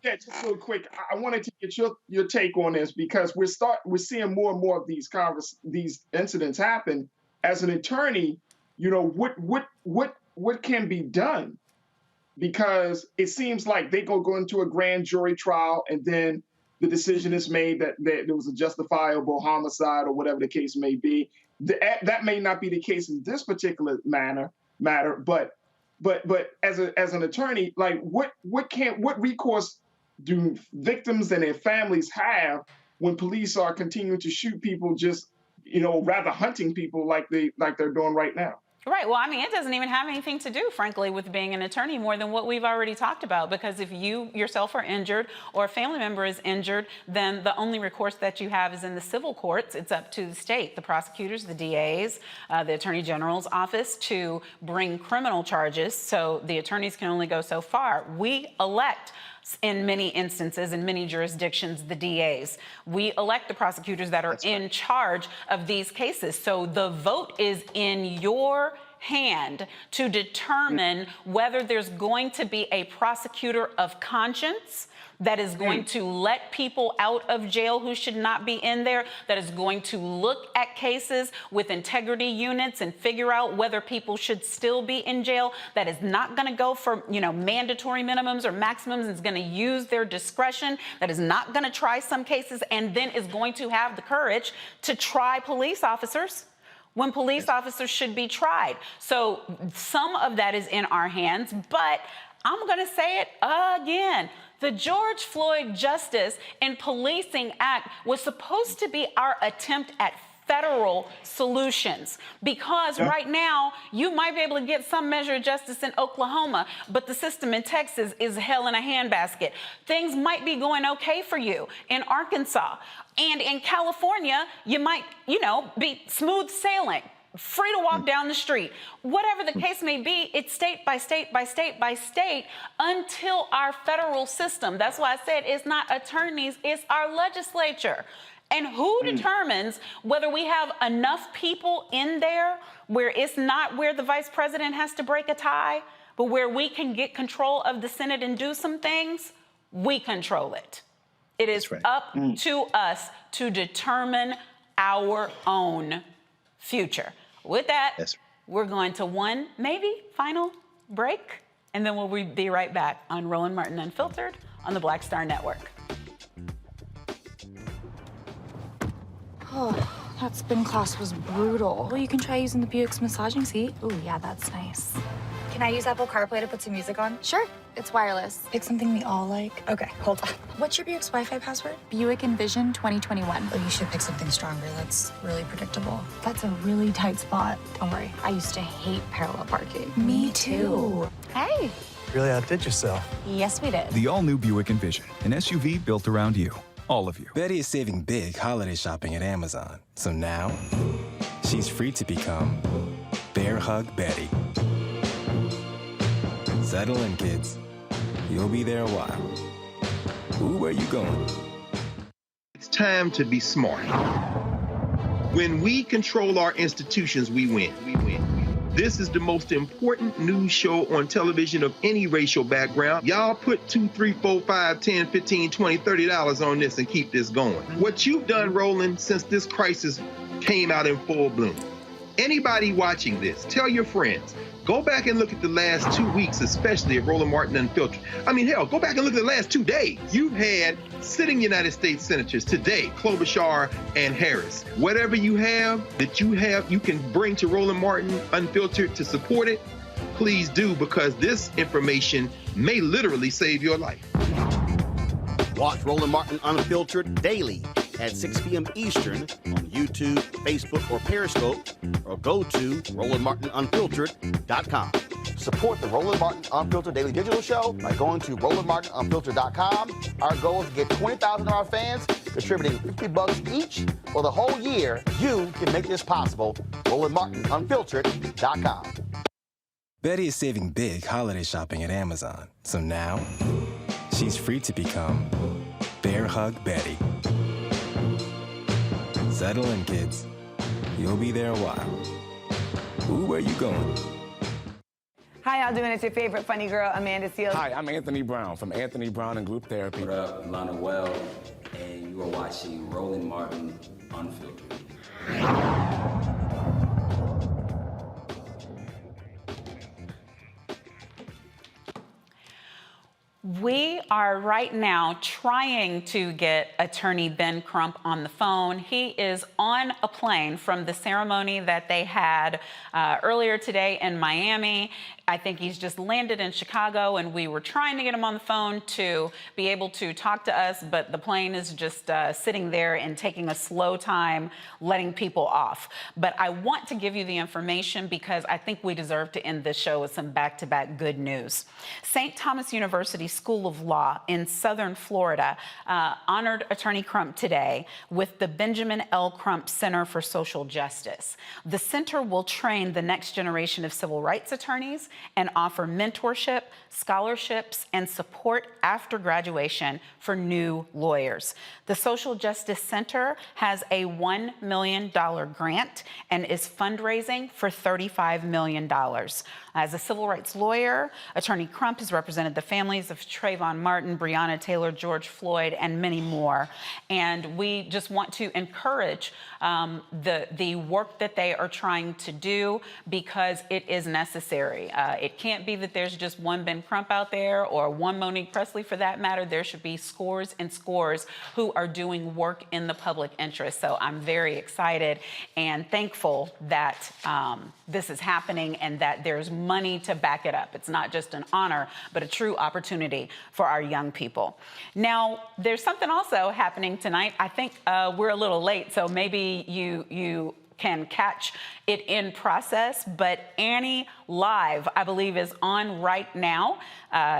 Yeah, just real quick. I wanted to get your take on this because we're seeing more and more of these incidents happen. As an attorney, you know, what can be done? Because it seems like they go into a grand jury trial and then the decision is made that there was a justifiable homicide or whatever the case may be. That may not be the case in this particular matter, but as an attorney, like what recourse do victims and their families have when police are continuing to shoot people, just, you know, rather hunting people like they're doing right now? Right. Well, I mean, it doesn't even have anything to do, frankly, with being an attorney more than what we've already talked about. Because if you yourself are injured or a family member is injured, then the only recourse that you have is in the civil courts. It's up to the state, the prosecutors, the DAs, the Attorney General's office to bring criminal charges. So the attorneys can only go so far. We elect, in many instances, in many jurisdictions, the DAs. We elect the prosecutors that are in charge of these cases. So the vote is in your hand to determine whether there's going to be a prosecutor of conscience that is going to let people out of jail who should not be in there, that is going to look at cases with integrity units and figure out whether people should still be in jail, that is not going to go for, you know, mandatory minimums or maximums, is going to use their discretion, that is not going to try some cases, and then is going to have the courage to try police officers when police officers should be tried. So some of that is in our hands, but I'm going to say it again. The George Floyd Justice and Policing Act was supposed to be our attempt at federal solutions, because right now you might be able to get some measure of justice in Oklahoma, but the system in Texas is hell in a handbasket. Things might be going okay for you in Arkansas, and in California you might, you know, be smooth sailing, free to walk down the street. Whatever the case may be, it's state by state by state by state until our federal system. That's why I said it's not attorneys, it's our legislature. And who determines whether we have enough people in there where it's not where the vice president has to break a tie, but where we can get control of the Senate and do some things? We control it. It is up to us to determine our own future. With that, we're going to one, maybe final break, and then we'll be right back on Roland Martin Unfiltered on the Black Star Network. Oh, that spin class was brutal. Well, you can try using the Buick's massaging seat. Ooh, yeah, that's nice. Can I use Apple CarPlay to put some music on? Sure, it's wireless. Pick something we all like. Okay, hold on. What's your Buick's Wi-Fi password? Buick Envision 2021. Oh, you should pick something stronger. That's really predictable. That's a really tight spot. Don't worry, I used to hate parallel parking. Me too. Hey. Really outdid yourself. Yes, we did. The all-new Buick Envision, an SUV built around you, all of you. Betty is saving big holiday shopping at Amazon. So now, she's free to become Bear Hug Betty. Settle in, kids. You'll be there a while. Ooh, where you going? It's time to be smart. When we control our institutions, we win. This is the most important news show on television of any racial background. Y'all put $2, $3, $4, $5, $10, $15, $20, $30 on this and keep this going. What you've done, Roland, since this crisis came out in full bloom. Anybody watching this, tell your friends, go back and look at the last 2 weeks, especially of Roland Martin Unfiltered. I mean, hell, go back and look at the last 2 days. You've had sitting United States senators today, Klobuchar and Harris. Whatever you have that you can bring to Roland Martin Unfiltered to support it, please do, because this information may literally save your life. Watch Roland Martin Unfiltered daily at 6 p.m. Eastern on YouTube, Facebook, or Periscope, or go to RolandMartinUnfiltered.com. Support the Roland Martin Unfiltered Daily Digital Show by going to RolandMartinUnfiltered.com. Our goal is to get 20,000 of our fans contributing $50 each for the whole year. You can make this possible. RolandMartinUnfiltered.com. Betty is saving big holiday shopping at Amazon. So now, she's free to become Bear Hug Betty. Settle in, kids. You'll be there a while. Ooh, where you going? How y'all doing? It's your favorite funny girl, Amanda Seals. Hi, I'm Anthony Brown from Anthony Brown and Group Therapy. What up, Lana Well, and you are watching Roland Martin Unfiltered. We are right now trying to get attorney Ben Crump on the phone. He is on a plane from the ceremony that they had earlier today in Miami. I think he's just landed in Chicago, and we were trying to get him on the phone to be able to talk to us, but the plane is just sitting there and taking a slow time letting people off. But I want to give you the information because I think we deserve to end this show with some back-to-back good news. St. Thomas University School of Law in Southern Florida honored Attorney Crump today with the Benjamin L. Crump Center for Social Justice. The center will train the next generation of civil rights attorneys and offer mentorship, scholarships, and support after graduation for new lawyers. The Social Justice Center has a $1 million grant and is fundraising for $35 million. As a civil rights lawyer, Attorney Crump has represented the families of Trayvon Martin, Breonna Taylor, George Floyd, and many more. And we just want to encourage the work that they are trying to do because it is necessary. It can't be that there's just one Ben Crump out there or one Monique Presley for that matter. There should be scores and scores who are doing work in the public interest. So I'm very excited and thankful that this is happening and that there's money to back it up. It's not just an honor, but a true opportunity for our young people. Now, there's something also happening tonight. I think we're a little late, so maybe you can catch it in process, but Annie Live, I believe, is on right now,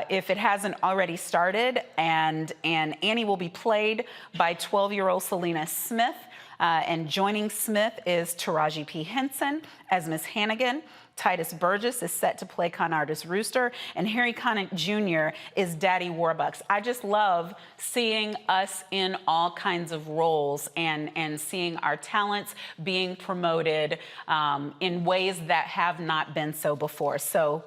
if it hasn't already started, and Annie will be played by 12-year-old Selena Smith, and joining Smith is Taraji P. Henson as Miss Hannigan. Titus Burgess is set to play con artist Rooster, and Harry Connick Jr. is Daddy Warbucks. I just love seeing us in all kinds of roles and seeing our talents being promoted in ways that have not been so before. So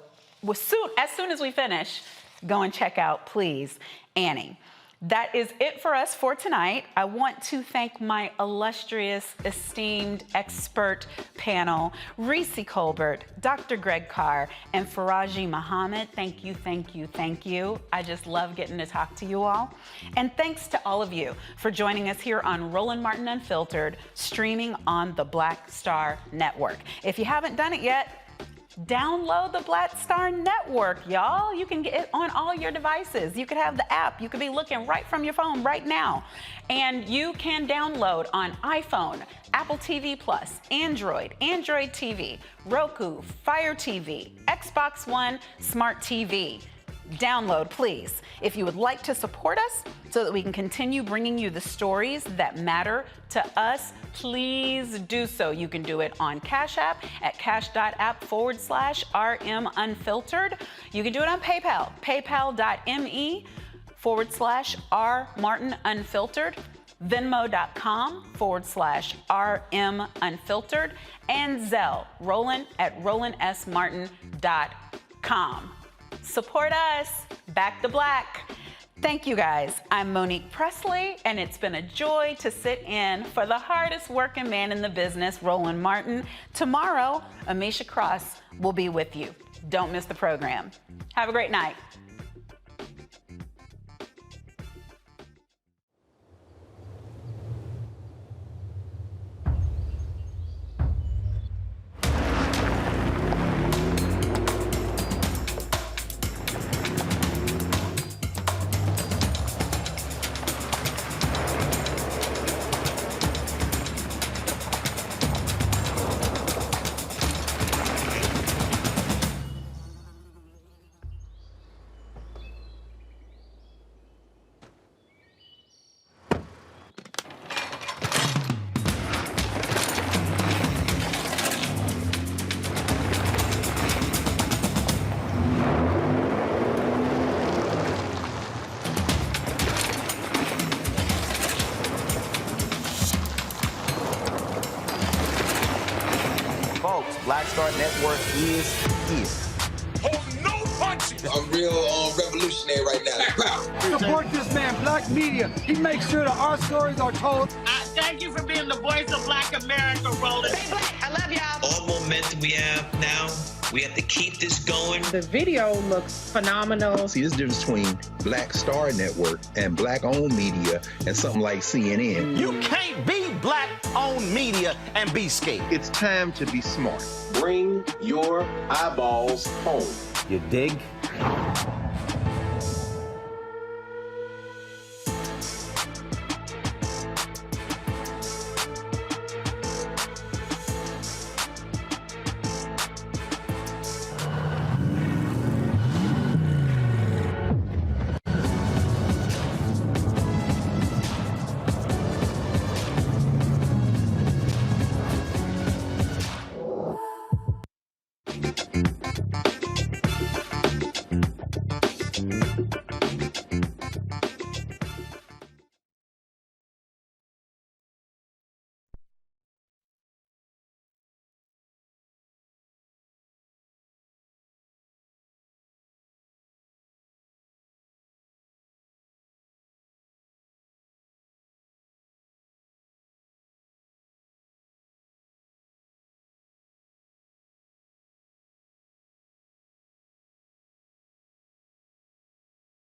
as soon as we finish, go and check out, please, Annie. That is it for us for tonight. I want to thank my illustrious, esteemed expert panel, Reese Colbert, Dr. Greg Carr, and Faraji Muhammad. Thank you, thank you, thank you. I just love getting to talk to you all. And thanks to all of you for joining us here on Roland Martin Unfiltered, streaming on the Black Star Network. If you haven't done it yet, Download the Black Star Network, y'all. You can get it on all your devices. You could have the app. You could be looking right from your phone right now. And you can download on iPhone, Apple TV Plus, Android, Android TV, Roku, Fire TV, Xbox One, Smart TV. Download, please. If you would like to support us so that we can continue bringing you the stories that matter to us, please do so. You can do it on Cash App at cash.app/RM Unfiltered. You can do it on PayPal, paypal.me/R Martin Unfiltered. Venmo.com/RM Unfiltered, and Zelle, Roland at RolandSMartin.com. Support us. Back to Black. Thank you guys. I'm Monique Presley, and it's been a joy to sit in for the hardest working man in the business, Roland Martin. Tomorrow, Amisha Cross will be with you. Don't miss the program. Have a great night. Black Star Network is here. Hold no punches! I'm real revolutionary right now. Support this man, Black Media. He makes sure that our stories are told. Thank you for being the voice of Black America, Roland. Stay black. I love y'all. All momentum we have now, we have to keep this going. The video looks phenomenal. See, this difference between Black Star Network and Black-owned media and something like CNN. You can't be Black-owned media and be scared. It's time to be smart. Bring your eyeballs home. You dig?